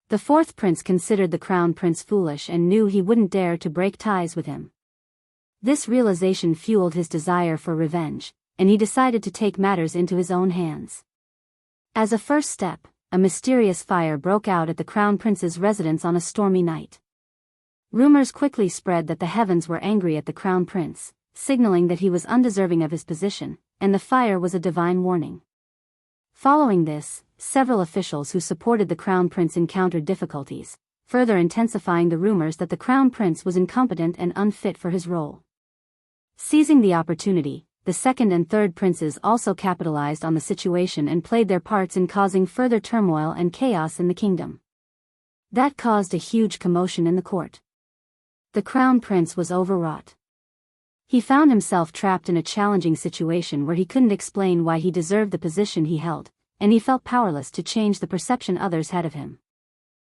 The 4th prince considered the crown prince foolish and knew he wouldn't dare to break ties with him. This realization fueled his desire for revenge, and he decided to take matters into his own hands. As a first step, a mysterious fire broke out at the crown prince's residence on a stormy night. Rumors quickly spread that the heavens were angry at the crown prince, signaling that he was undeserving of his position, and the fire was a divine warning. Following this, several officials who supported the crown prince encountered difficulties, further intensifying the rumors that the crown prince was incompetent and unfit for his role. Seizing the opportunity, the 2nd and 3rd princes also capitalized on the situation and played their parts in causing further turmoil and chaos in the kingdom. That caused a huge commotion in the court. The crown prince was overwrought. He found himself trapped in a challenging situation where he couldn't explain why he deserved the position he held, and he felt powerless to change the perception others had of him.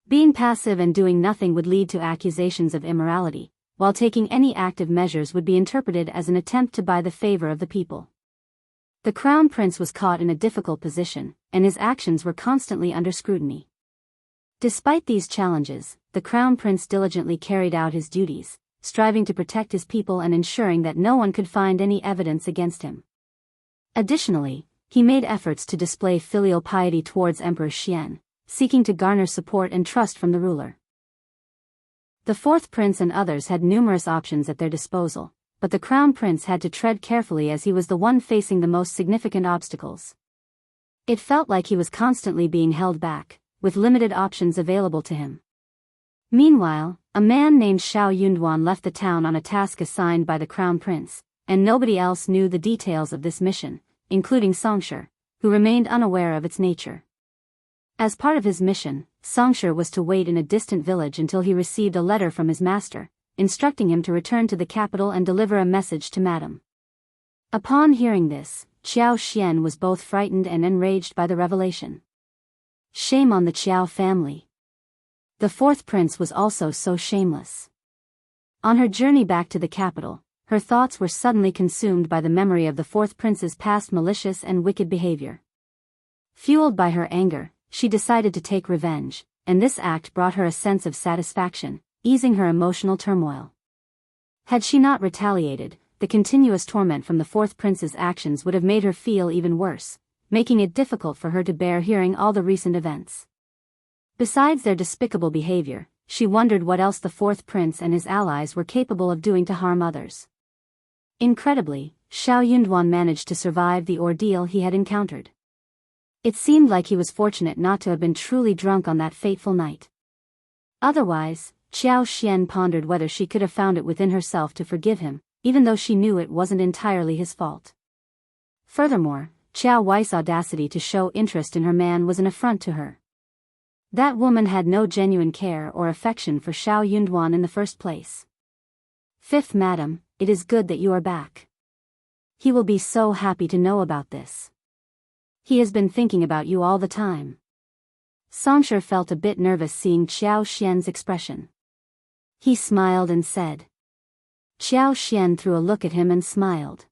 Being passive and doing nothing would lead to accusations of immorality, while taking any active measures would be interpreted as an attempt to buy the favor of the people. The crown prince was caught in a difficult position, and his actions were constantly under scrutiny. Despite these challenges, the crown prince diligently carried out his duties, striving to protect his people and ensuring that no one could find any evidence against him. Additionally, he made efforts to display filial piety towards Emperor Xian, seeking to garner support and trust from the ruler. The 4th prince and others had numerous options at their disposal, but the crown prince had to tread carefully as he was the one facing the most significant obstacles. It felt like he was constantly being held back, with limited options available to him. Meanwhile, a man named Xiao Yunduan left the town on a task assigned by the crown prince, and nobody else knew the details of this mission, including Xianxia, who remained unaware of its nature. As part of his mission, Xianxia was to wait in a distant village until he received a letter from his master, instructing him to return to the capital and deliver a message to Madame. Upon hearing this, Qiao Xian was both frightened and enraged by the revelation. Shame on the Qiao family. The fourth prince was also so shameless. On her journey back to the capital, her thoughts were suddenly consumed by the memory of the fourth prince's past malicious and wicked behavior. Fueled by her anger, she decided to take revenge, and this act brought her a sense of satisfaction, easing her emotional turmoil. Had she not retaliated, the continuous torment from the fourth prince's actions would have made her feel even worse, making it difficult for her to bear hearing all the recent events. Besides their despicable behavior, she wondered what else the fourth prince and his allies were capable of doing to harm others. Incredibly, Xiao Yunduan managed to survive the ordeal he had encountered. It seemed like he was fortunate not to have been truly drunk on that fateful night. Otherwise, Qiao Xian pondered whether she could have found it within herself to forgive him, even though she knew it wasn't entirely his fault. Furthermore, Qiao Wei's audacity to show interest in her man was an affront to her. That woman had no genuine care or affection for Xiao Yunduan in the first place. Fifth Madam, it is good that you are back. He will be so happy to know about this. He has been thinking about you all the time. Xianxia felt a bit nervous seeing Qiao Xian's expression. He smiled and said. Qiao Xian threw a look at him and smiled.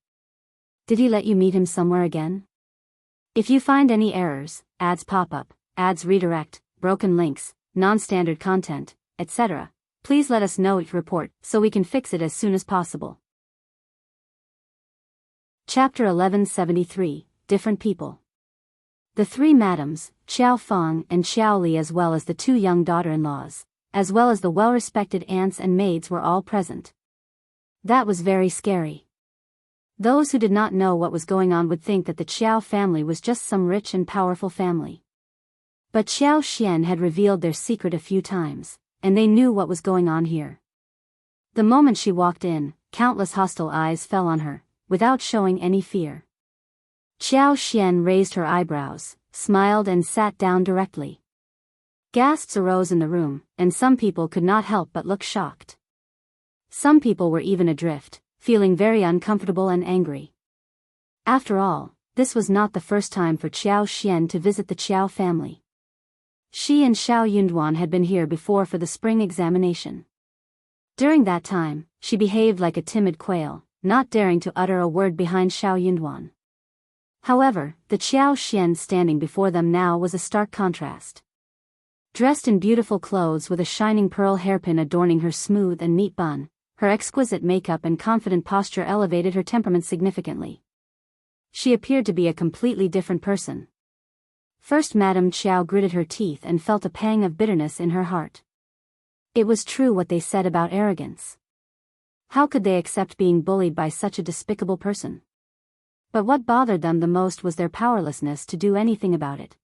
Did he let you meet him somewhere again? If you find any errors, ads pop up, ads redirect, broken links, non-standard content, etc., please let us know each report so we can fix it as soon as possible. Chapter 1173, Different People. The three madams, Qiao Feng and Qiao Li, as well as the two young daughter-in-laws, as well as the well-respected aunts and maids, were all present. That was very scary. Those who did not know what was going on would think that the Qiao family was just some rich and powerful family. But Qiao Xian had revealed their secret a few times, and they knew what was going on here. The moment she walked in, countless hostile eyes fell on her, without showing any fear. Qiao Xian raised her eyebrows, smiled and sat down directly. Gasps arose in the room, and some people could not help but look shocked. Some people were even adrift, feeling very uncomfortable and angry. After all, this was not the first time for Qiao Xian to visit the Qiao family. She and Xiao Yunduan had been here before for the spring examination. During that time, she behaved like a timid quail, not daring to utter a word behind Xiao Yunduan. However, the Qiao Xian standing before them now was a stark contrast. Dressed in beautiful clothes with a shining pearl hairpin adorning her smooth and neat bun, her exquisite makeup and confident posture elevated her temperament significantly. She appeared to be a completely different person. First Madame Qiao gritted her teeth and felt a pang of bitterness in her heart. It was true what they said about arrogance. How could they accept being bullied by such a despicable person? But what bothered them the most was their powerlessness to do anything about it.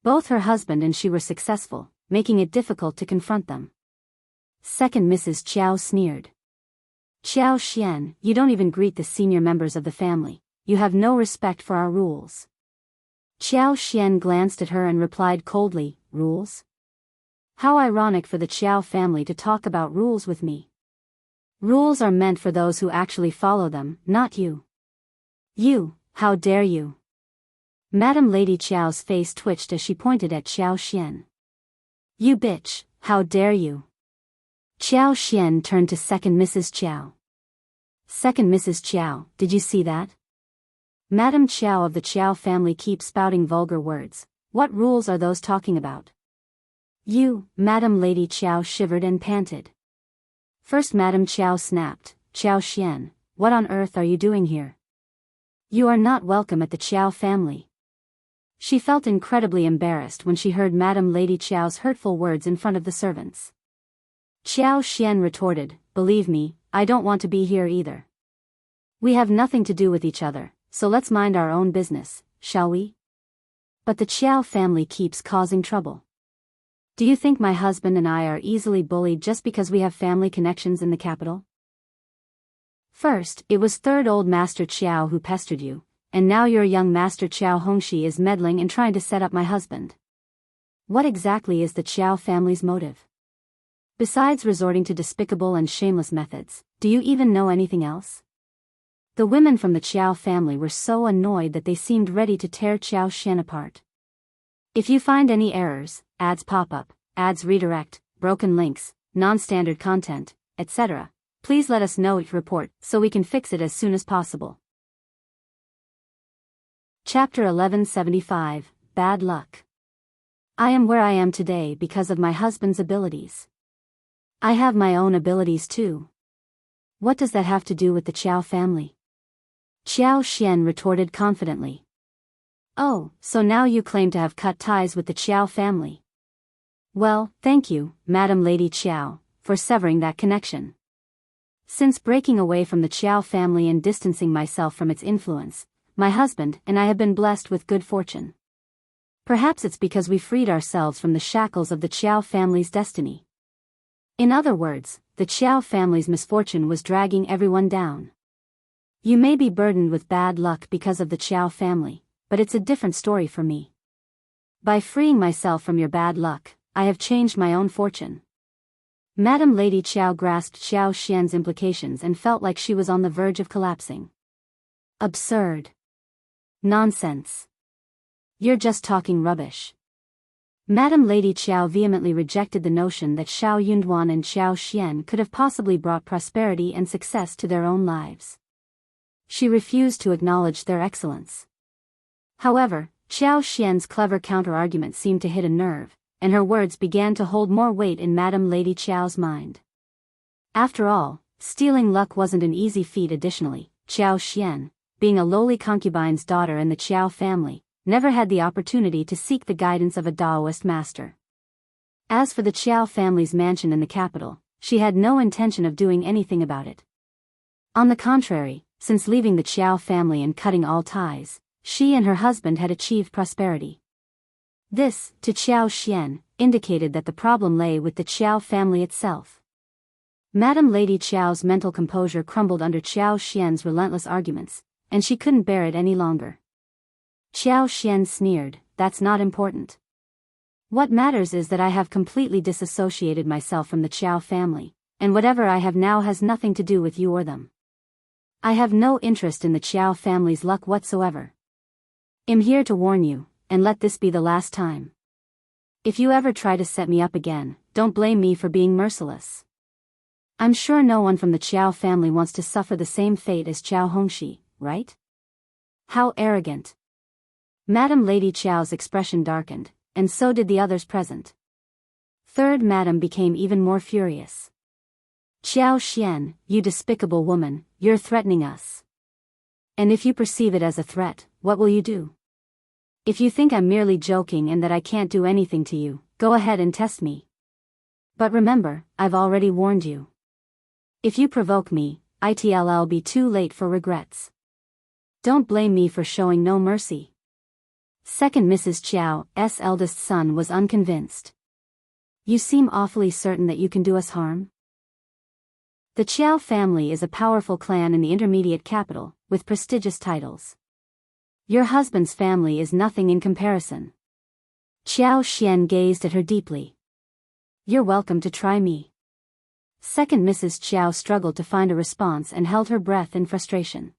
Both her husband and she were successful, making it difficult to confront them. Second Mrs. Qiao sneered. Qiao Xian, you don't even greet the senior members of the family. You have no respect for our rules. Qiao Xian glanced at her and replied coldly, rules? How ironic for the Qiao family to talk about rules with me. Rules are meant for those who actually follow them, not you. You, how dare you? Madame Lady Qiao's face twitched as she pointed at Qiao Xian. You bitch, how dare you? Qiao Xian turned to Second Mrs. Qiao. Second Mrs. Qiao, did you see that? Madame Qiao of the Qiao family keeps spouting vulgar words. What rules are those talking about? You, Madame Lady Qiao shivered and panted. First Madame Qiao snapped, Qiao Xian, what on earth are you doing here? You are not welcome at the Qiao family. She felt incredibly embarrassed when she heard Madame Lady Qiao's hurtful words in front of the servants. Qiao Xian retorted, believe me, I don't want to be here either. We have nothing to do with each other, so let's mind our own business, shall we? But the Qiao family keeps causing trouble. Do you think my husband and I are easily bullied just because we have family connections in the capital? First, it was third old Master Qiao who pestered you, and now your young Master Qiao Hongxi is meddling and trying to set up my husband. What exactly is the Qiao family's motive? Besides resorting to despicable and shameless methods, do you even know anything else? The women from the Qiao family were so annoyed that they seemed ready to tear Xianxia apart. If you find any errors, ads pop up, ads redirect, broken links, non-standard content, etc., please let us know each report so we can fix it as soon as possible. Chapter 1175, Bad Luck. I am where I am today because of my husband's abilities. I have my own abilities too. What does that have to do with the Qiao family? Xianxia retorted confidently. Oh, so now you claim to have cut ties with the Qiao family. Well, thank you, Madam Lady Qiao, for severing that connection. Since breaking away from the Qiao family and distancing myself from its influence, my husband and I have been blessed with good fortune. Perhaps it's because we freed ourselves from the shackles of the Qiao family's destiny. In other words, the Qiao family's misfortune was dragging everyone down. You may be burdened with bad luck because of the Qiao family, but it's a different story for me. By freeing myself from your bad luck, I have changed my own fortune. Madam Lady Qiao grasped Xianxia's implications and felt like she was on the verge of collapsing. Absurd. Nonsense. You're just talking rubbish. Madam Lady Qiao vehemently rejected the notion that Xiao Yunduan and Xianxia could have possibly brought prosperity and success to their own lives. She refused to acknowledge their excellence. However, Xianxia's clever counter-argument seemed to hit a nerve, and her words began to hold more weight in Madam Lady Qiao's mind. After all, stealing luck wasn't an easy feat. Additionally, Xianxia, being a lowly concubine's daughter in the Qiao family, never had the opportunity to seek the guidance of a Taoist master. As for the Qiao family's mansion in the capital, she had no intention of doing anything about it. On the contrary, since leaving the Qiao family and cutting all ties, she and her husband had achieved prosperity. This, to Xianxia, indicated that the problem lay with the Qiao family itself. Madam Lady Qiao's mental composure crumbled under Xianxia's relentless arguments, and she couldn't bear it any longer. Xianxia sneered, "That's not important. What matters is that I have completely disassociated myself from the Qiao family, and whatever I have now has nothing to do with you or them. I have no interest in the Qiao family's luck whatsoever. I'm here to warn you, and let this be the last time. If you ever try to set me up again, don't blame me for being merciless. I'm sure no one from the Qiao family wants to suffer the same fate as Qiao Hongxi, right?" How arrogant. Madam Lady Qiao's expression darkened, and so did the others present. Third Madam became even more furious. "Xianxia, you despicable woman, you're threatening us. And if you perceive it as a threat, what will you do? If you think I'm merely joking and that I can't do anything to you, go ahead and test me. But remember, I've already warned you. If you provoke me, it'll be too late for regrets. Don't blame me for showing no mercy." Second Mrs. Qiao's eldest son was unconvinced. "You seem awfully certain that you can do us harm?" The Qiao family is a powerful clan in the intermediate capital, with prestigious titles. Your husband's family is nothing in comparison. Xianxia gazed at her deeply. "You're welcome to try me." Second Mrs. Qiao struggled to find a response and held her breath in frustration.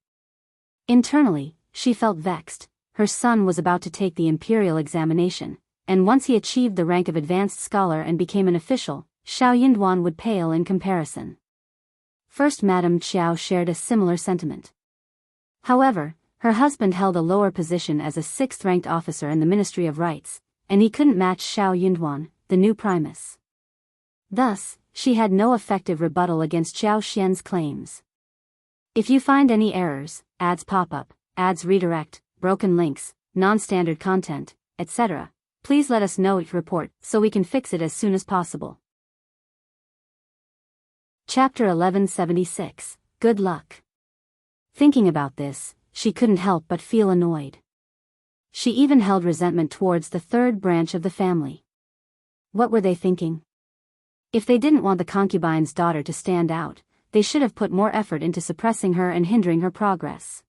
Internally, she felt vexed. Her son was about to take the imperial examination, and once he achieved the rank of advanced scholar and became an official, Xiao Yunduan would pale in comparison. First Madam Qiao shared a similar sentiment. However, her husband held a lower position as a sixth-ranked officer in the Ministry of Rights, and he couldn't match Xiao Yunduan, the new Primus. Thus, she had no effective rebuttal against Xianxia's claims. If you find any errors, ads pop up, ads redirect, broken links, non-standard content, etc., please let us know each report so we can fix it as soon as possible. Chapter 1176, Good Luck. Thinking about this, she couldn't help but feel annoyed. She even held resentment towards the third branch of the family. What were they thinking? If they didn't want the concubine's daughter to stand out, they should have put more effort into suppressing her and hindering her progress.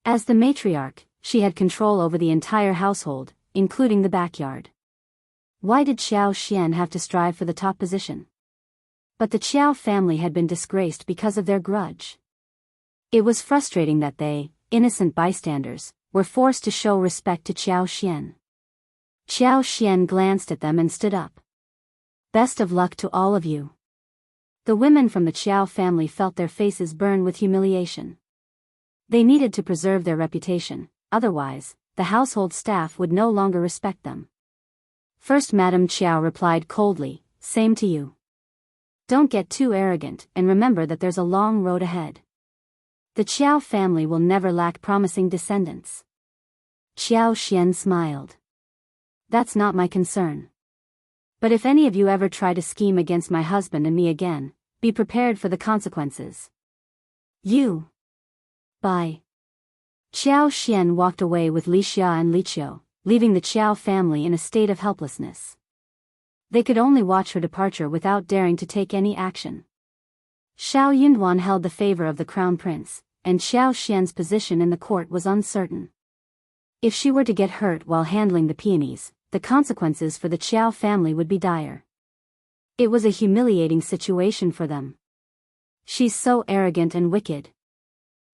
As the matriarch, she had control over the entire household, including the backyard. Why did Xianxia have to strive for the top position? But the Qiao family had been disgraced because of their grudge. It was frustrating that they, innocent bystanders, were forced to show respect to Xianxia. Xianxia glanced at them and stood up. Best of luck to all of you. The women from the Qiao family felt their faces burn with humiliation. They needed to preserve their reputation, otherwise, the household staff would no longer respect them. First Madame Qiao replied coldly, "Same to you. Don't get too arrogant and remember that there's a long road ahead. The Qiao family will never lack promising descendants." Xianxia smiled. "That's not my concern. But if any of you ever try to scheme against my husband and me again, be prepared for the consequences. You. Bye." Xianxia walked away with Li Xia and Li Qiu, leaving the Qiao family in a state of helplessness. They could only watch her departure without daring to take any action. Xiao Yunduan held the favor of the crown prince, and Xiaoxian's position in the court was uncertain. If she were to get hurt while handling the peonies, the consequences for the Qiao family would be dire. It was a humiliating situation for them. She's so arrogant and wicked.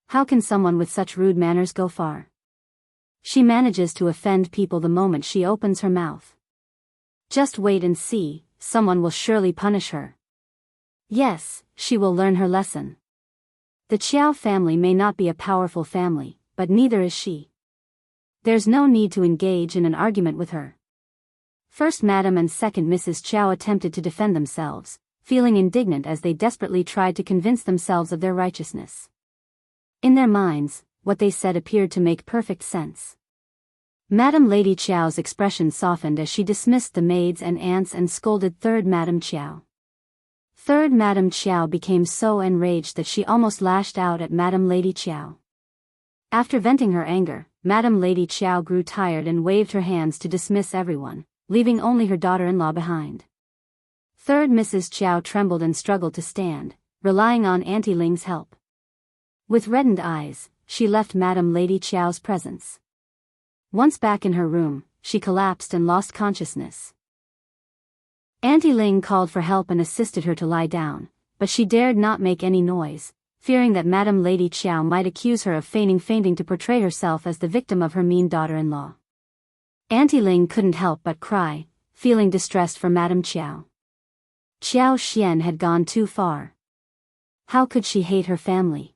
How can someone with such rude manners go far? She manages to offend people the moment she opens her mouth. Just wait and see, someone will surely punish her. Yes, she will learn her lesson. The Qiao family may not be a powerful family, but neither is she. There's no need to engage in an argument with her. First Madam and second Mrs. Qiao attempted to defend themselves, feeling indignant as they desperately tried to convince themselves of their righteousness. In their minds, what they said appeared to make perfect sense. Madam Lady Qiao's expression softened as she dismissed the maids and aunts and scolded Third Madam Qiao. Third Madam Qiao became so enraged that she almost lashed out at Madam Lady Qiao. After venting her anger, Madam Lady Qiao grew tired and waved her hands to dismiss everyone, leaving only her daughter-in-law behind. Third Mrs. Qiao trembled and struggled to stand, relying on Auntie Ling's help. With reddened eyes, she left Madam Lady Qiao's presence. Once back in her room, she collapsed and lost consciousness. Auntie Ling called for help and assisted her to lie down, but she dared not make any noise, fearing that Madam Lady Qiao might accuse her of feigning fainting to portray herself as the victim of her mean daughter-in-law. Auntie Ling couldn't help but cry, feeling distressed for Madam Qiao. Xianxia had gone too far. How could she hate her family?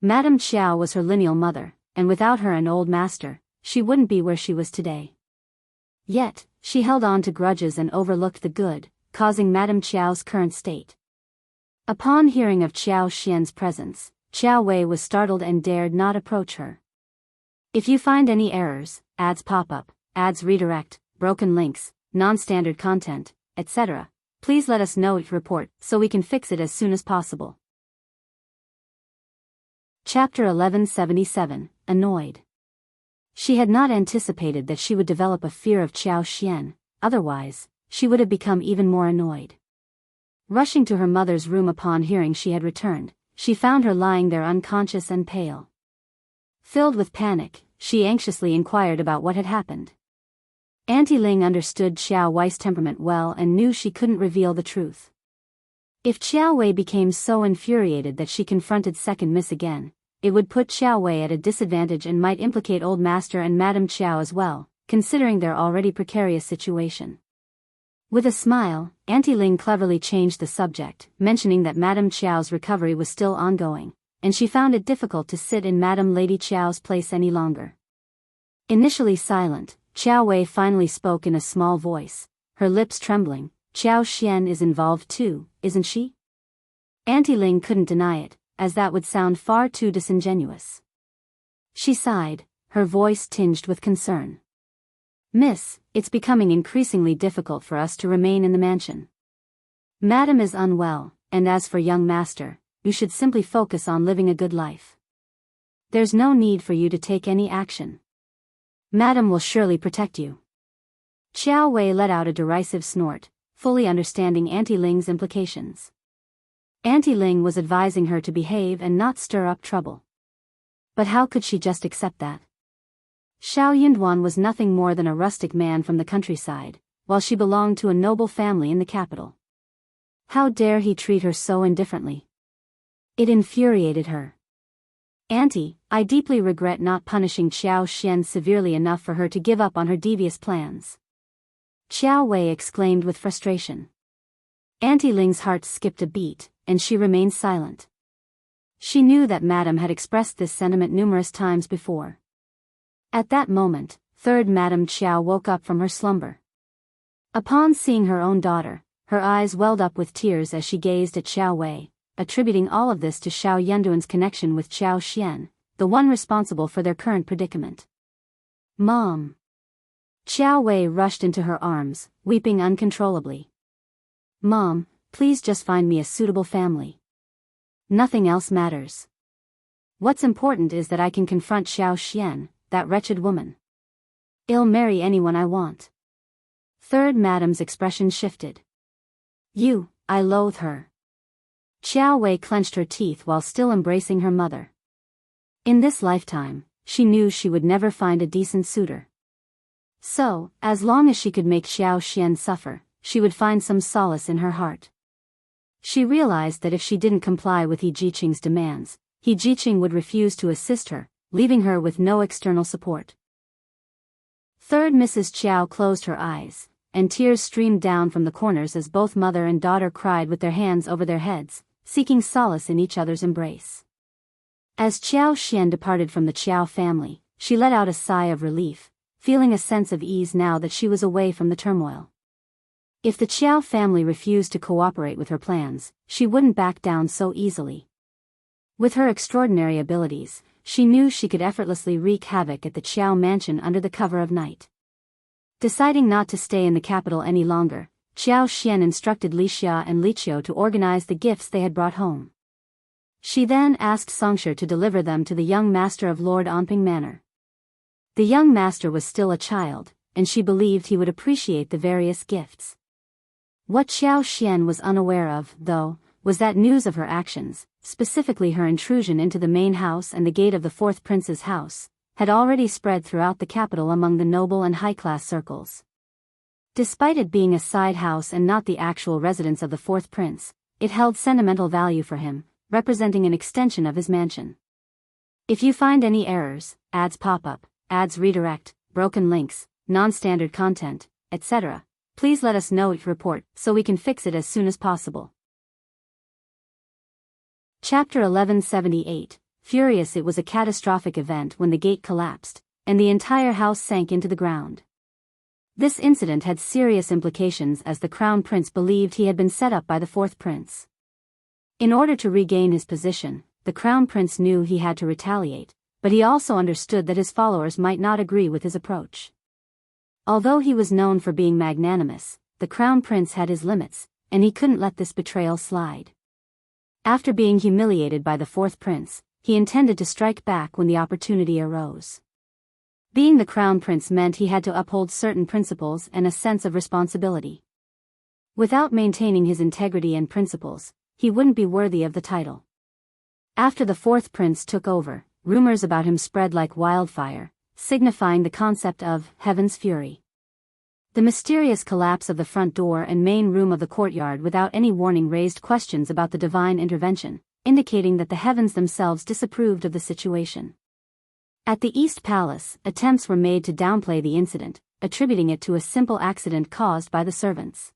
Madam Qiao was her lineal mother, and without her and old master, she wouldn't be where she was today. Yet, she held on to grudges and overlooked the good, causing Madam Qiao's current state. Upon hearing of Xiaoxian's presence, Qiao Wei was startled and dared not approach her. If you find any errors, ads pop up, ads redirect, broken links, non-standard content, etc., please let us know it report so we can fix it as soon as possible. Chapter 1177, Annoyed. She had not anticipated that she would develop a fear of Xiaoxian, otherwise, she would have become even more annoyed. Rushing to her mother's room upon hearing she had returned, she found her lying there unconscious and pale. Filled with panic, she anxiously inquired about what had happened. Auntie Ling understood Xiao Wei's temperament well and knew she couldn't reveal the truth. If Xiao Wei became so infuriated that she confronted second Miss again, it would put Xiao Wei at a disadvantage and might implicate Old Master and Madame Qiao as well, considering their already precarious situation. With a smile, Auntie Ling cleverly changed the subject, mentioning that Madame Qiao's recovery was still ongoing, and she found it difficult to sit in Madame Lady Qiao's place any longer. Initially silent, Xiao Wei finally spoke in a small voice, her lips trembling. "Xiaoxian is involved too, isn't she?" Auntie Ling couldn't deny it, as that would sound far too disingenuous. She sighed, her voice tinged with concern. "Miss, it's becoming increasingly difficult for us to remain in the mansion. Madam is unwell, and as for young master, you should simply focus on living a good life. There's no need for you to take any action. Madam will surely protect you." Xiao Wei let out a derisive snort, fully understanding Auntie Ling's implications. Auntie Ling was advising her to behave and not stir up trouble. But how could she just accept that? Xiao Yinduan was nothing more than a rustic man from the countryside, while she belonged to a noble family in the capital. How dare he treat her so indifferently? It infuriated her. Auntie, I deeply regret not punishing Xiao Xian severely enough for her to give up on her devious plans. Xiao Wei exclaimed with frustration. Auntie Ling's heart skipped a beat, and she remained silent. She knew that Madame had expressed this sentiment numerous times before. At that moment, third Madame Qiao woke up from her slumber. Upon seeing her own daughter, her eyes welled up with tears as she gazed at Xiao Wei, attributing all of this to Xiao Yunduan's connection with Xiao Xian, the one responsible for their current predicament. Mom! Xiao Wei rushed into her arms, weeping uncontrollably. Mom, please just find me a suitable family. Nothing else matters. What's important is that I can confront Xiao Xian, that wretched woman. I'll marry anyone I want. Third Madame's expression shifted. I loathe her. Xiao Wei clenched her teeth while still embracing her mother. In this lifetime, she knew she would never find a decent suitor. So, as long as she could make Xiao Xian suffer, she would find some solace in her heart. She realized that if she didn't comply with He Jiqing's demands, He Jiqing would refuse to assist her, leaving her with no external support. Third Mrs. Qiao closed her eyes, and tears streamed down from the corners as both mother and daughter cried with their hands over their heads, seeking solace in each other's embrace. As Xiao Xian departed from the Qiao family, she let out a sigh of relief, feeling a sense of ease now that she was away from the turmoil. If the Qiao family refused to cooperate with her plans, she wouldn't back down so easily. With her extraordinary abilities, she knew she could effortlessly wreak havoc at the Qiao mansion under the cover of night. Deciding not to stay in the capital any longer, Xiao Xian instructed Li Xia and Li Qiu to organize the gifts they had brought home. She then asked Xianxia to deliver them to the young master of Lord Anping Manor. The young master was still a child, and she believed he would appreciate the various gifts. What Xiao Xian was unaware of, though, was that news of her actions, specifically her intrusion into the main house and the gate of the fourth prince's house, had already spread throughout the capital among the noble and high-class circles. Despite it being a side house and not the actual residence of the fourth prince, it held sentimental value for him, representing an extension of his mansion. If you find any errors, ads pop up, ads redirect, broken links, non-standard content, etc., please let us know your report so we can fix it as soon as possible. Chapter 1178. Furious. It was a catastrophic event when the gate collapsed, and the entire house sank into the ground. This incident had serious implications as the crown prince believed he had been set up by the fourth prince. In order to regain his position, the crown prince knew he had to retaliate, but he also understood that his followers might not agree with his approach. Although he was known for being magnanimous, the crown prince had his limits, and he couldn't let this betrayal slide. After being humiliated by the fourth prince, he intended to strike back when the opportunity arose. Being the crown prince meant he had to uphold certain principles and a sense of responsibility. Without maintaining his integrity and principles, he wouldn't be worthy of the title. After the fourth prince took over, rumors about him spread like wildfire, signifying the concept of heaven's fury. The mysterious collapse of the front door and main room of the courtyard without any warning raised questions about the divine intervention, indicating that the heavens themselves disapproved of the situation. At the East Palace, attempts were made to downplay the incident, attributing it to a simple accident caused by the servants.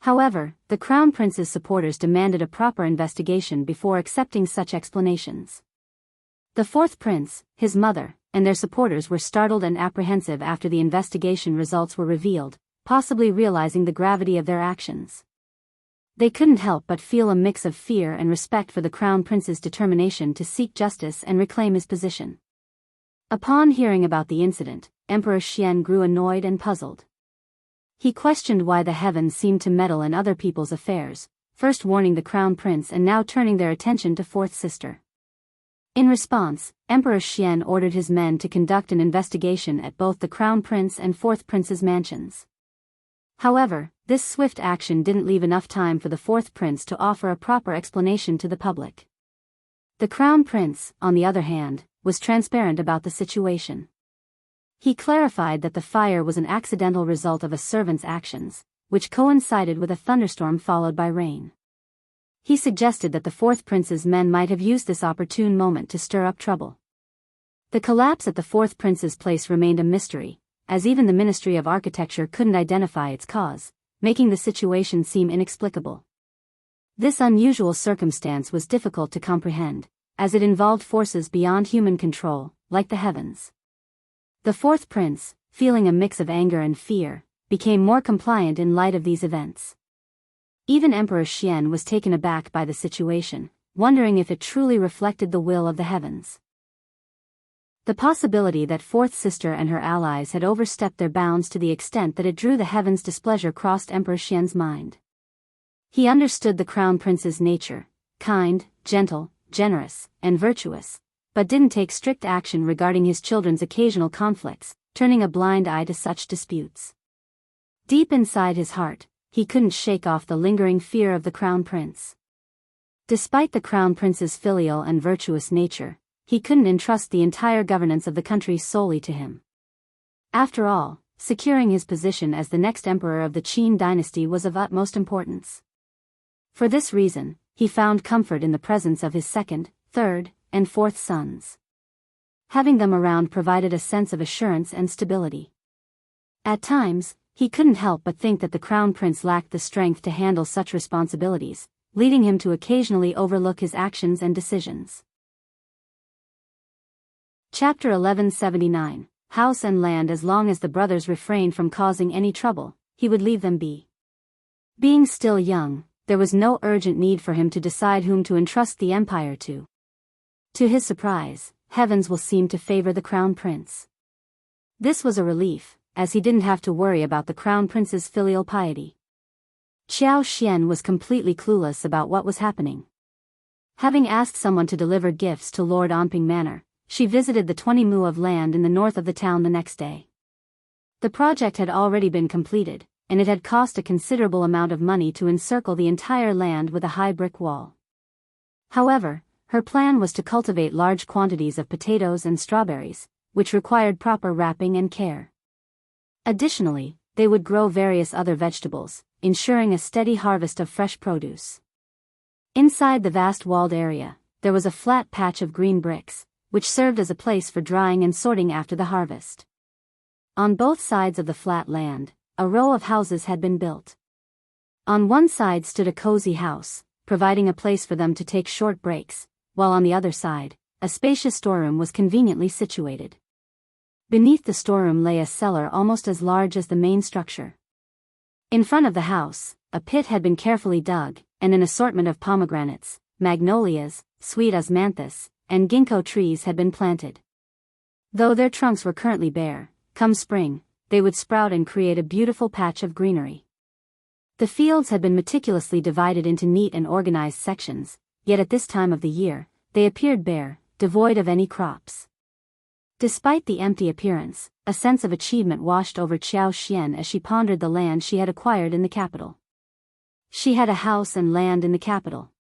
However, the crown prince's supporters demanded a proper investigation before accepting such explanations. The fourth prince, his mother, and their supporters were startled and apprehensive after the investigation results were revealed, possibly realizing the gravity of their actions. They couldn't help but feel a mix of fear and respect for the crown prince's determination to seek justice and reclaim his position. Upon hearing about the incident, Emperor Xian grew annoyed and puzzled. He questioned why the heavens seemed to meddle in other people's affairs, first warning the crown prince and now turning their attention to fourth sister. In response, Emperor Xian ordered his men to conduct an investigation at both the Crown Prince and Fourth Prince's mansions. However, this swift action didn't leave enough time for the Fourth Prince to offer a proper explanation to the public. The Crown Prince, on the other hand, was transparent about the situation. He clarified that the fire was an accidental result of a servant's actions, which coincided with a thunderstorm followed by rain. He suggested that the Fourth Prince's men might have used this opportune moment to stir up trouble. The collapse at the Fourth Prince's place remained a mystery, as even the Ministry of Architecture couldn't identify its cause, making the situation seem inexplicable. This unusual circumstance was difficult to comprehend, as it involved forces beyond human control, like the heavens. The Fourth Prince, feeling a mix of anger and fear, became more compliant in light of these events. Even Emperor Xian was taken aback by the situation, wondering if it truly reflected the will of the heavens. The possibility that Fourth Sister and her allies had overstepped their bounds to the extent that it drew the heavens' displeasure crossed Emperor Xian's mind. He understood the Crown Prince's nature, kind, gentle, generous, and virtuous, but didn't take strict action regarding his children's occasional conflicts, turning a blind eye to such disputes. Deep inside his heart, he couldn't shake off the lingering fear of the Crown Prince. Despite the Crown Prince's filial and virtuous nature, he couldn't entrust the entire governance of the country solely to him. After all, securing his position as the next emperor of the Qin dynasty was of utmost importance. For this reason, he found comfort in the presence of his second, third, and fourth sons. Having them around provided a sense of assurance and stability. At times, he couldn't help but think that the Crown Prince lacked the strength to handle such responsibilities, leading him to occasionally overlook his actions and decisions. Chapter 1179, House and Land. As long as the brothers refrained from causing any trouble, he would leave them be. Being still young, there was no urgent need for him to decide whom to entrust the empire to. To his surprise, heavens will seem to favor the Crown Prince. This was a relief, as he didn't have to worry about the Crown Prince's filial piety. Xiao Xian was completely clueless about what was happening. Having asked someone to deliver gifts to Lord Anping Manor, she visited the 20 mu of land in the north of the town the next day. The project had already been completed, and it had cost a considerable amount of money to encircle the entire land with a high brick wall. However, her plan was to cultivate large quantities of potatoes and strawberries, which required proper wrapping and care. Additionally, they would grow various other vegetables, ensuring a steady harvest of fresh produce. Inside the vast walled area, there was a flat patch of green bricks, which served as a place for drying and sorting after the harvest. On both sides of the flat land, a row of houses had been built. On one side stood a cozy house, providing a place for them to take short breaks, while on the other side, a spacious storeroom was conveniently situated. Beneath the storeroom lay a cellar almost as large as the main structure. In front of the house, a pit had been carefully dug, and an assortment of pomegranates, magnolias, sweet osmanthus, and ginkgo trees had been planted. Though their trunks were currently bare, come spring, they would sprout and create a beautiful patch of greenery. The fields had been meticulously divided into neat and organized sections, yet at this time of the year, they appeared bare, devoid of any crops. Despite the empty appearance, a sense of achievement washed over Xiao Xian as she pondered the land she had acquired in the capital. She had a house and land in the capital.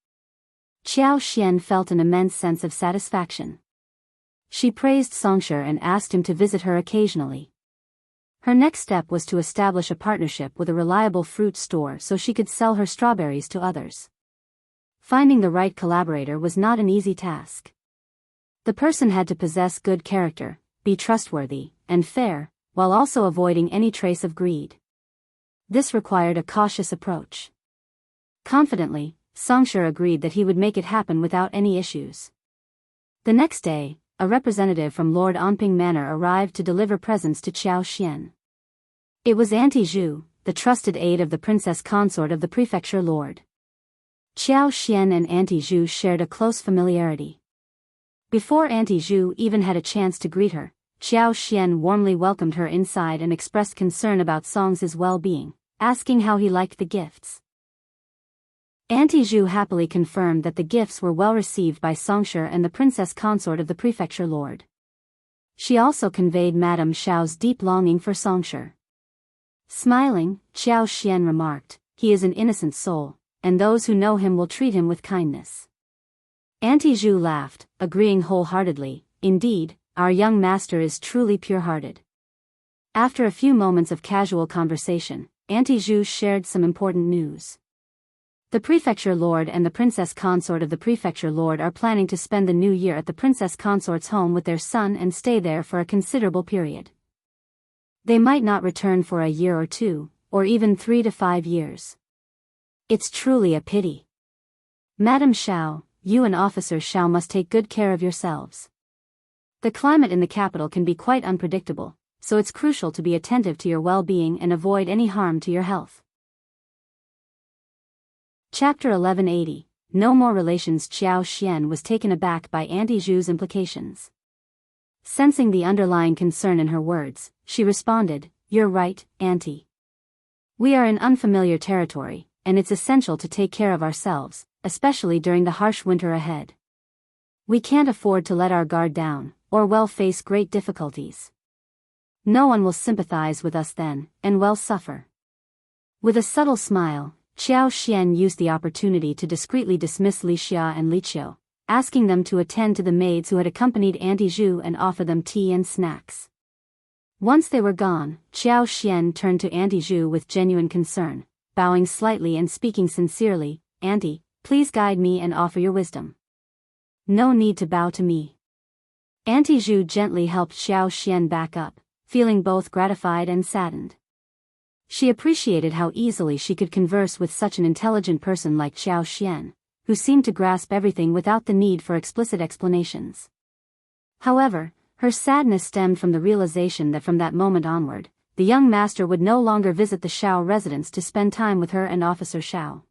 Xiao Xian felt an immense sense of satisfaction. She praised Xianxia and asked him to visit her occasionally. Her next step was to establish a partnership with a reliable fruit store so she could sell her strawberries to others. Finding the right collaborator was not an easy task. The person had to possess good character, be trustworthy, and fair, while also avoiding any trace of greed. This required a cautious approach. Confidently, Xianxia agreed that he would make it happen without any issues. The next day, a representative from Lord Anping Manor arrived to deliver presents to Xiao Xian. It was Auntie Zhu, the trusted aide of the princess consort of the prefecture lord. Xiao Xian and Auntie Zhu shared a close familiarity. Before Auntie Zhu even had a chance to greet her, Xiao Xian warmly welcomed her inside and expressed concern about Song's well-being, asking how he liked the gifts. Auntie Zhu happily confirmed that the gifts were well received by Xianxia and the princess consort of the prefecture lord. She also conveyed Madame Xiao's deep longing for Xianxia. Smiling, Xiao Xian remarked, "He is an innocent soul, and those who know him will treat him with kindness." Auntie Zhu laughed, agreeing wholeheartedly, "Indeed, our young master is truly pure-hearted." After a few moments of casual conversation, Auntie Zhu shared some important news. The prefecture lord and the princess consort of the prefecture lord are planning to spend the new year at the princess consort's home with their son and stay there for a considerable period. They might not return for a year or two, or even 3 to 5 years. It's truly a pity. Madam Xiao, you and Officer Xiao must take good care of yourselves. The climate in the capital can be quite unpredictable, so it's crucial to be attentive to your well-being and avoid any harm to your health. Chapter 1180, No More Relations. Xiao Xian was taken aback by Auntie Zhu's implications. Sensing the underlying concern in her words, she responded, "You're right, Auntie. We are in unfamiliar territory, and it's essential to take care of ourselves, especially during the harsh winter ahead. We can't afford to let our guard down, or we'll face great difficulties. No one will sympathize with us then, and we'll suffer." With a subtle smile, Xiao Xian used the opportunity to discreetly dismiss Li Xia and Li Qiu, asking them to attend to the maids who had accompanied Auntie Zhu and offer them tea and snacks. Once they were gone, Xiao Xian turned to Auntie Zhu with genuine concern, bowing slightly and speaking sincerely, "Auntie, please guide me and offer your wisdom." "No need to bow to me." Auntie Zhu gently helped Xiao Xian back up, feeling both gratified and saddened. She appreciated how easily she could converse with such an intelligent person like Xiao Xian, who seemed to grasp everything without the need for explicit explanations. However, her sadness stemmed from the realization that from that moment onward, the young master would no longer visit the Xiao residence to spend time with her and Officer Xiao.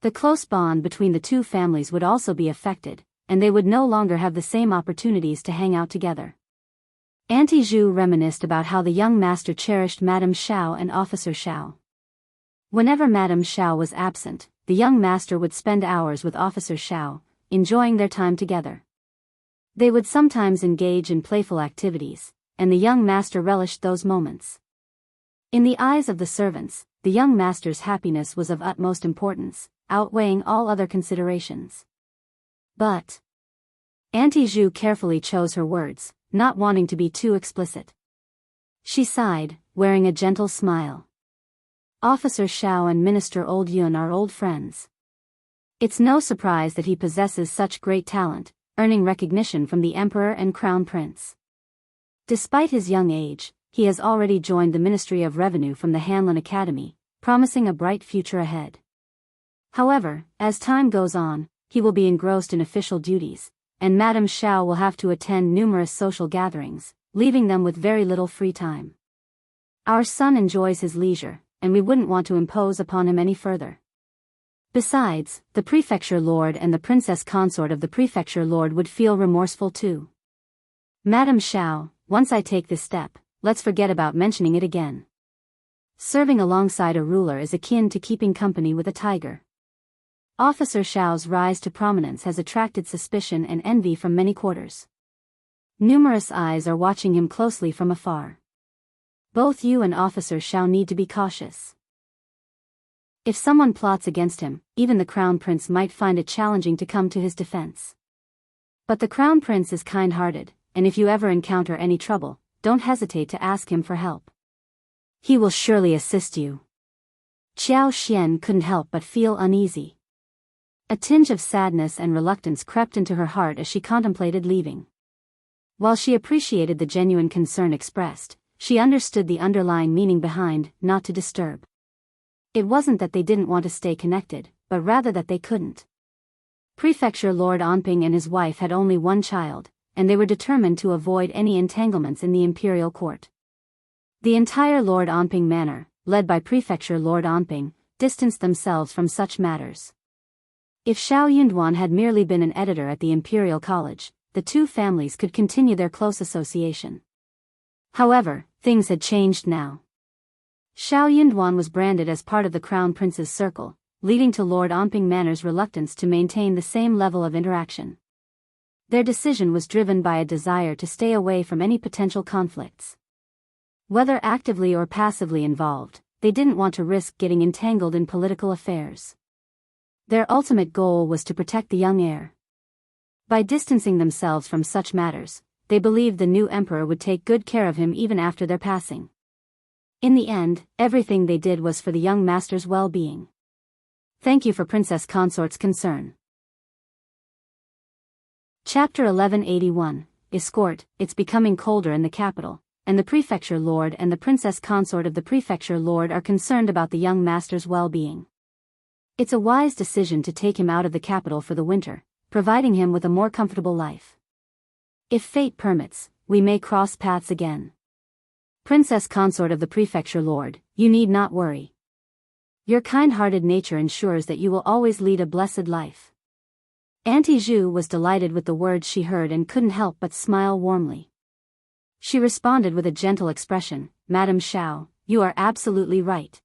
The close bond between the two families would also be affected, and they would no longer have the same opportunities to hang out together. Auntie Zhu reminisced about how the young master cherished Madame Xiao and Officer Xiao. Whenever Madame Xiao was absent, the young master would spend hours with Officer Xiao, enjoying their time together. They would sometimes engage in playful activities, and the young master relished those moments. In the eyes of the servants, the young master's happiness was of utmost importance, outweighing all other considerations. But Auntie Zhu carefully chose her words, not wanting to be too explicit. She sighed, wearing a gentle smile. "Officer Xiao and Minister Old Yun are old friends. It's no surprise that he possesses such great talent, earning recognition from the Emperor and Crown Prince. Despite his young age, he has already joined the Ministry of Revenue from the Hanlin Academy, promising a bright future ahead. However, as time goes on, he will be engrossed in official duties, and Madame Xiao will have to attend numerous social gatherings, leaving them with very little free time. Our son enjoys his leisure, and we wouldn't want to impose upon him any further. Besides, the prefecture lord and the princess consort of the prefecture lord would feel remorseful too. Madame Xiao, once I take this step, let's forget about mentioning it again. Serving alongside a ruler is akin to keeping company with a tiger. Officer Xiao's rise to prominence has attracted suspicion and envy from many quarters. Numerous eyes are watching him closely from afar. Both you and Officer Xiao need to be cautious. If someone plots against him, even the Crown Prince might find it challenging to come to his defense. But the Crown Prince is kind-hearted, and if you ever encounter any trouble, don't hesitate to ask him for help. He will surely assist you." Xiao Xian couldn't help but feel uneasy. A tinge of sadness and reluctance crept into her heart as she contemplated leaving. While she appreciated the genuine concern expressed, she understood the underlying meaning behind "not to disturb." It wasn't that they didn't want to stay connected, but rather that they couldn't. Prefecture Lord Anping and his wife had only one child, and they were determined to avoid any entanglements in the imperial court. The entire Lord Anping manor, led by Prefecture Lord Anping, distanced themselves from such matters. If Xiao Yunduan had merely been an editor at the Imperial College, the two families could continue their close association. However, things had changed now. Xiao Yunduan was branded as part of the Crown Prince's circle, leading to Lord Omping Manor's reluctance to maintain the same level of interaction. Their decision was driven by a desire to stay away from any potential conflicts. Whether actively or passively involved, they didn't want to risk getting entangled in political affairs. Their ultimate goal was to protect the young heir. By distancing themselves from such matters, they believed the new emperor would take good care of him even after their passing. In the end, everything they did was for the young master's well-being. Thank you for Princess Consort's concern. Chapter 1181, Escort. It's becoming colder in the capital, and the prefecture lord and the princess consort of the prefecture lord are concerned about the young master's well-being. It's a wise decision to take him out of the capital for the winter, providing him with a more comfortable life. If fate permits, we may cross paths again. Princess consort of the prefecture lord, you need not worry. Your kind-hearted nature ensures that you will always lead a blessed life. Auntie Zhu was delighted with the words she heard and couldn't help but smile warmly. She responded with a gentle expression, Madam Xiao, you are absolutely right.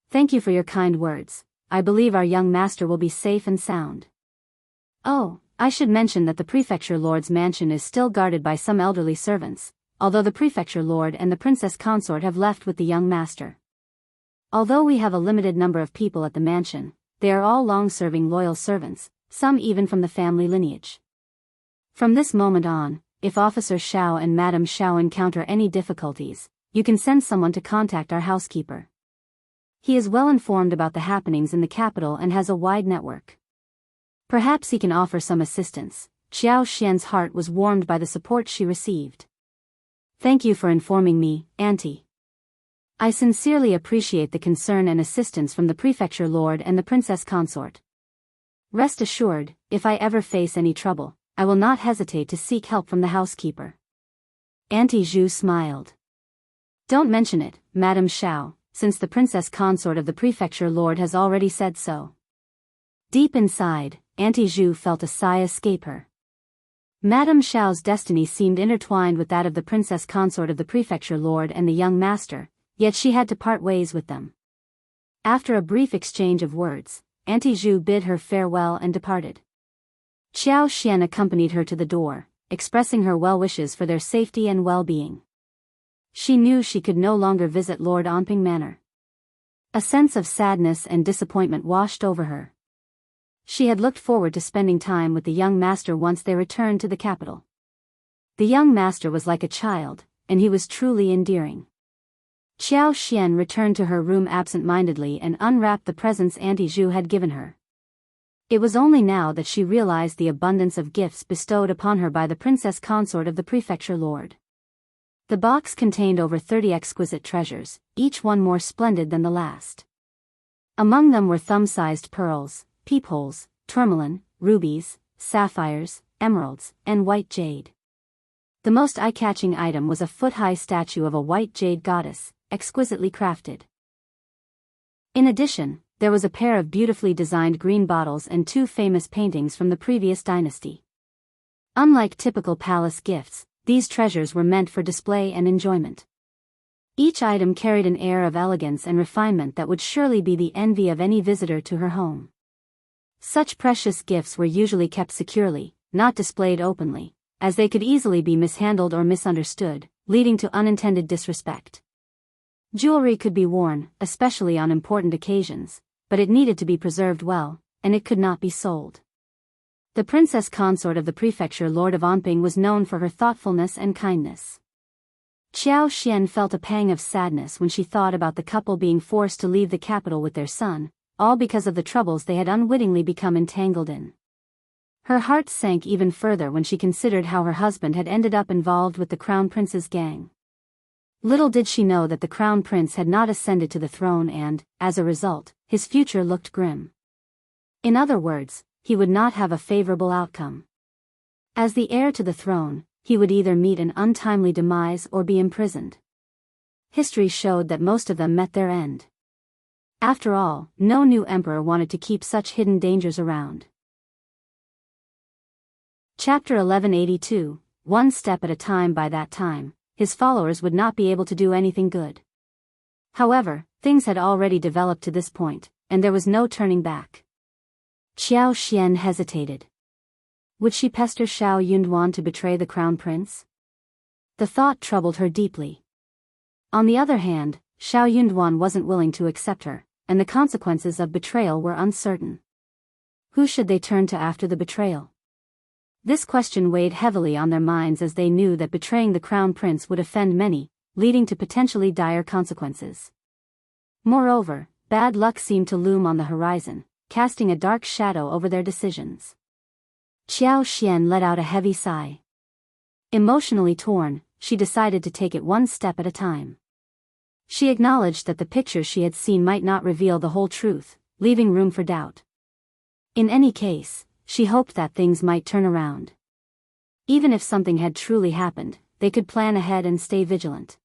Thank you for your kind words. I believe our young master will be safe and sound. Oh, I should mention that the prefecture lord's mansion is still guarded by some elderly servants, although the prefecture lord and the princess consort have left with the young master. Although we have a limited number of people at the mansion, they are all long-serving loyal servants, some even from the family lineage. From this moment on, if Officer Xiao and Madam Xiao encounter any difficulties, you can send someone to contact our housekeeper. He is well informed about the happenings in the capital and has a wide network. Perhaps he can offer some assistance. Xiao Xian's heart was warmed by the support she received. Thank you for informing me, Auntie. I sincerely appreciate the concern and assistance from the prefecture lord and the princess consort. Rest assured, if I ever face any trouble, I will not hesitate to seek help from the housekeeper. Auntie Zhu smiled. Don't mention it, Madam Xiao, since the princess consort of the prefecture lord has already said so. Deep inside, Auntie Zhu felt a sigh escape her. Madam Xiao's destiny seemed intertwined with that of the princess consort of the prefecture lord and the young master, yet she had to part ways with them. After a brief exchange of words, Auntie Zhu bid her farewell and departed. Xiao Xian accompanied her to the door, expressing her well-wishes for their safety and well-being. She knew she could no longer visit Lord Omping Manor. A sense of sadness and disappointment washed over her. She had looked forward to spending time with the young master once they returned to the capital. The young master was like a child, and he was truly endearing. Xiao Xian returned to her room absent-mindedly and unwrapped the presents Auntie Zhu had given her. It was only now that she realized the abundance of gifts bestowed upon her by the princess consort of the prefecture lord. The box contained over 30 exquisite treasures, each one more splendid than the last. Among them were thumb-sized pearls, peepholes, tourmaline, rubies, sapphires, emeralds, and white jade. The most eye-catching item was a foot-high statue of a white jade goddess, exquisitely crafted. In addition, there was a pair of beautifully designed green bottles and 2 famous paintings from the previous dynasty. Unlike typical palace gifts, these treasures were meant for display and enjoyment. Each item carried an air of elegance and refinement that would surely be the envy of any visitor to her home. Such precious gifts were usually kept securely, not displayed openly, as they could easily be mishandled or misunderstood, leading to unintended disrespect. Jewelry could be worn, especially on important occasions, but it needed to be preserved well, and it could not be sold. The princess consort of the prefecture lord of Onping was known for her thoughtfulness and kindness. Xiao Xian felt a pang of sadness when she thought about the couple being forced to leave the capital with their son, all because of the troubles they had unwittingly become entangled in. Her heart sank even further when she considered how her husband had ended up involved with the crown prince's gang. Little did she know that the crown prince had not ascended to the throne and, as a result, his future looked grim. In other words, he would not have a favorable outcome. As the heir to the throne, he would either meet an untimely demise or be imprisoned. History showed that most of them met their end. After all, no new emperor wanted to keep such hidden dangers around. Chapter 1182, One step at a time. By that time, his followers would not be able to do anything good. However, things had already developed to this point, and there was no turning back. Xianxia hesitated. Would she pester Xiao Yunduan to betray the crown prince? The thought troubled her deeply. On the other hand, Xiao Yunduan wasn't willing to accept her, and the consequences of betrayal were uncertain. Who should they turn to after the betrayal? This question weighed heavily on their minds as they knew that betraying the crown prince would offend many, leading to potentially dire consequences. Moreover, bad luck seemed to loom on the horizon, casting a dark shadow over their decisions. Xianxia let out a heavy sigh. Emotionally torn, she decided to take it one step at a time. She acknowledged that the picture she had seen might not reveal the whole truth, leaving room for doubt. In any case, she hoped that things might turn around. Even if something had truly happened, they could plan ahead and stay vigilant.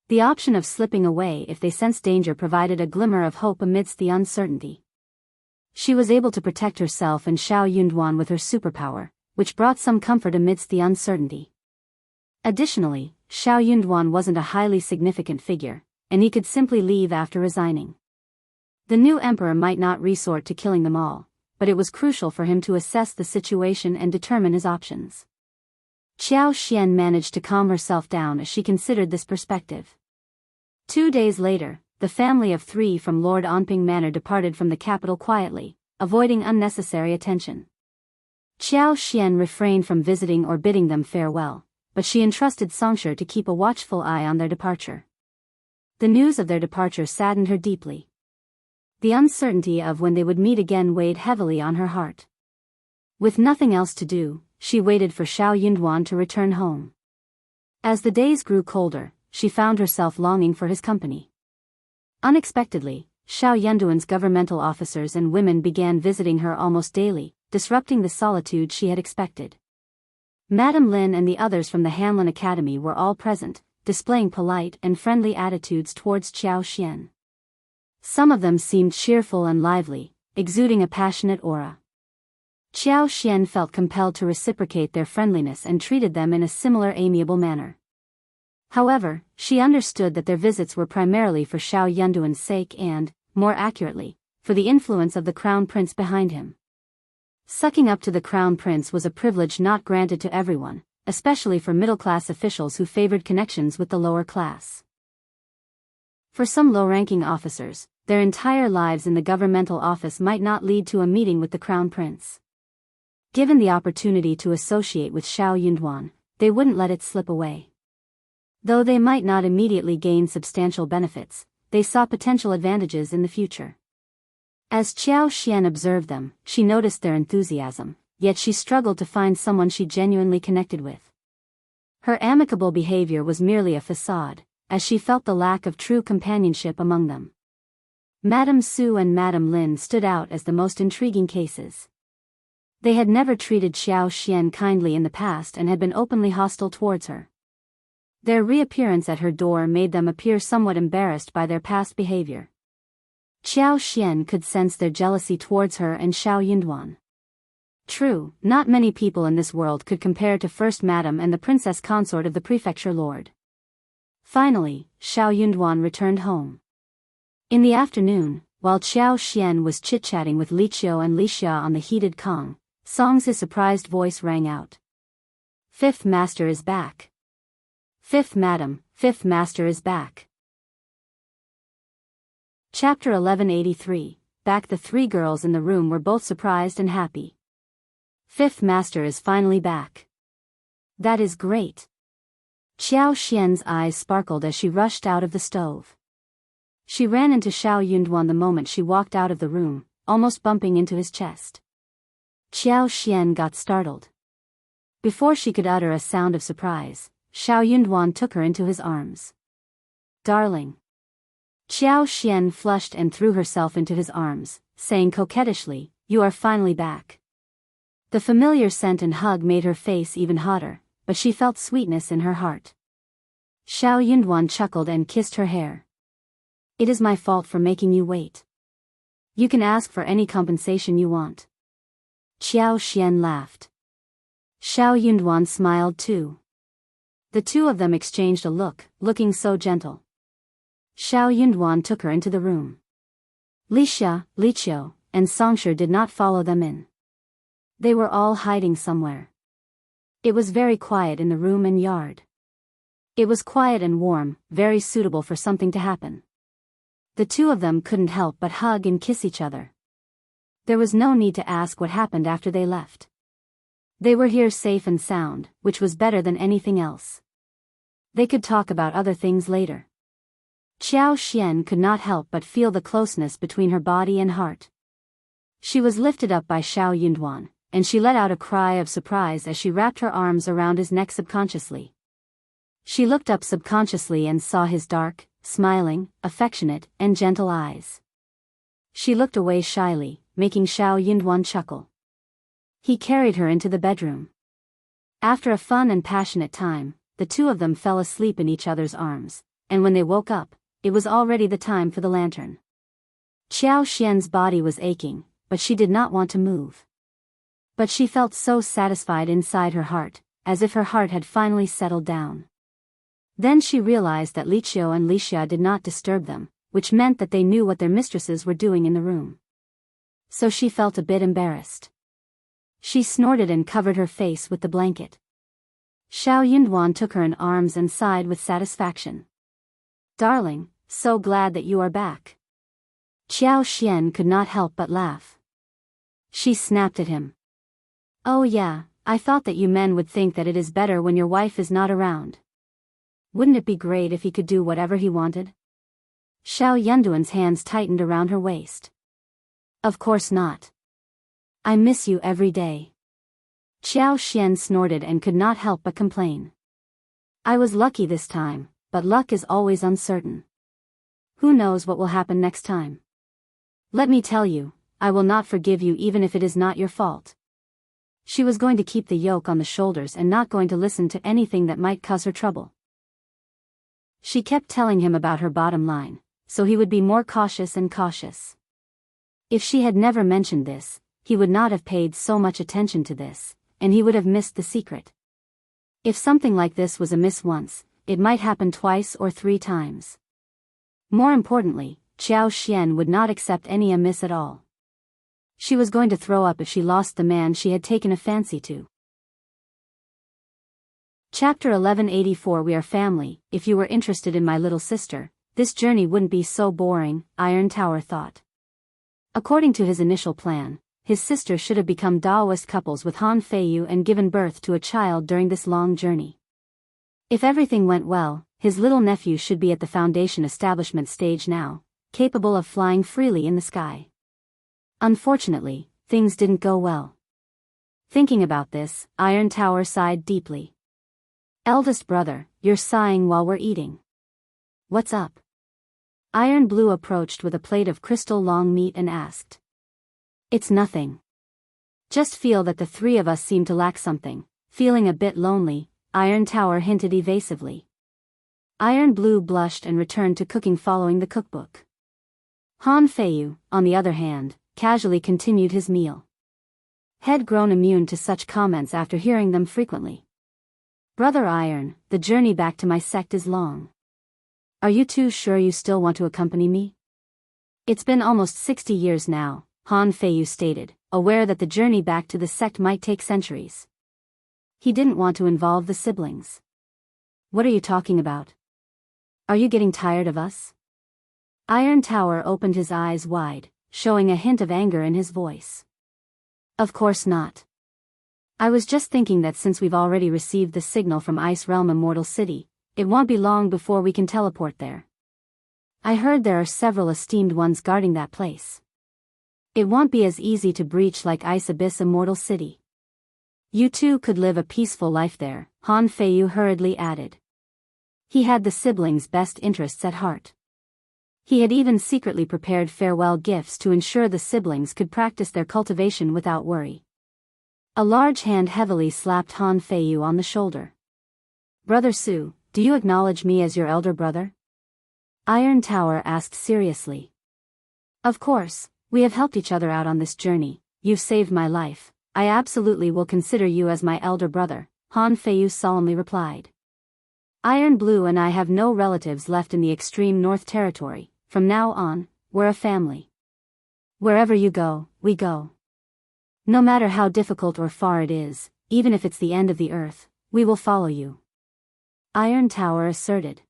The option of slipping away if they sensed danger provided a glimmer of hope amidst the uncertainty. She was able to protect herself and Xiao Yunduan with her superpower, which brought some comfort amidst the uncertainty. Additionally, Xiao Yunduan wasn't a highly significant figure, and he could simply leave after resigning. The new emperor might not resort to killing them all, but it was crucial for him to assess the situation and determine his options. Xianxia managed to calm herself down as she considered this perspective. 2 days later, the family of 3 from Lord Anping Manor departed from the capital quietly, avoiding unnecessary attention. Xianxia refrained from visiting or bidding them farewell, but she entrusted Xianxia to keep a watchful eye on their departure. The news of their departure saddened her deeply. The uncertainty of when they would meet again weighed heavily on her heart. With nothing else to do, she waited for Xiao Yunduan to return home. As the days grew colder, she found herself longing for his company. Unexpectedly, Xiao Yunduan's governmental officers and women began visiting her almost daily, disrupting the solitude she had expected. Madame Lin and the others from the Hanlin Academy were all present, displaying polite and friendly attitudes towards Xianxia. Some of them seemed cheerful and lively, exuding a passionate aura. Xianxia felt compelled to reciprocate their friendliness and treated them in a similar amiable manner. However, she understood that their visits were primarily for Xiao Yunduan's sake and, more accurately, for the influence of the crown prince behind him. Sucking up to the crown prince was a privilege not granted to everyone, especially for middle-class officials who favored connections with the lower class. For some low-ranking officers, their entire lives in the governmental office might not lead to a meeting with the crown prince. Given the opportunity to associate with Xiao Yunduan, they wouldn't let it slip away. Though they might not immediately gain substantial benefits, they saw potential advantages in the future. As Xianxia observed them, she noticed their enthusiasm, yet she struggled to find someone she genuinely connected with. Her amicable behavior was merely a facade, as she felt the lack of true companionship among them. Madame Su and Madame Lin stood out as the most intriguing cases. They had never treated Xianxia kindly in the past and had been openly hostile towards her. Their reappearance at her door made them appear somewhat embarrassed by their past behavior. Xianxia could sense their jealousy towards her and Xiao Yunduan. True, not many people in this world could compare to First Madame and the princess consort of the prefecture lord. Finally, Xiao Yunduan returned home. In the afternoon, while Xianxia was chit-chatting with Li Qiu and Li Xia on the heated Kong, Song's surprised voice rang out. "Fifth Master is back. Fifth Madam, Fifth Master is back." Chapter 1183, Back. The 3 girls in the room were both surprised and happy. Fifth Master is finally back. That is great. Xianxia's eyes sparkled as she rushed out of the stove. She ran into Xiao Yunduan the moment she walked out of the room, almost bumping into his chest. Xianxia got startled. Before she could utter a sound of surprise, Xiao Yunduan took her into his arms. "Darling." Xianxia flushed and threw herself into his arms, saying coquettishly, "You are finally back." The familiar scent and hug made her face even hotter, but she felt sweetness in her heart. Xiao Yunduan chuckled and kissed her hair. "It is my fault for making you wait. You can ask for any compensation you want." Xianxia laughed. Xiao Yunduan smiled too. The two of them exchanged a look, looking so gentle. Xiao Yunduan took her into the room. Lixia, Liqiu, and Xianxia did not follow them in. They were all hiding somewhere. It was very quiet in the room and yard. It was quiet and warm, very suitable for something to happen. The two of them couldn't help but hug and kiss each other. There was no need to ask what happened after they left. They were here safe and sound, which was better than anything else. They could talk about other things later. Xiao Xian could not help but feel the closeness between her body and heart. She was lifted up by Xiao Yunduan, and she let out a cry of surprise as she wrapped her arms around his neck subconsciously. She looked up subconsciously and saw his dark, smiling, affectionate, and gentle eyes. She looked away shyly, making Xiao Yunduan chuckle. He carried her into the bedroom. After a fun and passionate time, the two of them fell asleep in each other's arms, and when they woke up, it was already the time for the lantern. Xiao Xian's body was aching, but she did not want to move. But she felt so satisfied inside her heart, as if her heart had finally settled down. Then she realized that Liqiu and Lixia did not disturb them, which meant that they knew what their mistresses were doing in the room. So she felt a bit embarrassed. She snorted and covered her face with the blanket. Xiao Yunduan took her in arms and sighed with satisfaction. "Darling, so glad that you are back." Xiao Xian could not help but laugh. She snapped at him. "Oh yeah, I thought that you men would think that it is better when your wife is not around. Wouldn't it be great if he could do whatever he wanted?" Xiao Yunduan's hands tightened around her waist. "Of course not. I miss you every day." Xiao Xian snorted and could not help but complain. "I was lucky this time, but luck is always uncertain. Who knows what will happen next time? Let me tell you, I will not forgive you even if it is not your fault." She was going to keep the yoke on the shoulders and not going to listen to anything that might cause her trouble. She kept telling him about her bottom line, so he would be more cautious and cautious. If she had never mentioned this, he would not have paid so much attention to this, and he would have missed the secret. If something like this was amiss once, it might happen twice or 3 times. More importantly, Xiao Xian would not accept any amiss at all. She was going to throw up if she lost the man she had taken a fancy to. Chapter 1184. We are family. If you were interested in my little sister, this journey wouldn't be so boring, Iron Tower thought. According to his initial plan, his sister should have become Daoist couples with Han Feiyu and given birth to a child during this long journey. If everything went well, his little nephew should be at the foundation establishment stage now, capable of flying freely in the sky. Unfortunately, things didn't go well. Thinking about this, Iron Tower sighed deeply. "Eldest brother, you're sighing while we're eating. What's up?" Iron Blue approached with a plate of crystal long meat and asked. "It's nothing. Just feel that the 3 of us seem to lack something, feeling a bit lonely," Iron Tower hinted evasively. Iron Blue blushed and returned to cooking following the cookbook. Han Feiyu, on the other hand, casually continued his meal. Had grown immune to such comments after hearing them frequently. "Brother Iron, the journey back to my sect is long. Are you two sure you still want to accompany me?" "It's been almost 60 years now," Han Feiyu stated, aware that the journey back to the sect might take centuries. He didn't want to involve the siblings. "What are you talking about? Are you getting tired of us?" Iron Tower opened his eyes wide, showing a hint of anger in his voice. "Of course not. I was just thinking that since we've already received the signal from Ice Realm Immortal City, it won't be long before we can teleport there. I heard there are several esteemed ones guarding that place. It won't be as easy to breach like Ice Abyss Immortal City. You two could live a peaceful life there," Han Feiyu hurriedly added. He had the siblings' best interests at heart. He had even secretly prepared farewell gifts to ensure the siblings could practice their cultivation without worry. A large hand heavily slapped Han Feiyu on the shoulder. "Brother Su, do you acknowledge me as your elder brother?" Iron Tower asked seriously. "Of course, we have helped each other out on this journey, you've saved my life, I absolutely will consider you as my elder brother," Han Feiyu solemnly replied. "Iron Blue and I have no relatives left in the extreme North Territory, from now on, we're a family. Wherever you go, we go. No matter how difficult or far it is, even if it's the end of the earth, we will follow you. Iron Tower asserted.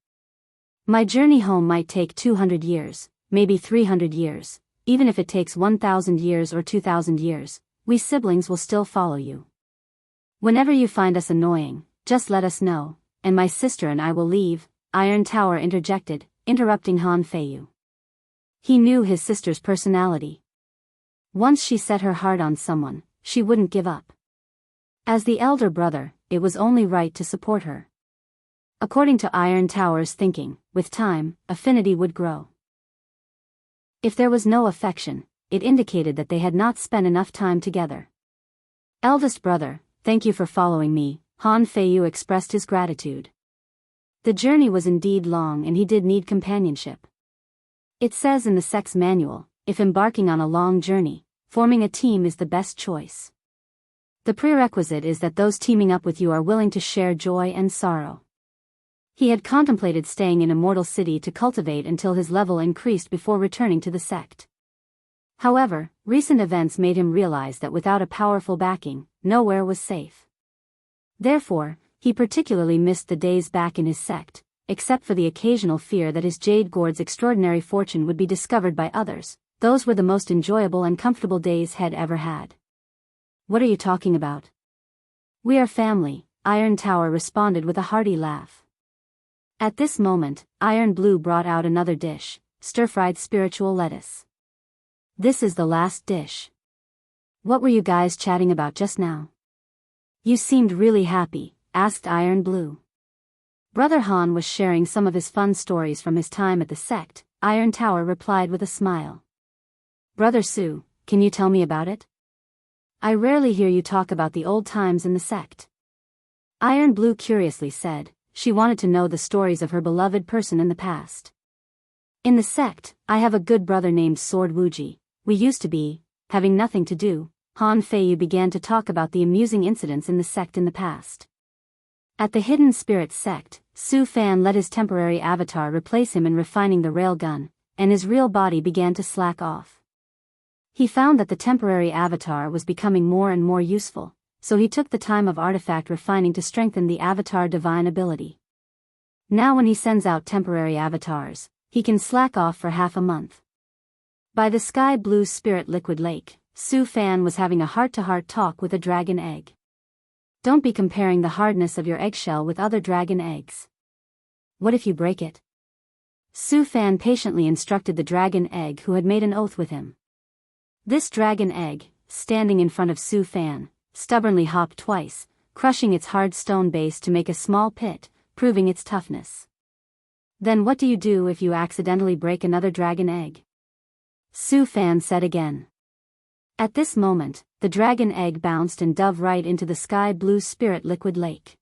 My journey home might take 200 years, maybe 300 years, even if it takes 1,000 years or 2,000 years, we siblings will still follow you. Whenever you find us annoying, just let us know, and my sister and I will leave, Iron Tower interjected, interrupting Han Feiyu. He knew his sister's personality. Once she set her heart on someone, she wouldn't give up. As the elder brother, it was only right to support her. According to Iron Tower's thinking, with time, affinity would grow. If there was no affection, it indicated that they had not spent enough time together. Eldest brother, thank you for following me, Han Feiyu expressed his gratitude. The journey was indeed long and he did need companionship. It says in the sex manual, if embarking on a long journey, forming a team is the best choice. The prerequisite is that those teaming up with you are willing to share joy and sorrow. He had contemplated staying in Immortal City to cultivate until his level increased before returning to the sect. However, recent events made him realize that without a powerful backing, nowhere was safe. Therefore, he particularly missed the days back in his sect, except for the occasional fear that his jade gourd's extraordinary fortune would be discovered by others. Those were the most enjoyable and comfortable days he'd ever had. What are you talking about? We are family, Iron Tower responded with a hearty laugh. At this moment, Iron Blue brought out another dish, stir-fried spiritual lettuce. This is the last dish. What were you guys chatting about just now? You seemed really happy, asked Iron Blue. Brother Han was sharing some of his fun stories from his time at the sect, Iron Tower replied with a smile. Brother Su, can you tell me about it? I rarely hear you talk about the old times in the sect. Iron Blue curiously said, she wanted to know the stories of her beloved person in the past. In the sect, I have a good brother named Sword Wuji. We used to be, having nothing to do, Han Feiyu began to talk about the amusing incidents in the sect in the past. At the Hidden Spirit sect, Su Fan let his temporary avatar replace him in refining the railgun, and his real body began to slack off. He found that the temporary avatar was becoming more and more useful, so he took the time of artifact refining to strengthen the avatar divine ability. Now when he sends out temporary avatars, he can slack off for half a month. By the sky blue spirit liquid lake, Su Fan was having a heart-to-heart talk with a dragon egg. Don't be comparing the hardness of your eggshell with other dragon eggs. What if you break it? Su Fan patiently instructed the dragon egg who had made an oath with him. This dragon egg, standing in front of Su Fan, stubbornly hopped twice, crushing its hard stone base to make a small pit, proving its toughness. Then what do you do if you accidentally break another dragon egg? Su Fan said again. At this moment, the dragon egg bounced and dove right into the sky blue spirit liquid lake.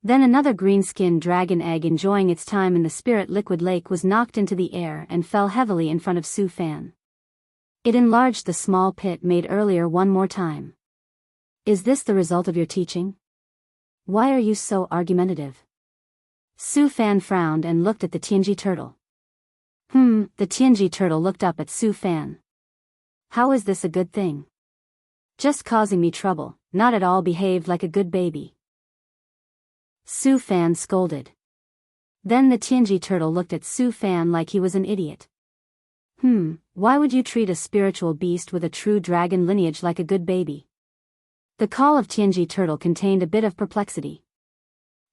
Then another green-skinned dragon egg enjoying its time in the spirit liquid lake was knocked into the air and fell heavily in front of Su Fan. It enlarged the small pit made earlier one more time. Is this the result of your teaching? Why are you so argumentative? Su Fan frowned and looked at the Tianji turtle. The Tianji turtle looked up at Su Fan. How is this a good thing? Just causing me trouble, not at all behaved like a good baby. Su Fan scolded. Then the Tianji turtle looked at Su Fan like he was an idiot. Why would you treat a spiritual beast with a true dragon lineage like a good baby? The call of Tianji turtle contained a bit of perplexity.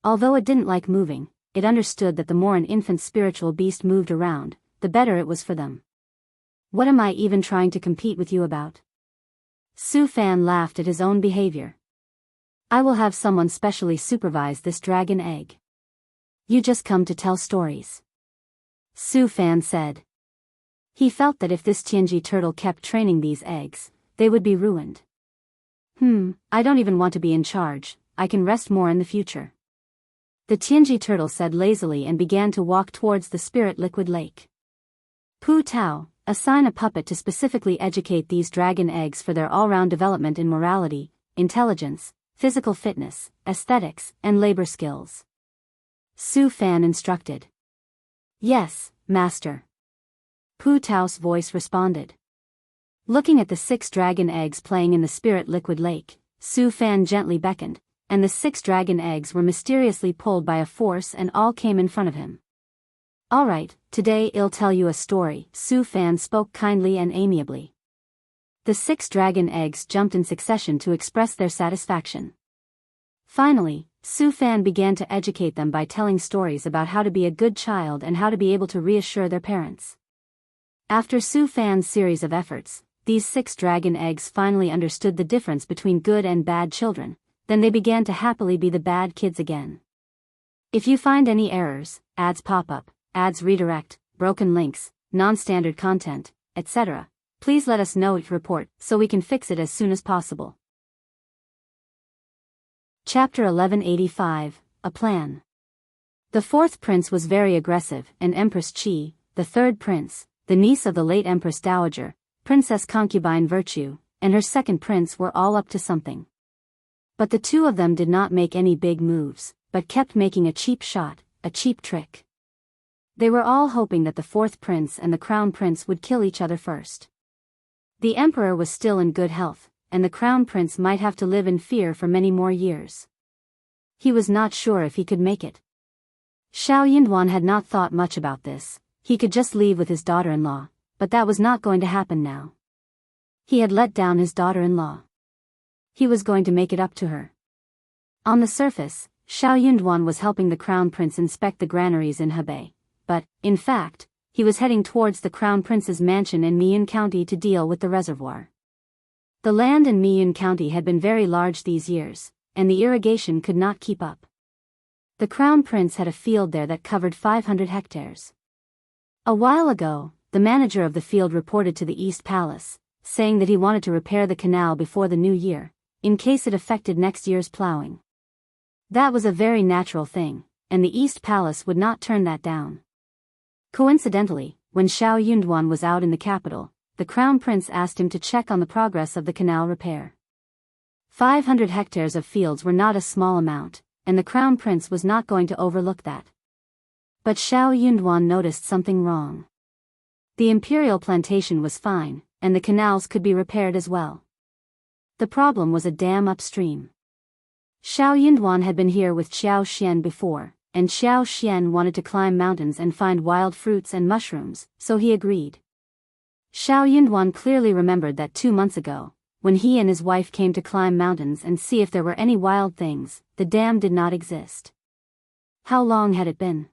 Although it didn't like moving, it understood that the more an infant spiritual beast moved around, the better it was for them. What am I even trying to compete with you about? Su Fan laughed at his own behavior. I will have someone specially supervise this dragon egg. You just come to tell stories. Su Fan said. He felt that if this Tianji turtle kept training these eggs, they would be ruined. I don't even want to be in charge, I can rest more in the future. The Tianji turtle said lazily and began to walk towards the spirit liquid lake. Pu Tao, assign a puppet to specifically educate these dragon eggs for their all-round development in morality, intelligence, physical fitness, aesthetics, and labor skills. Su Fan instructed. Yes, master. Pu Tao's voice responded. Looking at the 6 dragon eggs playing in the spirit liquid lake, Su Fan gently beckoned, and the 6 dragon eggs were mysteriously pulled by a force and all came in front of him. "Alright, today I'll tell you a story," Su Fan spoke kindly and amiably. The 6 dragon eggs jumped in succession to express their satisfaction. Finally, Su Fan began to educate them by telling stories about how to be a good child and how to be able to reassure their parents. After Su Fan's series of efforts, these 6 dragon eggs finally understood the difference between good and bad children, then they began to happily be the bad kids again. If you find any errors, ads pop up, ads redirect, broken links, non-standard content, etc., please let us know each report so we can fix it as soon as possible. Chapter 1185, A Plan. The 4th prince was very aggressive, and Empress Qi, the 3rd prince, the niece of the late Empress Dowager, Princess Concubine Virtue, and her 2nd prince were all up to something. But the 2 of them did not make any big moves, but kept making a cheap shot, a cheap trick. They were all hoping that the 4th prince and the crown prince would kill each other first. The emperor was still in good health, and the crown prince might have to live in fear for many more years. He was not sure if he could make it. Xiao Yinduan had not thought much about this. He could just leave with his daughter-in-law, but that was not going to happen now. He had let down his daughter-in-law. He was going to make it up to her. On the surface, Xiao Yinduan was helping the crown prince inspect the granaries in Hebei, but, in fact, he was heading towards the crown prince's mansion in Miyun County to deal with the reservoir. The land in Miyun County had been very large these years, and the irrigation could not keep up. The crown prince had a field there that covered 500 hectares. A while ago, the manager of the field reported to the East Palace, saying that he wanted to repair the canal before the new year, in case it affected next year's plowing. That was a very natural thing, and the East Palace would not turn that down. Coincidentally, when Xiao Yunduan was out in the capital, the crown prince asked him to check on the progress of the canal repair. 500 hectares of fields were not a small amount, and the crown prince was not going to overlook that. But Xiao Yunduan noticed something wrong. The imperial plantation was fine, and the canals could be repaired as well. The problem was a dam upstream. Xiao Yunduan had been here with Xiao Xian before, and Xiao Xian wanted to climb mountains and find wild fruits and mushrooms, so he agreed. Xiao Yunduan clearly remembered that 2 months ago, when he and his wife came to climb mountains and see if there were any wild things, the dam did not exist. How long had it been?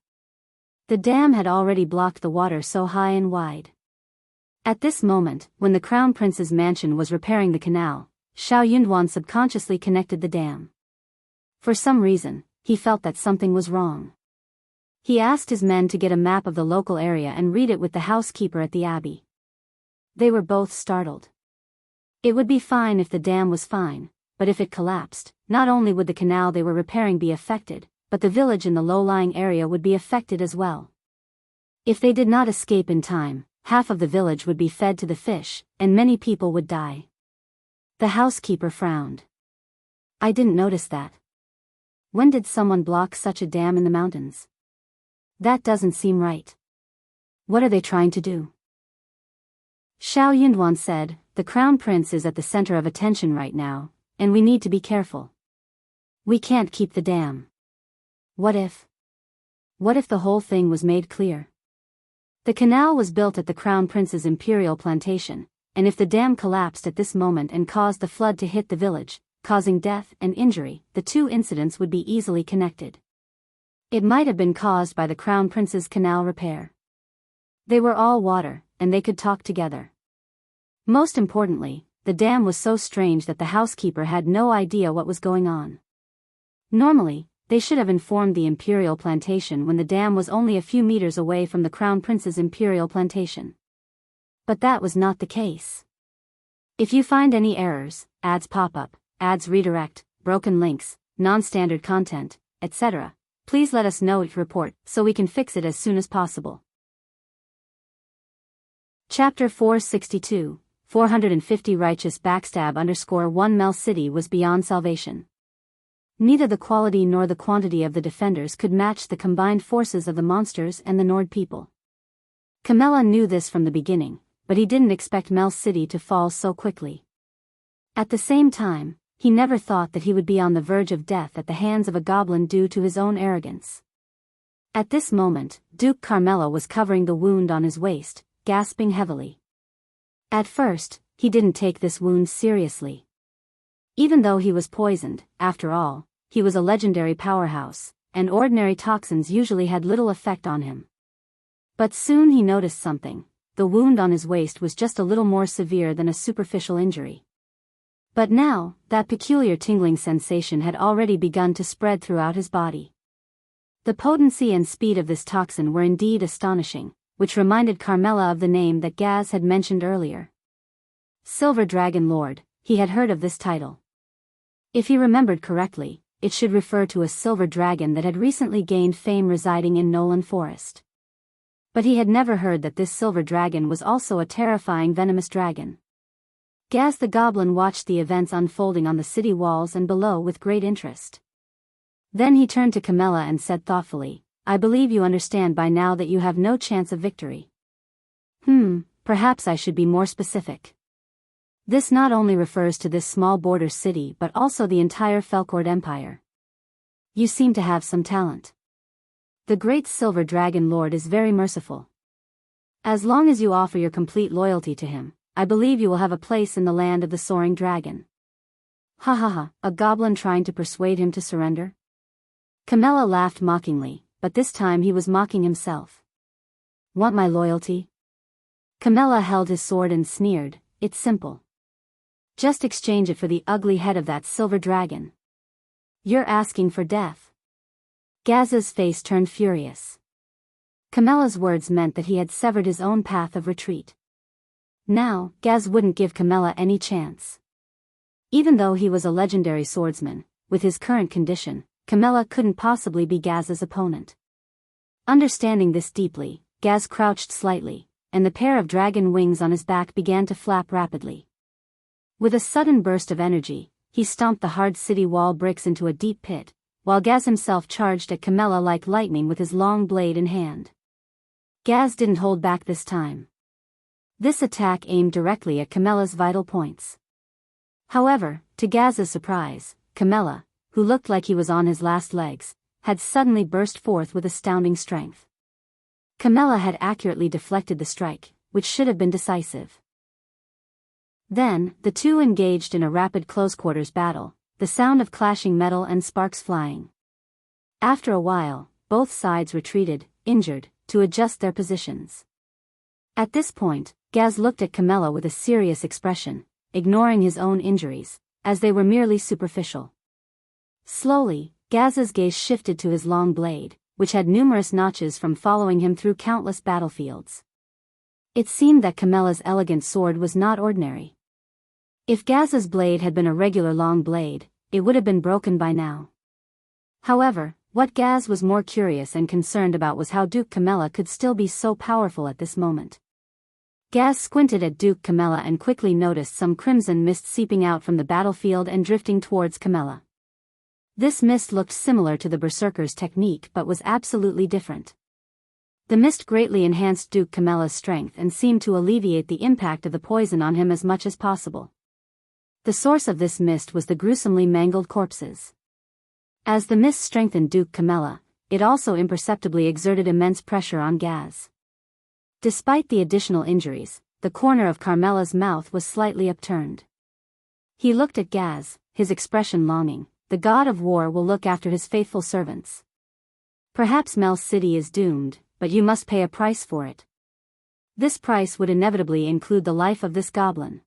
The dam had already blocked the water so high and wide. At this moment, when the crown prince's mansion was repairing the canal, Xiao Yunduan subconsciously connected the dam. For some reason, he felt that something was wrong. He asked his men to get a map of the local area and read it with the housekeeper at the abbey. They were both startled. It would be fine if the dam was fine, but if it collapsed, not only would the canal they were repairing be affected, but the village in the low-lying area would be affected as well. If they did not escape in time, half of the village would be fed to the fish, and many people would die. The housekeeper frowned. "I didn't notice that. When did someone block such a dam in the mountains? That doesn't seem right. What are they trying to do?" Xiao Yunduan said, "The crown prince is at the center of attention right now, and we need to be careful. We can't keep the dam. What if the whole thing was made clear? The canal was built at the crown prince's imperial plantation, and if the dam collapsed at this moment and caused the flood to hit the village, causing death and injury, the 2 incidents would be easily connected. It might have been caused by the crown prince's canal repair. They were all water, and they could talk together. Most importantly, the dam was so strange that the housekeeper had no idea what was going on. Normally, they should have informed the imperial plantation when the dam was only a few meters away from the crown prince's imperial plantation. But that was not the case. If you find any errors, ads pop up, ads redirect, broken links, non-standard content, etc., please let us know each report so we can fix it as soon as possible. Chapter 462, 450 Righteous Backstab _1 Mel City was beyond salvation. Neither the quality nor the quantity of the defenders could match the combined forces of the monsters and the Nord people. Camilla knew this from the beginning, but he didn't expect Mel's city to fall so quickly. At the same time, he never thought that he would be on the verge of death at the hands of a goblin due to his own arrogance. At this moment, Duke Carmela was covering the wound on his waist, gasping heavily. At first, he didn't take this wound seriously. Even though he was poisoned, after all, he was a legendary powerhouse, and ordinary toxins usually had little effect on him. But soon he noticed something. The wound on his waist was just a little more severe than a superficial injury. But now, that peculiar tingling sensation had already begun to spread throughout his body. The potency and speed of this toxin were indeed astonishing, which reminded Carmela of the name that Gaz had mentioned earlier. Silver Dragon Lord, he had heard of this title. If he remembered correctly, it should refer to a silver dragon that had recently gained fame residing in Nolan Forest. But he had never heard that this silver dragon was also a terrifying venomous dragon. Gaz the Goblin watched the events unfolding on the city walls and below with great interest. Then he turned to Carmela and said thoughtfully, "I believe you understand by now that you have no chance of victory." Perhaps I should be more specific. This not only refers to this small border city but also the entire Felcourt Empire. You seem to have some talent. The great Silver Dragon Lord is very merciful. As long as you offer your complete loyalty to him, I believe you will have a place in the land of the Soaring Dragon. Ha ha ha, a goblin trying to persuade him to surrender? Carmela laughed mockingly, but this time he was mocking himself. Want my loyalty? Carmela held his sword and sneered, "It's simple. Just exchange it for the ugly head of that silver dragon." "You're asking for death." Gaz's face turned furious. Carmela's words meant that he had severed his own path of retreat. Now, Gaz wouldn't give Carmela any chance. Even though he was a legendary swordsman, with his current condition, Carmela couldn't possibly be Gaz's opponent. Understanding this deeply, Gaz crouched slightly, and the pair of dragon wings on his back began to flap rapidly. With a sudden burst of energy, he stomped the hard city wall bricks into a deep pit, while Gaz himself charged at Carmela like lightning with his long blade in hand. Gaz didn't hold back this time. This attack aimed directly at Carmela's vital points. However, to Gaz's surprise, Carmela, who looked like he was on his last legs, had suddenly burst forth with astounding strength. Carmela had accurately deflected the strike, which should have been decisive. Then, the two engaged in a rapid close-quarters battle, the sound of clashing metal and sparks flying. After a while, both sides retreated, injured, to adjust their positions. At this point, Gaz looked at Carmela with a serious expression, ignoring his own injuries, as they were merely superficial. Slowly, Gaz's gaze shifted to his long blade, which had numerous notches from following him through countless battlefields. It seemed that Carmela's elegant sword was not ordinary. If Gaz's blade had been a regular long blade, it would have been broken by now. However, what Gaz was more curious and concerned about was how Duke Carmela could still be so powerful at this moment. Gaz squinted at Duke Carmela and quickly noticed some crimson mist seeping out from the battlefield and drifting towards Carmela. This mist looked similar to the Berserker's technique but was absolutely different. The mist greatly enhanced Duke Carmela's strength and seemed to alleviate the impact of the poison on him as much as possible. The source of this mist was the gruesomely mangled corpses. As the mist strengthened Duke Carmela, it also imperceptibly exerted immense pressure on Gaz. Despite the additional injuries, the corner of Carmela's mouth was slightly upturned. He looked at Gaz, his expression longing. The god of war will look after his faithful servants. Perhaps Mel's city is doomed, but you must pay a price for it. This price would inevitably include the life of this goblin.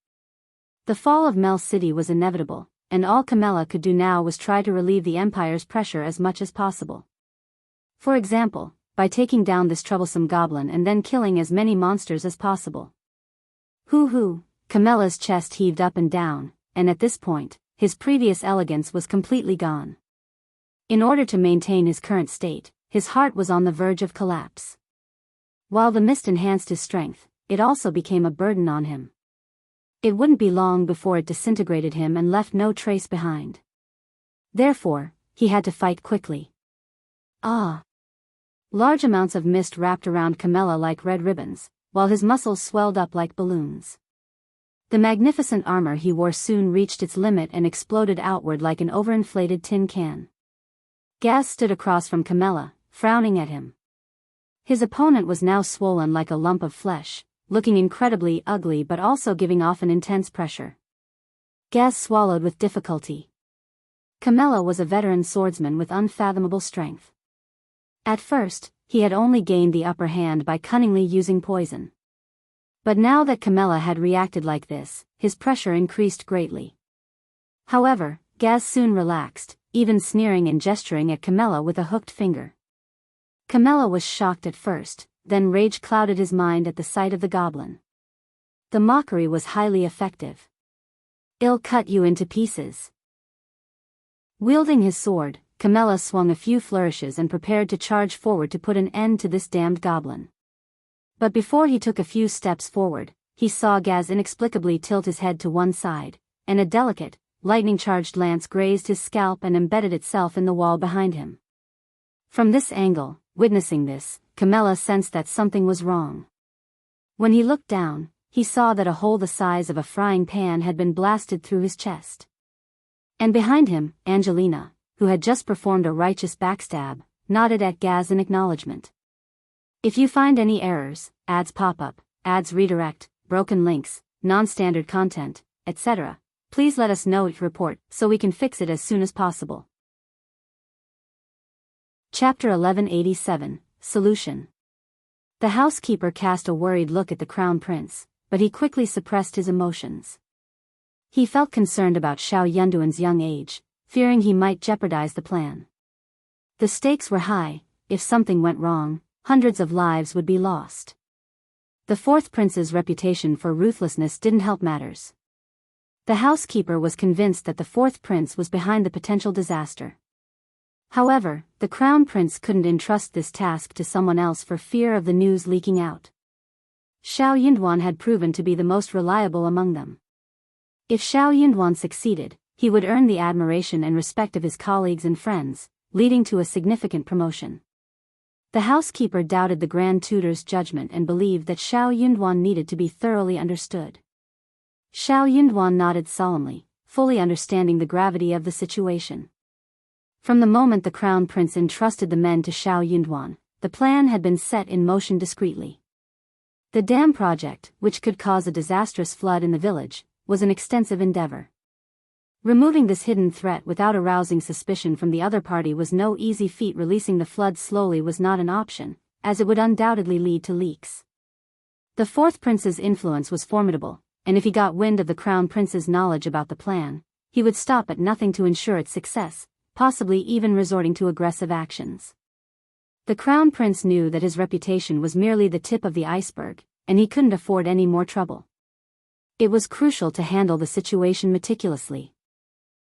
The fall of Mel's city was inevitable, and all Carmela could do now was try to relieve the Empire's pressure as much as possible. For example, by taking down this troublesome goblin and then killing as many monsters as possible. Hoo-hoo, Carmela's chest heaved up and down, and at this point, his previous elegance was completely gone. In order to maintain his current state, his heart was on the verge of collapse. While the mist enhanced his strength, it also became a burden on him. It wouldn't be long before it disintegrated him and left no trace behind. Therefore, he had to fight quickly. Ah! Large amounts of mist wrapped around Carmela like red ribbons, while his muscles swelled up like balloons. The magnificent armor he wore soon reached its limit and exploded outward like an overinflated tin can. Gaz stood across from Camilla, frowning at him. His opponent was now swollen like a lump of flesh, looking incredibly ugly but also giving off an intense pressure. Gaz swallowed with difficulty. Camilla was a veteran swordsman with unfathomable strength. At first, he had only gained the upper hand by cunningly using poison. But now that Camilla had reacted like this, his pressure increased greatly. However, Gaz soon relaxed, even sneering and gesturing at Camilla with a hooked finger. Camilla was shocked at first, then rage clouded his mind at the sight of the goblin. The mockery was highly effective. "I'll cut you into pieces." Wielding his sword, Camilla swung a few flourishes and prepared to charge forward to put an end to this damned goblin. But before he took a few steps forward, he saw Gaz inexplicably tilt his head to one side, and a delicate, lightning-charged lance grazed his scalp and embedded itself in the wall behind him. From this angle, witnessing this, Camilla sensed that something was wrong. When he looked down, he saw that a hole the size of a frying pan had been blasted through his chest. And behind him, Angelina, who had just performed a righteous backstab, nodded at Gaz in acknowledgement. "If you find any errors, ads pop up, ads redirect, broken links, non-standard content, etc., please let us know each report so we can fix it as soon as possible." Chapter 1187, Solution. The housekeeper cast a worried look at the Crown Prince, but he quickly suppressed his emotions. He felt concerned about Xiao Yunduan's young age, fearing he might jeopardize the plan. The stakes were high. If something went wrong, hundreds of lives would be lost. The fourth prince's reputation for ruthlessness didn't help matters. The housekeeper was convinced that the fourth prince was behind the potential disaster. However, the crown prince couldn't entrust this task to someone else for fear of the news leaking out. Xiao Yunduan had proven to be the most reliable among them. If Xiao Yunduan succeeded, he would earn the admiration and respect of his colleagues and friends, leading to a significant promotion. The housekeeper doubted the Grand Tutor's judgment and believed that Xiao Yunduan needed to be thoroughly understood. Xiao Yunduan nodded solemnly, fully understanding the gravity of the situation. From the moment the Crown Prince entrusted the men to Xiao Yunduan, the plan had been set in motion discreetly. The dam project, which could cause a disastrous flood in the village, was an extensive endeavor. Removing this hidden threat without arousing suspicion from the other party was no easy feat. Releasing the flood slowly was not an option, as it would undoubtedly lead to leaks. The fourth prince's influence was formidable, and if he got wind of the crown prince's knowledge about the plan, he would stop at nothing to ensure its success, possibly even resorting to aggressive actions. The crown prince knew that his reputation was merely the tip of the iceberg, and he couldn't afford any more trouble. It was crucial to handle the situation meticulously.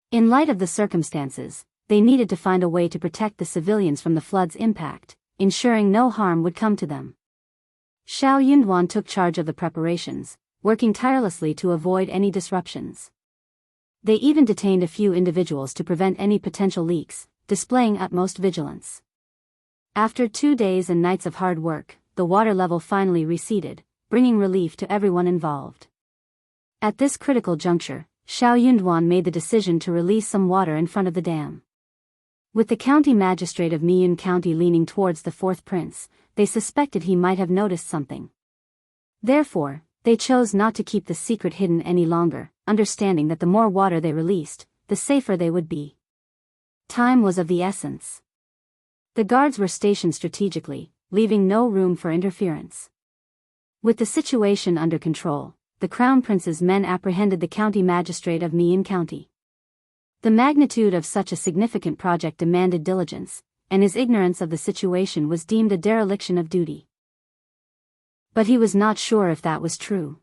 In light of the circumstances, they needed to find a way to protect the civilians from the flood's impact, ensuring no harm would come to them. Xiao Yunduan took charge of the preparations, working tirelessly to avoid any disruptions. They even detained a few individuals to prevent any potential leaks, displaying utmost vigilance. After 2 days and nights of hard work, the water level finally receded, bringing relief to everyone involved. At this critical juncture, Xiao Yunduan made the decision to release some water in front of the dam. With the county magistrate of Miyun County leaning towards the fourth prince, they suspected he might have noticed something. Therefore, they chose not to keep the secret hidden any longer, understanding that the more water they released, the safer they would be. Time was of the essence. The guards were stationed strategically, leaving no room for interference. With the situation under control, the Crown Prince's men apprehended the county magistrate of Miyun County. The magnitude of such a significant project demanded diligence, and his ignorance of the situation was deemed a dereliction of duty. But he was not sure if that was true.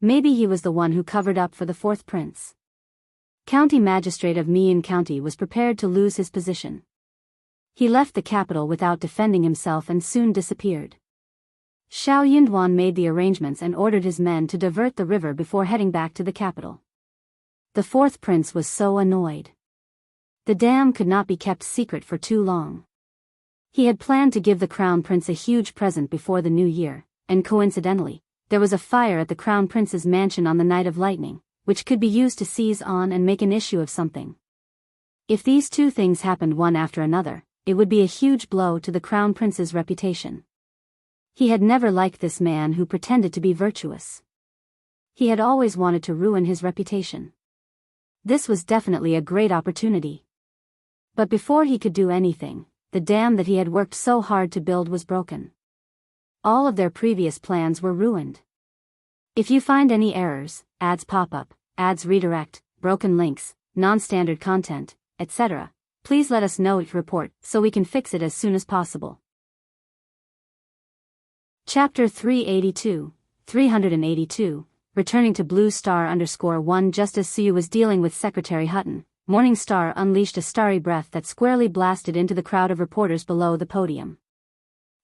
Maybe he was the one who covered up for the fourth prince. County magistrate of Miyun County was prepared to lose his position. He left the capital without defending himself and soon disappeared. Xiao Yunduan made the arrangements and ordered his men to divert the river before heading back to the capital. The fourth prince was so annoyed. The dam could not be kept secret for too long. He had planned to give the crown prince a huge present before the new year, and coincidentally, there was a fire at the Crown Prince's mansion on the night of lightning, which could be used to seize on and make an issue of something. If these two things happened one after another, it would be a huge blow to the Crown Prince's reputation. He had never liked this man who pretended to be virtuous. He had always wanted to ruin his reputation. This was definitely a great opportunity. But before he could do anything, the dam that he had worked so hard to build was broken. All of their previous plans were ruined. If you find any errors, ads pop up, ads redirect, broken links, non-standard content, etc., please let us know each report so we can fix it as soon as possible. Chapter 382, returning to Blue Star _1. Just as Suyu was dealing with Secretary Hutton, Morning Star unleashed a starry breath that squarely blasted into the crowd of reporters below the podium.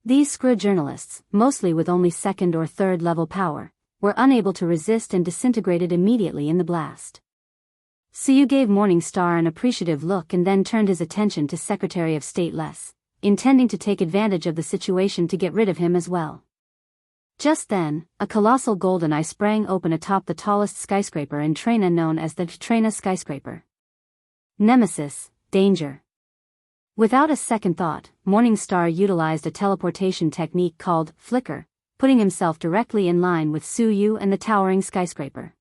These screw journalists, mostly with only second or third level power, were unable to resist and disintegrated immediately in the blast. Suyu gave Morning Star an appreciative look and then turned his attention to Secretary of State Les, intending to take advantage of the situation to get rid of him as well. Just then, a colossal golden eye sprang open atop the tallest skyscraper in Trena, known as the Trena skyscraper. Nemesis, danger. Without a second thought, Morning Star utilized a teleportation technique called Flicker, putting himself directly in line with Suyu and the towering skyscraper.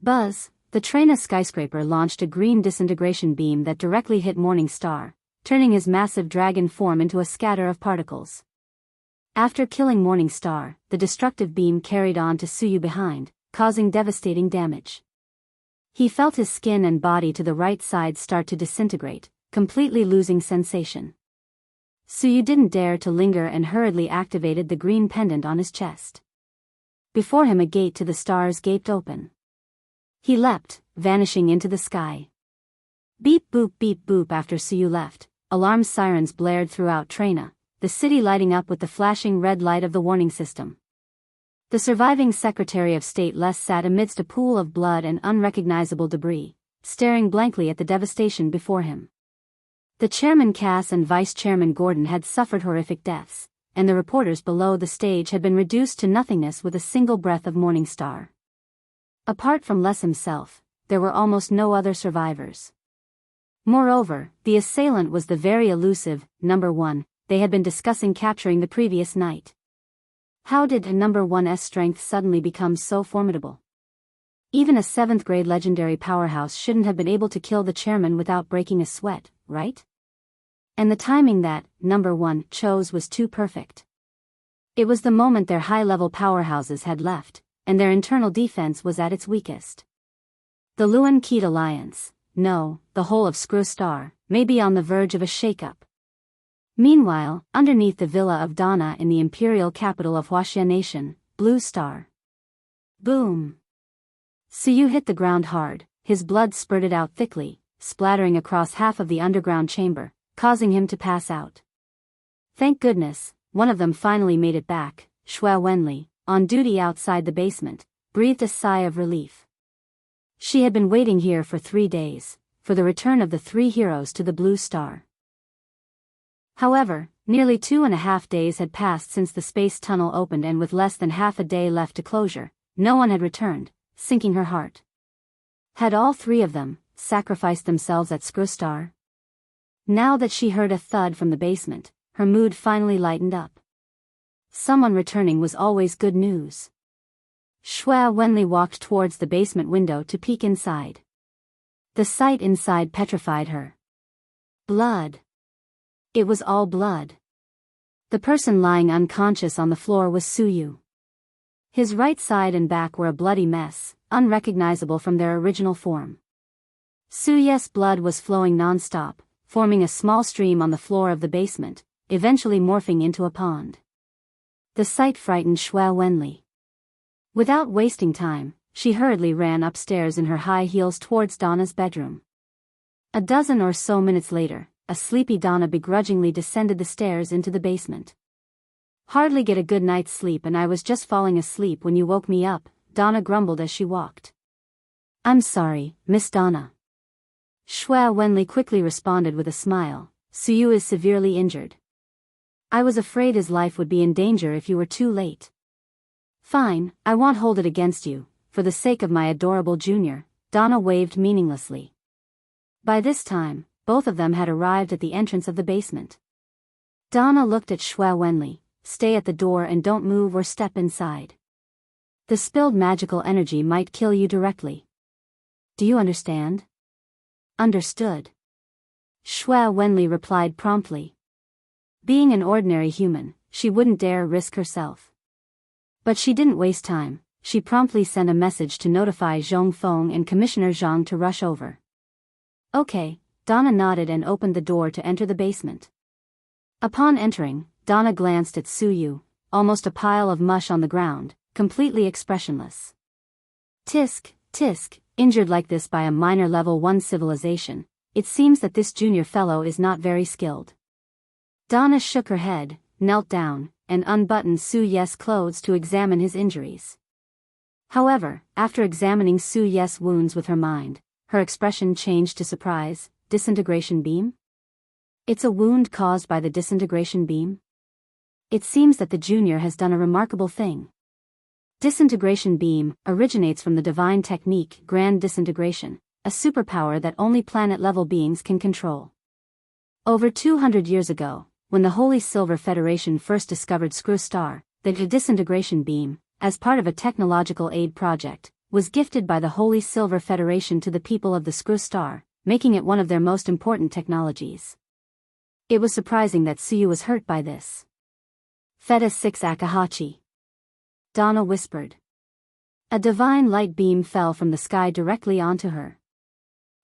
Buzz, the Trena skyscraper launched a green disintegration beam that directly hit Morning Star, turning his massive dragon form into a scatter of particles. After killing Morning Star, the destructive beam carried on to Suyu behind, causing devastating damage. He felt his skin and body to the right side start to disintegrate, completely losing sensation. Suyu didn't dare to linger and hurriedly activated the green pendant on his chest. Before him a gate to the stars gaped open. He leapt, vanishing into the sky. Beep boop after Suyu left, alarm sirens blared throughout Trena, the city lighting up with the flashing red light of the warning system. The surviving Secretary of State Les sat amidst a pool of blood and unrecognizable debris, staring blankly at the devastation before him. The Chairman Cass and Vice Chairman Gordon had suffered horrific deaths, and the reporters below the stage had been reduced to nothingness with a single breath of Morning Star. Apart from Les himself, there were almost no other survivors. Moreover, the assailant was the very elusive Number 1 they had been discussing capturing the previous night. How did a Number 1's strength suddenly become so formidable? Even a 7th grade legendary powerhouse shouldn't have been able to kill the chairman without breaking a sweat, right? And the timing that Number 1 chose was too perfect. It was the moment their high-level powerhouses had left, and their internal defense was at its weakest. The Luan Keat Alliance, no, the whole of Screw Star, may be on the verge of a shakeup. Meanwhile, underneath the villa of Donna in the imperial capital of Wuxia Nation, Blue Star. Boom! Suyu hit the ground hard, his blood spurted out thickly, splattering across half of the underground chamber, causing him to pass out. Thank goodness, one of them finally made it back. Shui Wenli, on duty outside the basement, breathed a sigh of relief. She had been waiting here for 3 days, for the return of the 3 heroes to the Blue Star. However, nearly 2.5 days had passed since the space tunnel opened, and with less than half a day left to closure, no one had returned, sinking her heart. Had all 3 of them sacrificed themselves at Screw Star? Now that she heard a thud from the basement, her mood finally lightened up. Someone returning was always good news. Shui Wenli walked towards the basement window to peek inside. The sight inside petrified her. Blood. It was all blood. The person lying unconscious on the floor was Suyu. His right side and back were a bloody mess, unrecognizable from their original form. Suyu's blood was flowing non-stop, forming a small stream on the floor of the basement, eventually morphing into a pond. The sight frightened Shui Wenli. Without wasting time, she hurriedly ran upstairs in her high heels towards Donna's bedroom. A dozen or so minutes later, a sleepy Donna begrudgingly descended the stairs into the basement. Hardly get a good night's sleep, and I was just falling asleep when you woke me up, Donna grumbled as she walked. I'm sorry, Miss Donna. Shui Wenli quickly responded with a smile. Suyu is severely injured. I was afraid his life would be in danger if you were too late. Fine, I won't hold it against you, for the sake of my adorable junior, Donna waved meaninglessly. By this time, both of them had arrived at the entrance of the basement. Donna looked at Shui Wenli. Stay at the door and don't move or step inside. The spilled magical energy might kill you directly. Do you understand? Understood. Shui Wenli replied promptly. Being an ordinary human, she wouldn't dare risk herself. But she didn't waste time. She promptly sent a message to notify Zhong Feng and Commissioner Zhang to rush over. Okay, Donna nodded and opened the door to enter the basement. Upon entering, Donna glanced at Su Yu, almost a pile of mush on the ground, completely expressionless. Tisk, tisk, injured like this by a minor level 1 civilization, it seems that this junior fellow is not very skilled. Donna shook her head, knelt down, and unbuttoned Su Ye's clothes to examine his injuries. However, after examining Su Ye's wounds with her mind, her expression changed to surprise. Disintegration beam? It's a wound caused by the disintegration beam? It seems that the junior has done a remarkable thing. Disintegration beam originates from the divine technique Grand Disintegration, a superpower that only planet-level beings can control. Over 200 years ago, when the Holy Silver Federation first discovered Screw Star, the disintegration beam, as part of a technological aid project, was gifted by the Holy Silver Federation to the people of the Screw Star, making it one of their most important technologies. It was surprising that Suyu was hurt by this. Feta 6 Akahachi. Donna whispered. A divine light beam fell from the sky directly onto her.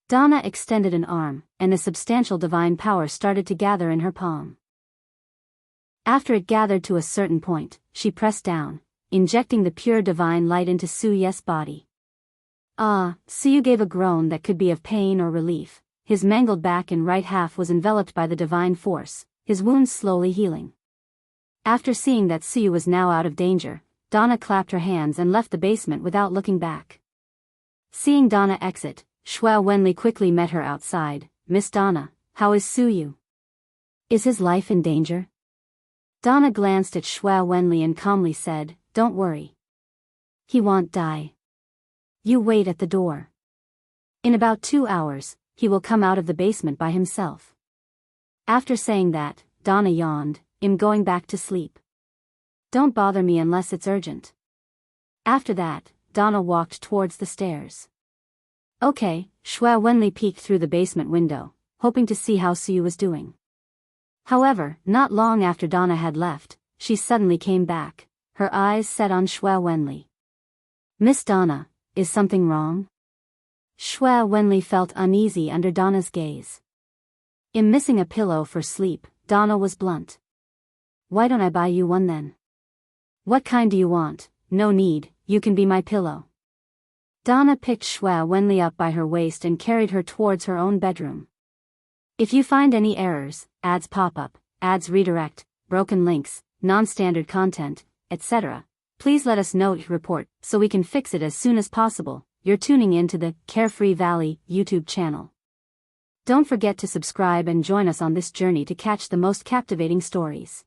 Donna extended an arm, and a substantial divine power started to gather in her palm. After it gathered to a certain point, she pressed down, injecting the pure divine light into Suye's body. Ah, Suyu gave a groan that could be of pain or relief. His mangled back and right half was enveloped by the divine force, his wounds slowly healing. After seeing that Suyu was now out of danger, Donna clapped her hands and left the basement without looking back. Seeing Donna exit, Shui Wenli quickly met her outside. Miss Donna, how is Suyu? Is his life in danger? Donna glanced at Shui Wenli and calmly said, Don't worry. He won't die. You wait at the door. In about 2 hours, he will come out of the basement by himself. After saying that, Donna yawned, I'm going back to sleep. Don't bother me unless it's urgent. After that, Donna walked towards the stairs. Okay, Shui Wenli peeked through the basement window, hoping to see how Suyu was doing. However, not long after Donna had left, she suddenly came back, her eyes set on Shui Wenli. Miss Donna, is something wrong? Shui Wenli felt uneasy under Donna's gaze. In missing a pillow for sleep, Donna was blunt. Why don't I buy you one then? What kind do you want? No need, you can be my pillow. Donna picked Shui Wenli up by her waist and carried her towards her own bedroom. If you find any errors, ads pop up, ads redirect, broken links, non-standard content, etc., please let us know, report, so we can fix it as soon as possible. You're tuning in to the Carefree Valley YouTube channel. Don't forget to subscribe and join us on this journey to catch the most captivating stories.